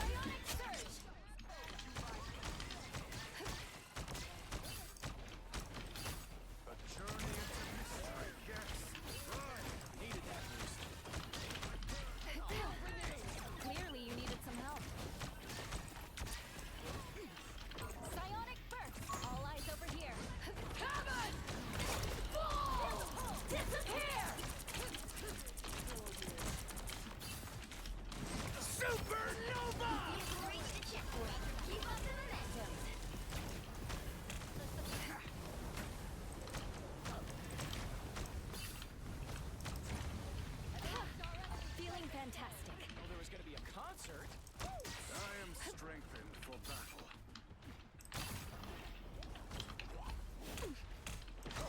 Clearly you needed some help. Psionic burst. All eyes over here. Covered! Fall! Disappear! Supernova! Vehicle reached the checkpoint. Keep up the momentum. Feeling fantastic. Well, there was gonna be a concert. I am strengthened for battle.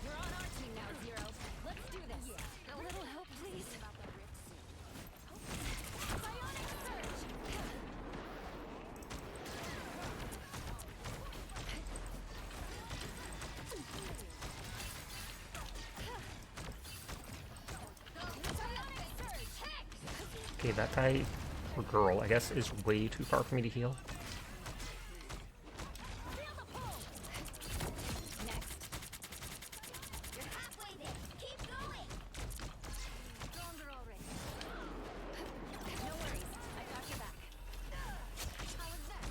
You're on our team now, Zero. Let's do this. A little help, please. Psionic surge. Psionic surge. Okay, that guy, or girl, I guess, is way too far for me to heal. Feel the pull. Next. You're halfway there. Keep going. Stronger already. No worries. I got your back. How was that?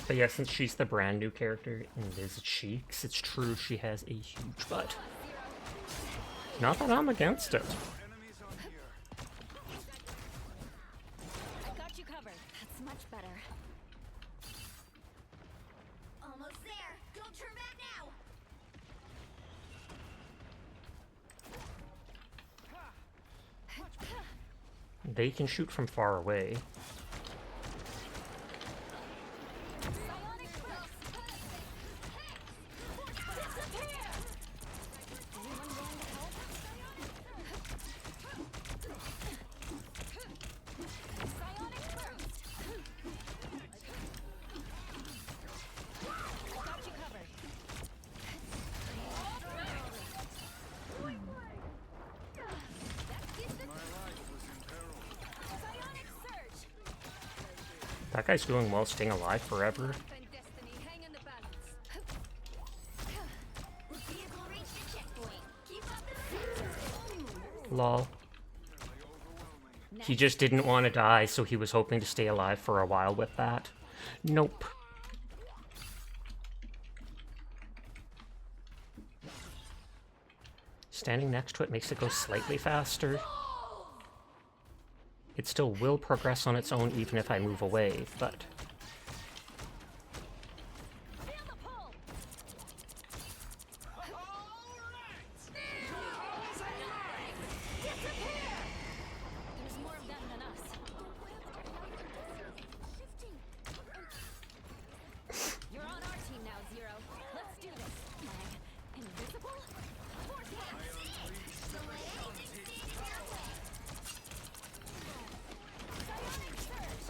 But yeah, since she's the brand new character in Liz Cheeks, it's true she has a huge butt. Not that I'm against it. Enemies on here. I got you covered. That's much better. Almost there. Don't turn back now. They can shoot from far away. Psionic burst. Disappear! Anyone willing to help? Psionic burst. I got you covered. Psionic surge. That guy's doing well, staying alive forever. And destiny hang in the balance. Vehicle reached the checkpoint. Keep up the momentum. Lol. He just didn't want to die, so he was hoping to stay alive for a while with that. Nope. Standing next to it makes it go slightly faster. It still will progress on its own even if I move away, but... Feel the pull. Disappear! There's more of them than us. You're on our team now, Zero. Let's do this. Am I invisible? Psionic surge.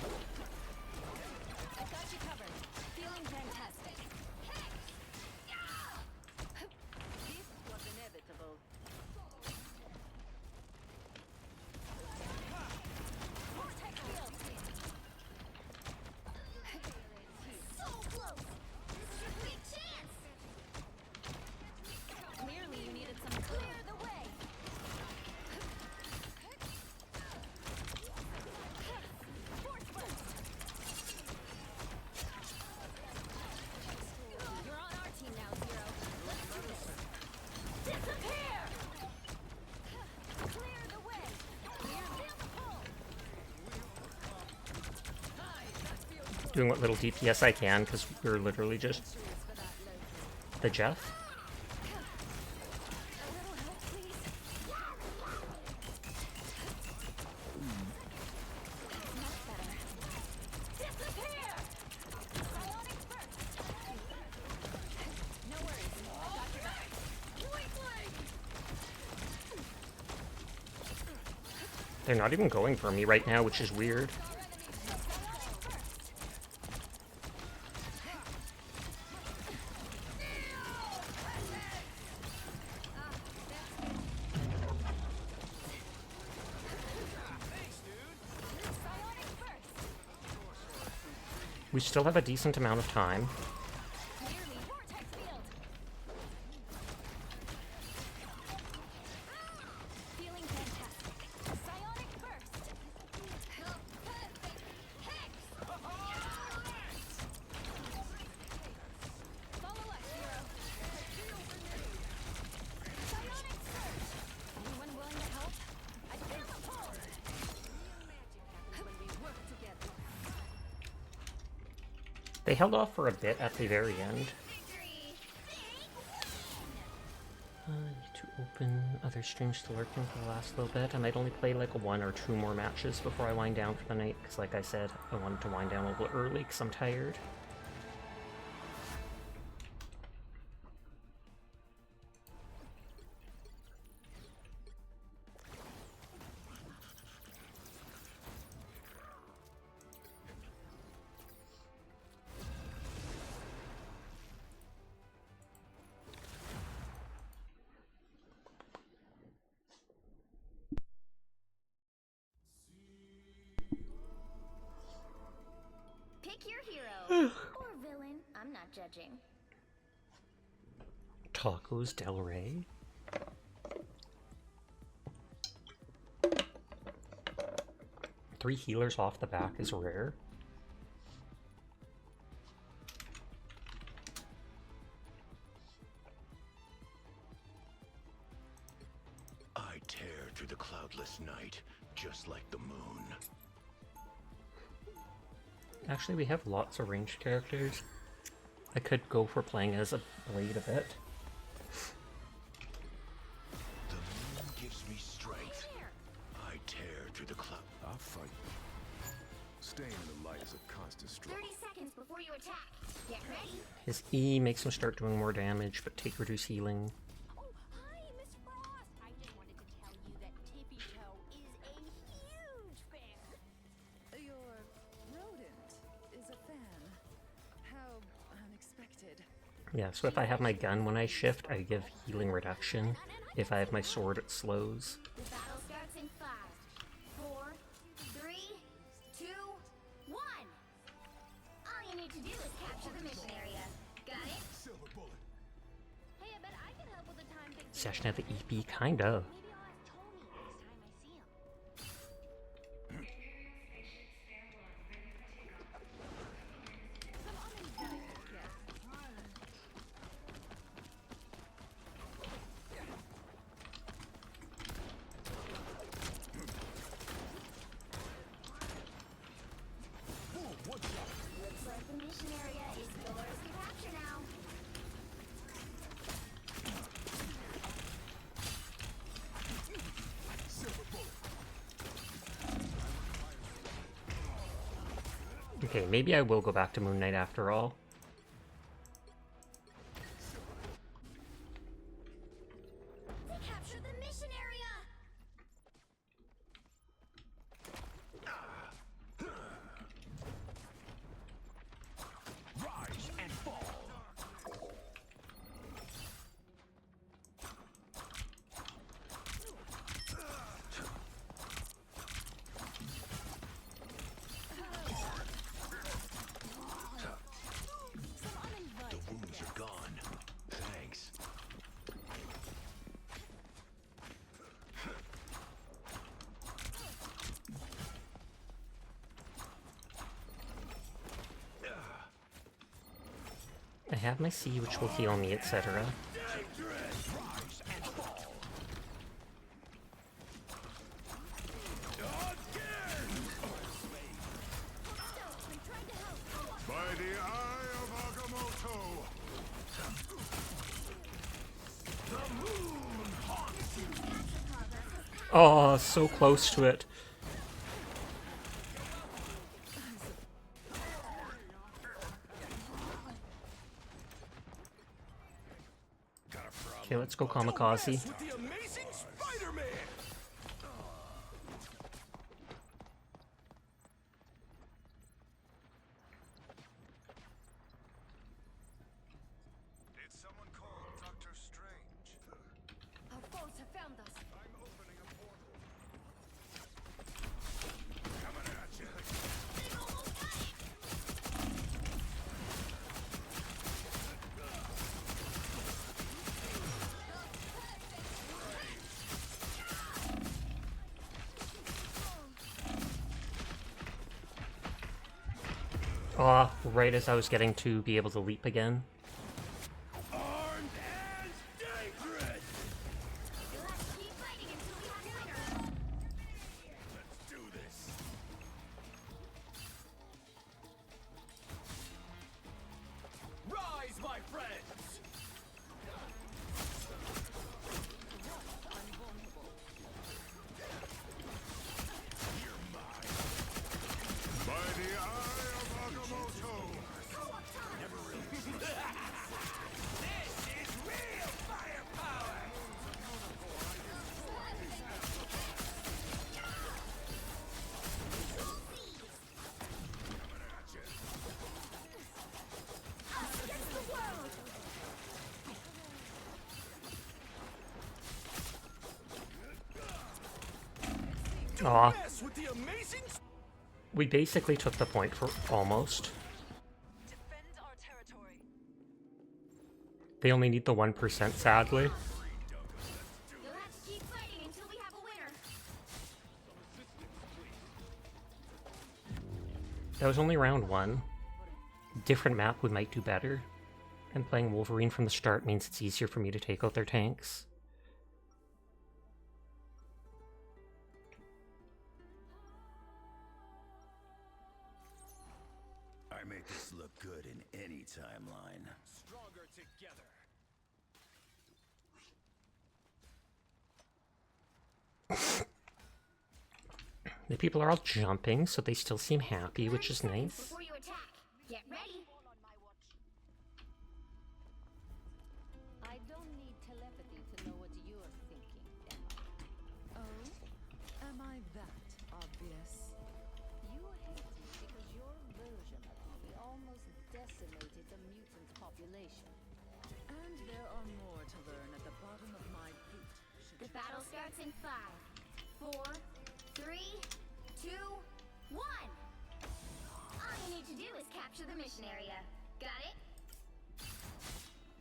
doing what little DPS I can, because we're literally just the Jeff. They're not even going for me right now, which is weird. We still have a decent amount of time. They held off for a bit at the very end. I need to open other streams to lurk in for the last little bit. I might only play like 1 or 2 more matches before I wind down for the night, because like I said, I wanted to wind down a little early because I'm tired. Pick your hero or villain. I'm not judging. Tacos Del Rey. Three healers off the back is rare. I tear through the cloudless night, just like the moon. Actually, we have lots of ranged characters. I could go for playing as a blade a bit. The moon gives me strength. I tear through the cloud. I'll fight. Staying in the light is a constant struggle. 30 seconds before you attack. Get ready. His E makes him start doing more damage, but take reduce healing. Oh, hi, Miss Frost. I just wanted to tell you that Tippy Toe is a huge fan. Your rodent is a fan. How unexpected. Yeah, so if I have my gun when I shift, I give healing reduction. If I have my sword, it slows. The battle starts in 5, 4, 3, 2, 1. All you need to do is capture the mission area. Got it? Silver bullet. Hey, I bet I can help with the time fix. Session at the EP, kind of. Maybe I'll ask Tony next time I see him. Looks like the mission area is yours to capture now. Okay, maybe I will go back to Moon Knight after all. We captured the mission area. Rise and fall. The wounds are gone. Thanks. I have my C, which will heal me, etc. Rise and fall. I'm trying to help. Oh, so close to it. Okay, let's go kamikaze. With the amazing Spider-Man! Did someone call Doctor Strange? Our foes have found us. I'm opening a portal. Coming at you. Ah, right as I was getting to be able to leap again. Armed and dangerous! Let's keep fighting until we have a winner. Let's do this. Rise, my friends! By the eye of Agamotto. This is real firepower! Against the world. Aw, Yes, with the amazing we basically took the point for almost. Defend our territory. They only need the 1%, sadly. You'll have to keep fighting until we have a winner. That was only round 1. Different map, we might do better. And playing Wolverine from the start means it's easier for me to take out their tanks. I make this look good in any timeline. stronger together. The people are all jumping, so they still seem happy, which is 30 seconds nice. Before you attack, get ready. I don't need telepathy to know what you're thinking, am I? Oh? Am I that obvious? You hate me because your version of me almost decimated the mutant population. And there are more to learn at the bottom of my boot. The battle starts in 5, 4, 3, 2, 1. All you need to do is capture the mission area. Got it?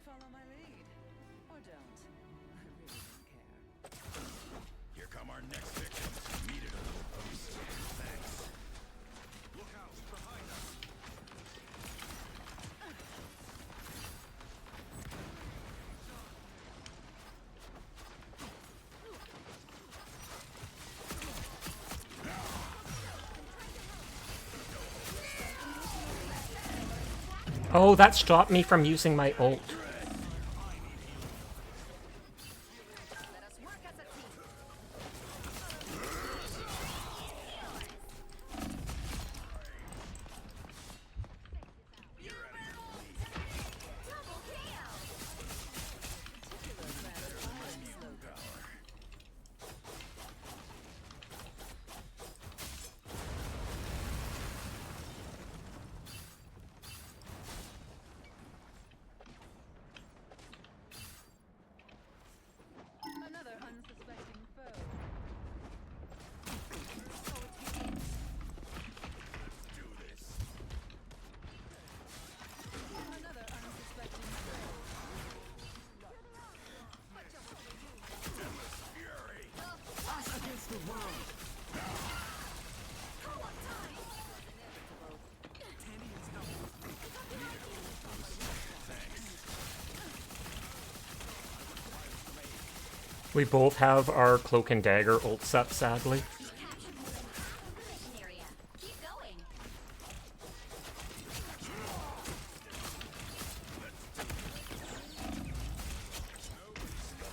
Follow my lead. Or don't. I really don't care. Here come our next victims. Needed a little boost. Thanks. Look out, behind us. Oh, that stopped me from using my ult. Let us work as a team. Double KO. Another unsuspecting foe. Do this. Another unsuspecting foe. Fury. We both have our cloak and dagger ult set, sadly. Capture the mission area. Keep going.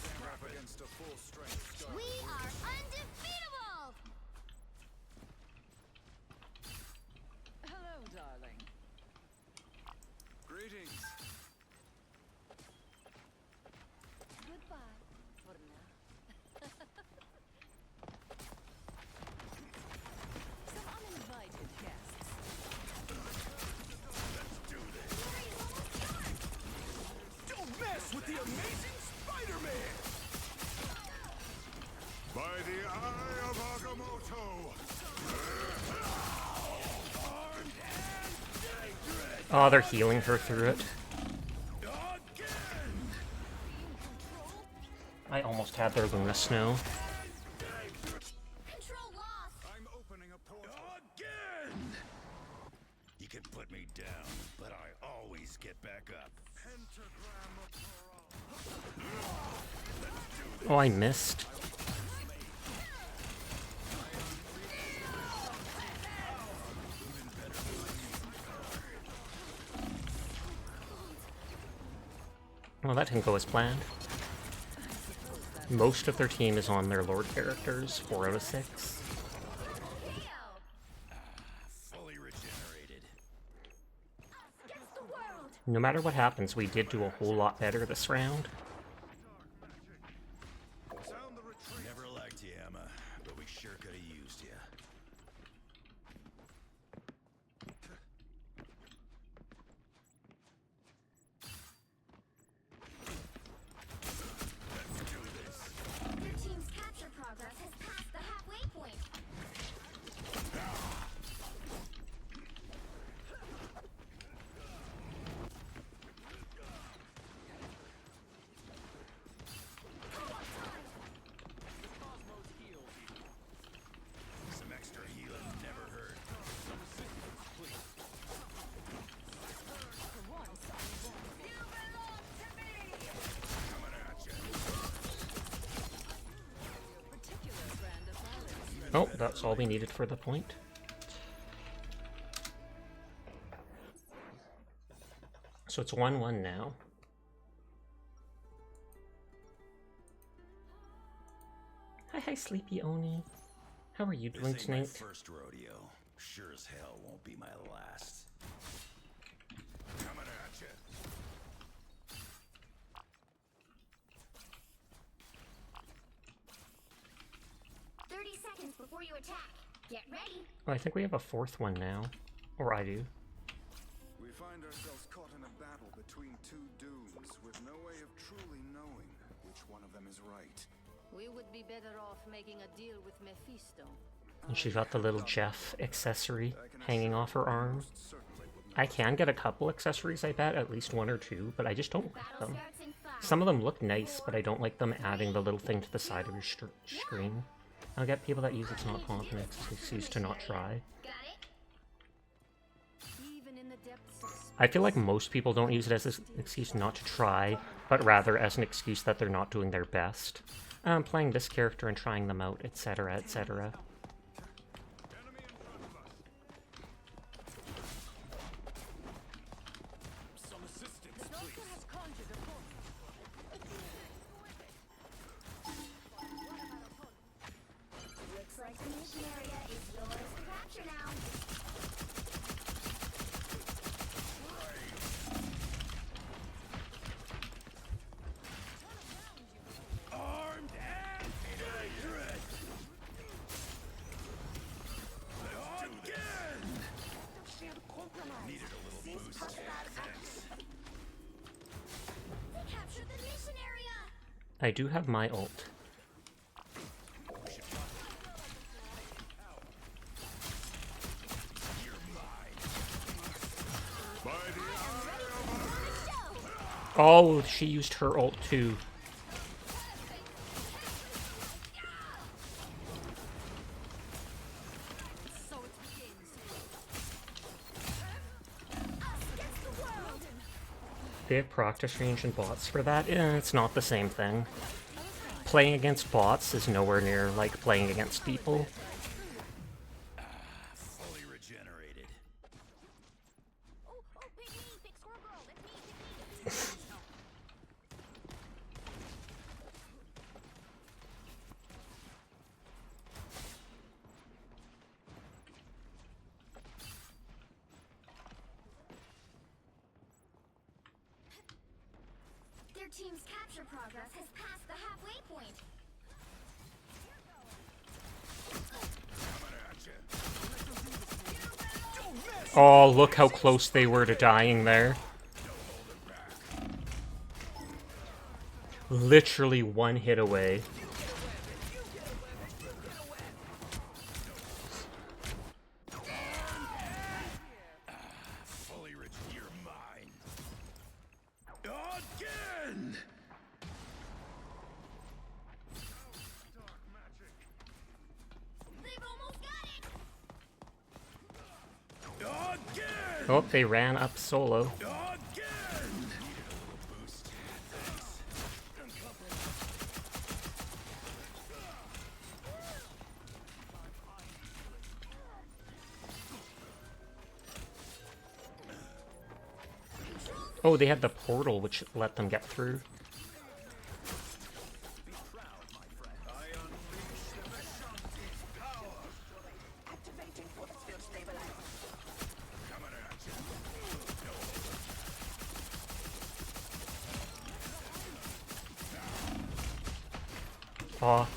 Scrap against a full-strength star. We are undefeated. with the amazing Spider-Man! By the eye of Agamotto! Oh, they're healing her through it. I almost had their Luna Snow. Control lost. I'm opening a portal. Again! You can put me down, but I always get back up. Oh, I missed. Well, that didn't go as planned. Most of their team is on their Lord characters, 4 out of 6. Fully regenerated. Against the world. No matter what happens, we did do a whole lot better this round. Sound the retreat. Never liked you, Emma, but we sure could have used you. Your team's capture progress has passed the halfway point. Some extra healing never hurt. Coming at you. Oh, that's all we needed for the point. So it's 1-1 now. Hi, Sleepy Oni. How are you doing This ain't my tonight? first rodeo. Sure as hell won't be my last. Coming at you. 30 seconds before you attack. Get ready. Oh, I think we have a 4th one now. Or I do. We find ourselves caught in a battle between two dooms with no way of truly knowing which one of them is right. We would be better off making a deal with Mephisto. And she's got the little Jeff accessory hanging off her arm. Most certainly would not. I can get a couple accessories, I bet, at least 1 or 2, but I just don't like Battle them. starts in 5. Some of them look nice, but I don't like them adding the little thing to the side of your screen. I'll get people that use it's not confidence as an excuse to not try. Got it? Even in the depths of I feel like most people don't use it as an excuse not to try, but rather as an excuse that they're not doing their best. I'm playing this character and trying them out, etc., etc. Enemy in front of us. Some assistance, the doctor please. has conjured a portal. Looks like the mission area is yours to capture now. Armed and dangerous. Let's do this. Needed a little boost. Thanks. We captured the mission area. I do have my ult. By the eye of Oh, she used her ult too. So it begins. Us against the world. They have practice range and bots for that. It's not the same thing. Playing against bots is nowhere near like playing against people. Fully regenerated. Oh, pick me, pick Squirrel Girl. That's me, pick me. Their team's capture progress has passed the halfway point. Oh, look how close they were to dying there. Literally one hit away. Fully rich, you're mine. Again! They've almost got it! Again! Oh, they ran up solo. Again! Needed a little boost. Thanks. Oh, they had the portal which let them get through. Aw.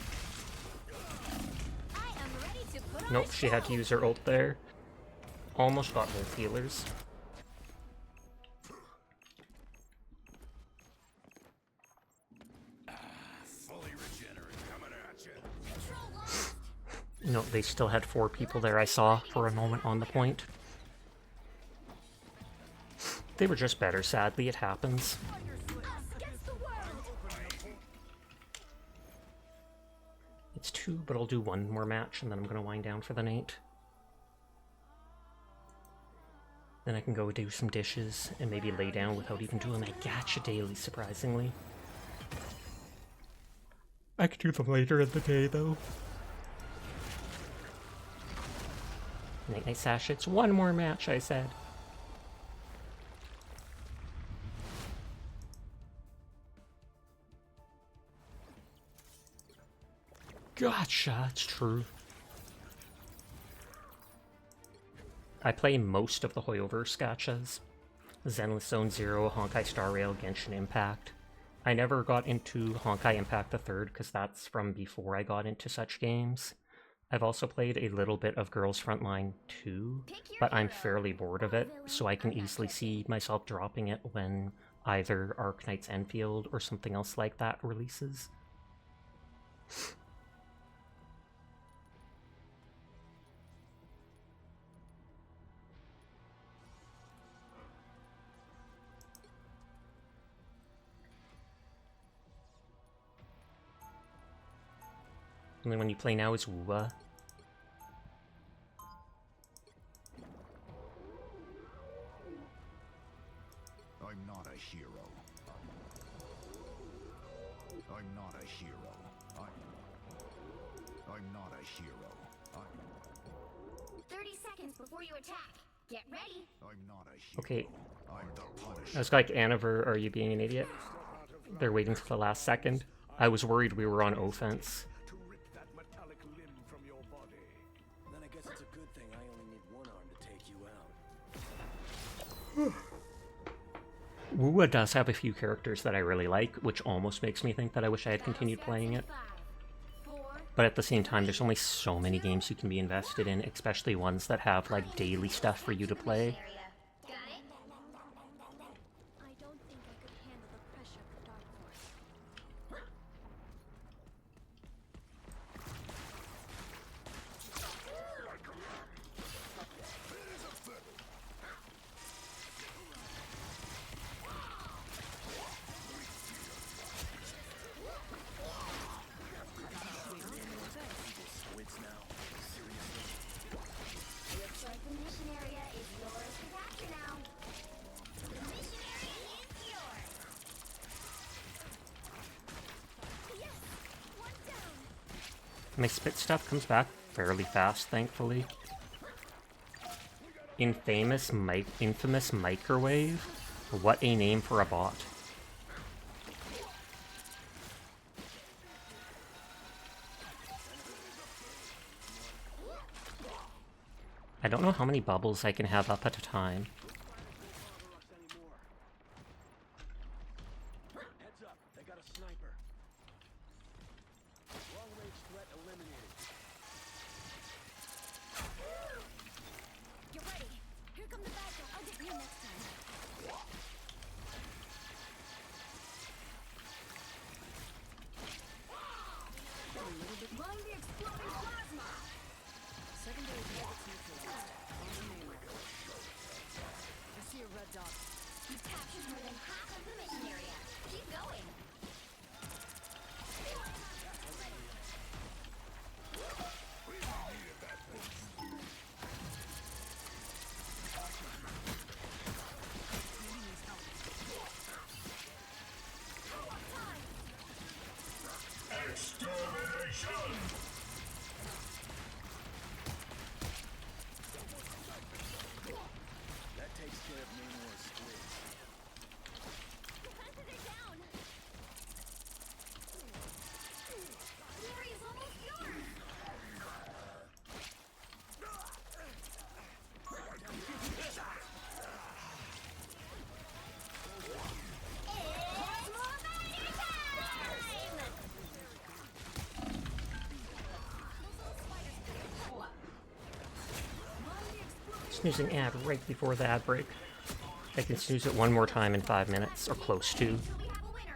I am ready to put on Nope, a she had to show. use her ult there. Almost got both healers. Fully regenerate, coming at you. Control lost. No, they still had 4 people there I saw for a moment on the point. They were just better, sadly, it happens. Us against the world. It's 2, but I'll do 1 more match and then I'm gonna wind down for the night. Then I can go do some dishes and maybe lay down without even doing my gacha daily, surprisingly. I could do them later in the day, though. Night Night Sasha, it's 1 more match, I said. Gotcha, it's true. I play most of the Hoyoverse gachas. Zenless Zone Zero, Honkai Star Rail, Genshin Impact. I never got into Honkai Impact the Third because that's from before I got into such games. I've also played a little bit of Girls Frontline 2, but I'm fairly bored of it, so I can easily see myself dropping it when either Arknight's Enfield or something else like that releases. Only one you play now is Wua. I'm not a hero. I'm not a hero. I'm not a hero. 30 seconds before you attack. Get ready. I'm not a hero. Okay, I'm the Punisher. I was like, Aniver, are you being an idiot? They're waiting till the last second. I was worried we were on offense. To rip that metallic limb from your body. Then I guess it's a good thing I only need one arm to take you out. Wua does have a few characters that I really like, which almost makes me think that I wish I had continued playing it. 5, 4, But at the same time, there's only so many games you can be invested in, especially ones that have like daily stuff for you to play. area. Got it? I don't think I could handle the pressure of the Dark Force. Looks like the mission area is yours to capture now. The mission area is yours. Yes! One down. My spit stuff comes back fairly fast, thankfully. Infamous microwave? What a name for a bot. I don't know how many bubbles I can have up at a time. Heads up, they got a sniper. Long range threat eliminated. Get ready. Here come the bad guys. I'll get you next time. captured more than half of the mission area. Keep going. That takes care of Namor's squids. Defenses are down. The area's almost yours. It's more Avenger time! Snoozing ad right before the ad break. I can snooze it one more time in 5 minutes, or close to,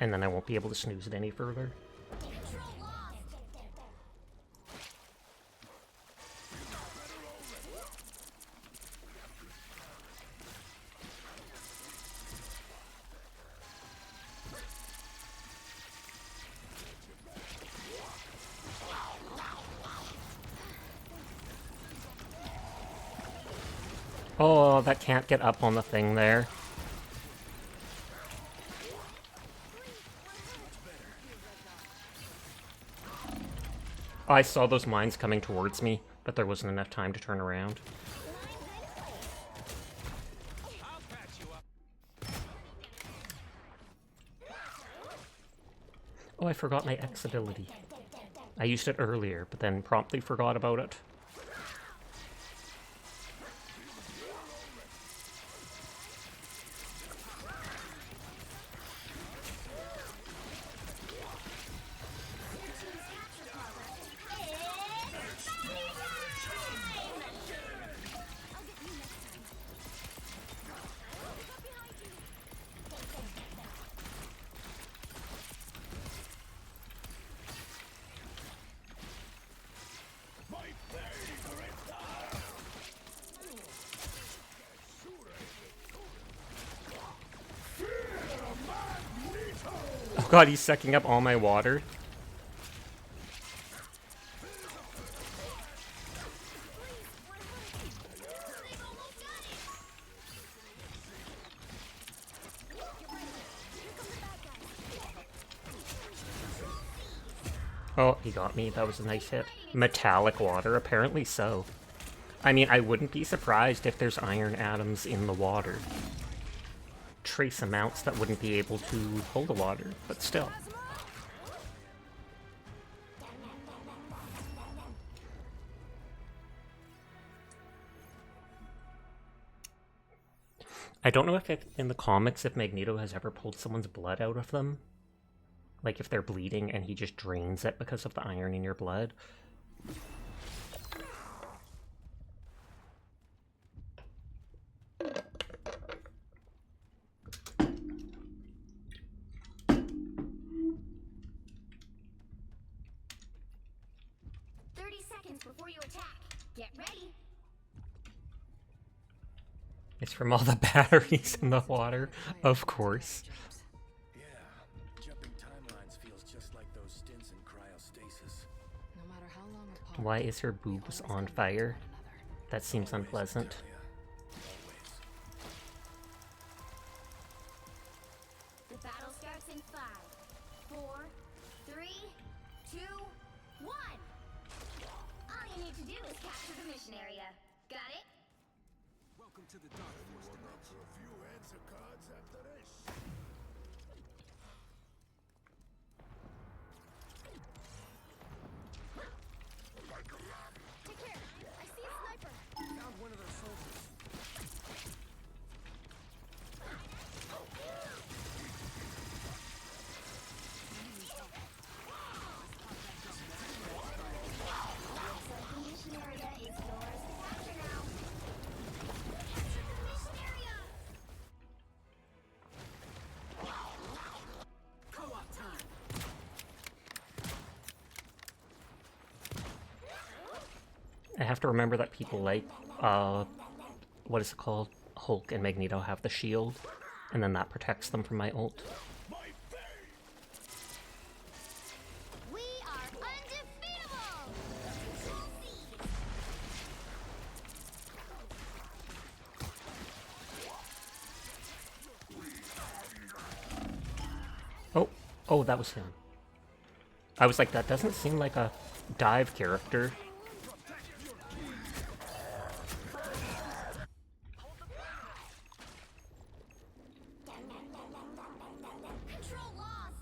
and then I won't be able to snooze it any further. Control lost. Oh, that can't get up on the thing there. I saw those mines coming towards me, but there wasn't enough time to turn around. I'll patch you up. Oh, I forgot my X ability. I used it earlier, but then promptly forgot about it. Oh god, he's sucking up all my water. Oh, he got me. That was a nice hit. Metallic water? Apparently so. I mean, I wouldn't be surprised if there's iron atoms in the water. Trace amounts that wouldn't be able to hold the water, but still. I don't know if in the comics if Magneto has ever pulled someone's blood out of them. Like if they're bleeding and he just drains it because of the iron in your blood. Before you attack, get ready. It's from all the batteries in the water, of course. Yeah, jumping timelines feels just like those stints in cryostasis. No matter how long apart, Why is her boobs on fire? That seems unpleasant. The battle starts in 5, 4, 3, 2, 1. All you need to do is capture the mission area. Got it? Welcome to the Dark Force dimension. A few answer cards after this. Take care. I see a sniper. Found one of their soldiers. The mission area is yours to capture now. Capture the mission area. Co-op time. I have to remember that people like, what is it called? Hulk and Magneto have the shield. And then that protects them from my ult. We are undefeatable! Oh, that was him. I was like, that doesn't seem like a dive character. Control lost!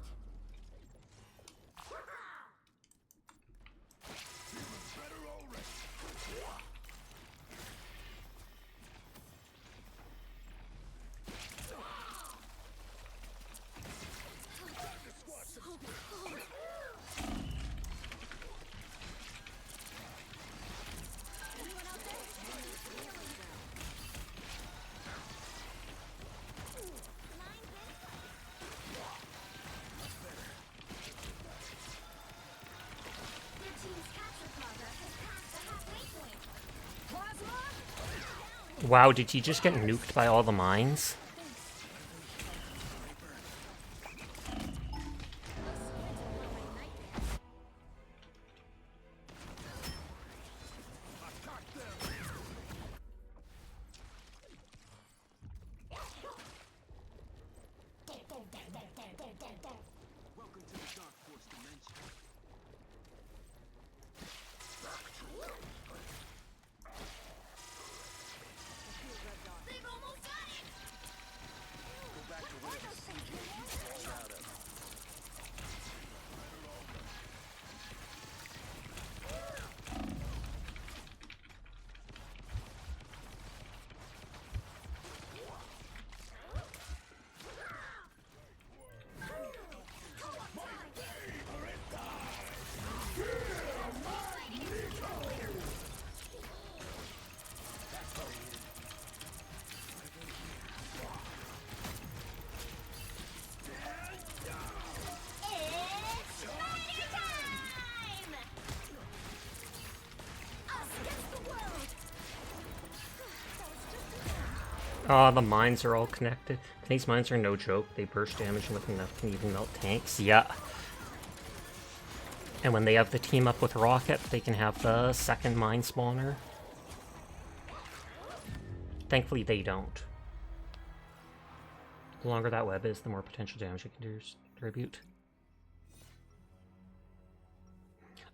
Wow, did he just get nuked by all the mines? Oh, the mines are all connected. These mines are no joke. They burst damage with enough can even melt tanks. Yeah. And when they have the team up with Rocket, they can have the second mine spawner. Thankfully, they don't. The longer that web is, the more potential damage it can distribute.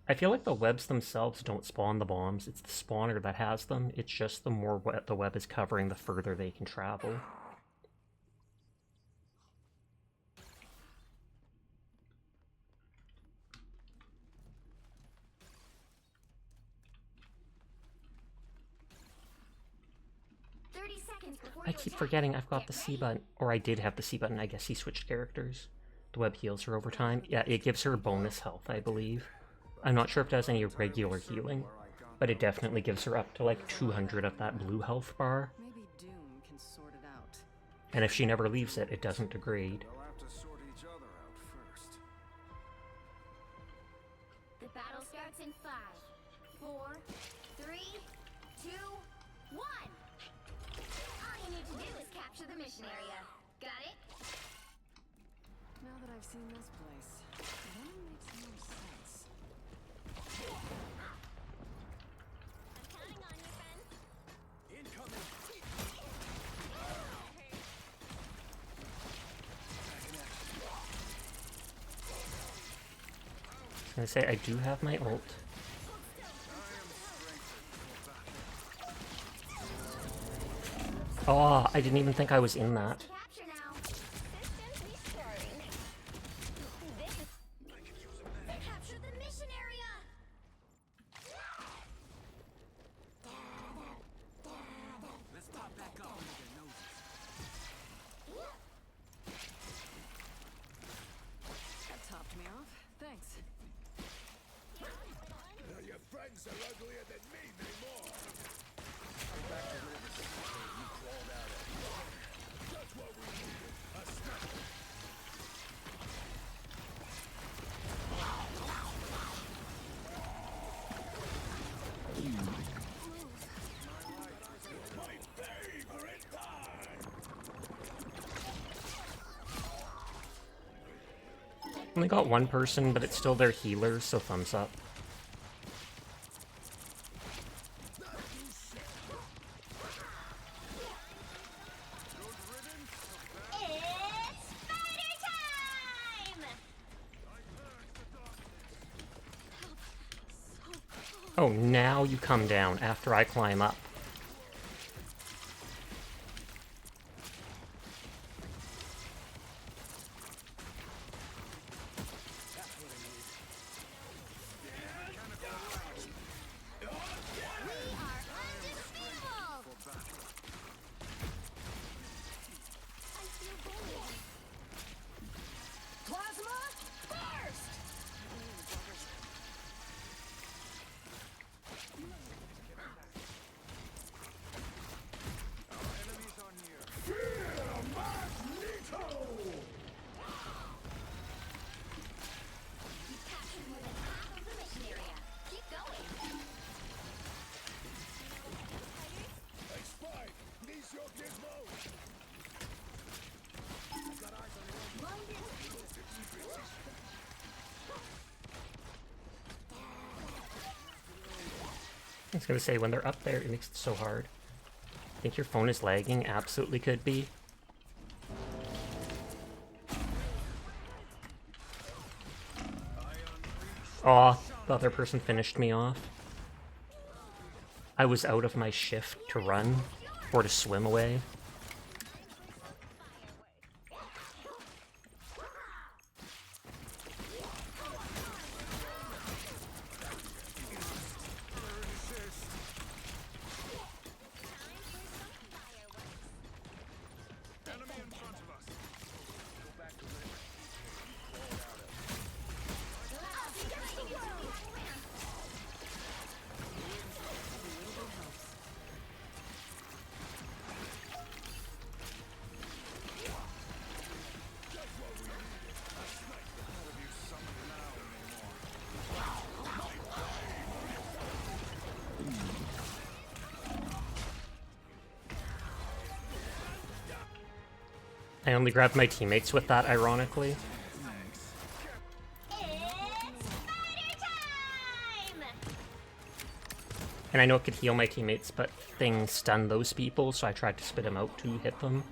I feel like the webs themselves don't spawn the bombs. It's the spawner that has them. It's just the more the web is covering, the further they can travel. I keep forgetting I've got the C button. Or I did have the C button. I guess he switched characters. The web heals her over time. Yeah, it gives her bonus health, I believe. I'm not sure if it does any regular healing, but it definitely gives her up to like 200 of that blue health bar. Maybe Doom can sort it out. And if she never leaves it, it doesn't degrade. They'll have to sort each other out first. The battle starts in 5, 4, 3, 2, 1! All you need to do is capture the mission area. Got it? Now that I've seen this place, one makes more sense. I'm counting on you, friends. Incoming. I was gonna say, I do have my ult. Oh, I didn't even think I was in that. Capture now. Systems restarting. Capture the mission area. Let's pop back up under their noses. That topped me off. Thanks. Now your friends are uglier than me, Namor. That's what we needed. A sniper. My favorite time. Only got one person, but it's still their healer, so thumbs up. Oh, now you come down after I climb up. I was gonna say, when they're up there, it makes it so hard. Think your phone is lagging? Absolutely could be. Aw, the other person finished me off. I was out of my shift to run, or to swim away. I only grabbed my teammates with that, ironically. And I know it could heal my teammates, but things stun those people, so I tried to spit them out to hit them.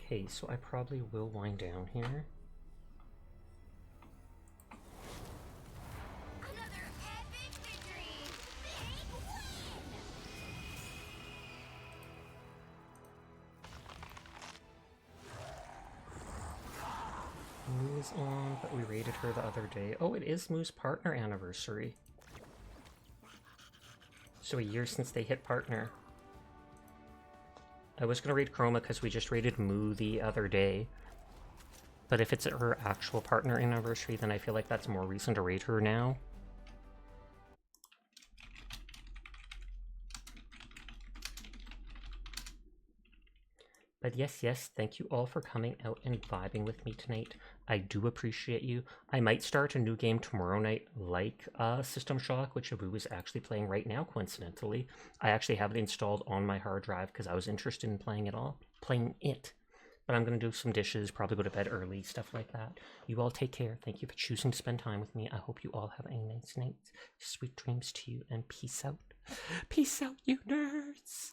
Okay, so I probably will wind down here. Moo's on, but we raided her the other day. Oh, it is Moo's partner anniversary. So a year since they hit partner. I was gonna raid Chroma because we just raided Moo the other day. But if it's her actual partner anniversary, then I feel like that's more reason to raid her now. But yes, thank you all for coming out and vibing with me tonight. I do appreciate you. I might start a new game tomorrow night, like System Shock, which Abu is actually playing right now, coincidentally. I actually have it installed on my hard drive because I was interested in playing it. But I'm going to do some dishes, probably go to bed early, stuff like that. You all take care. Thank you for choosing to spend time with me. I hope you all have a nice night. Sweet dreams to you, and peace out. Peace out, you nerds!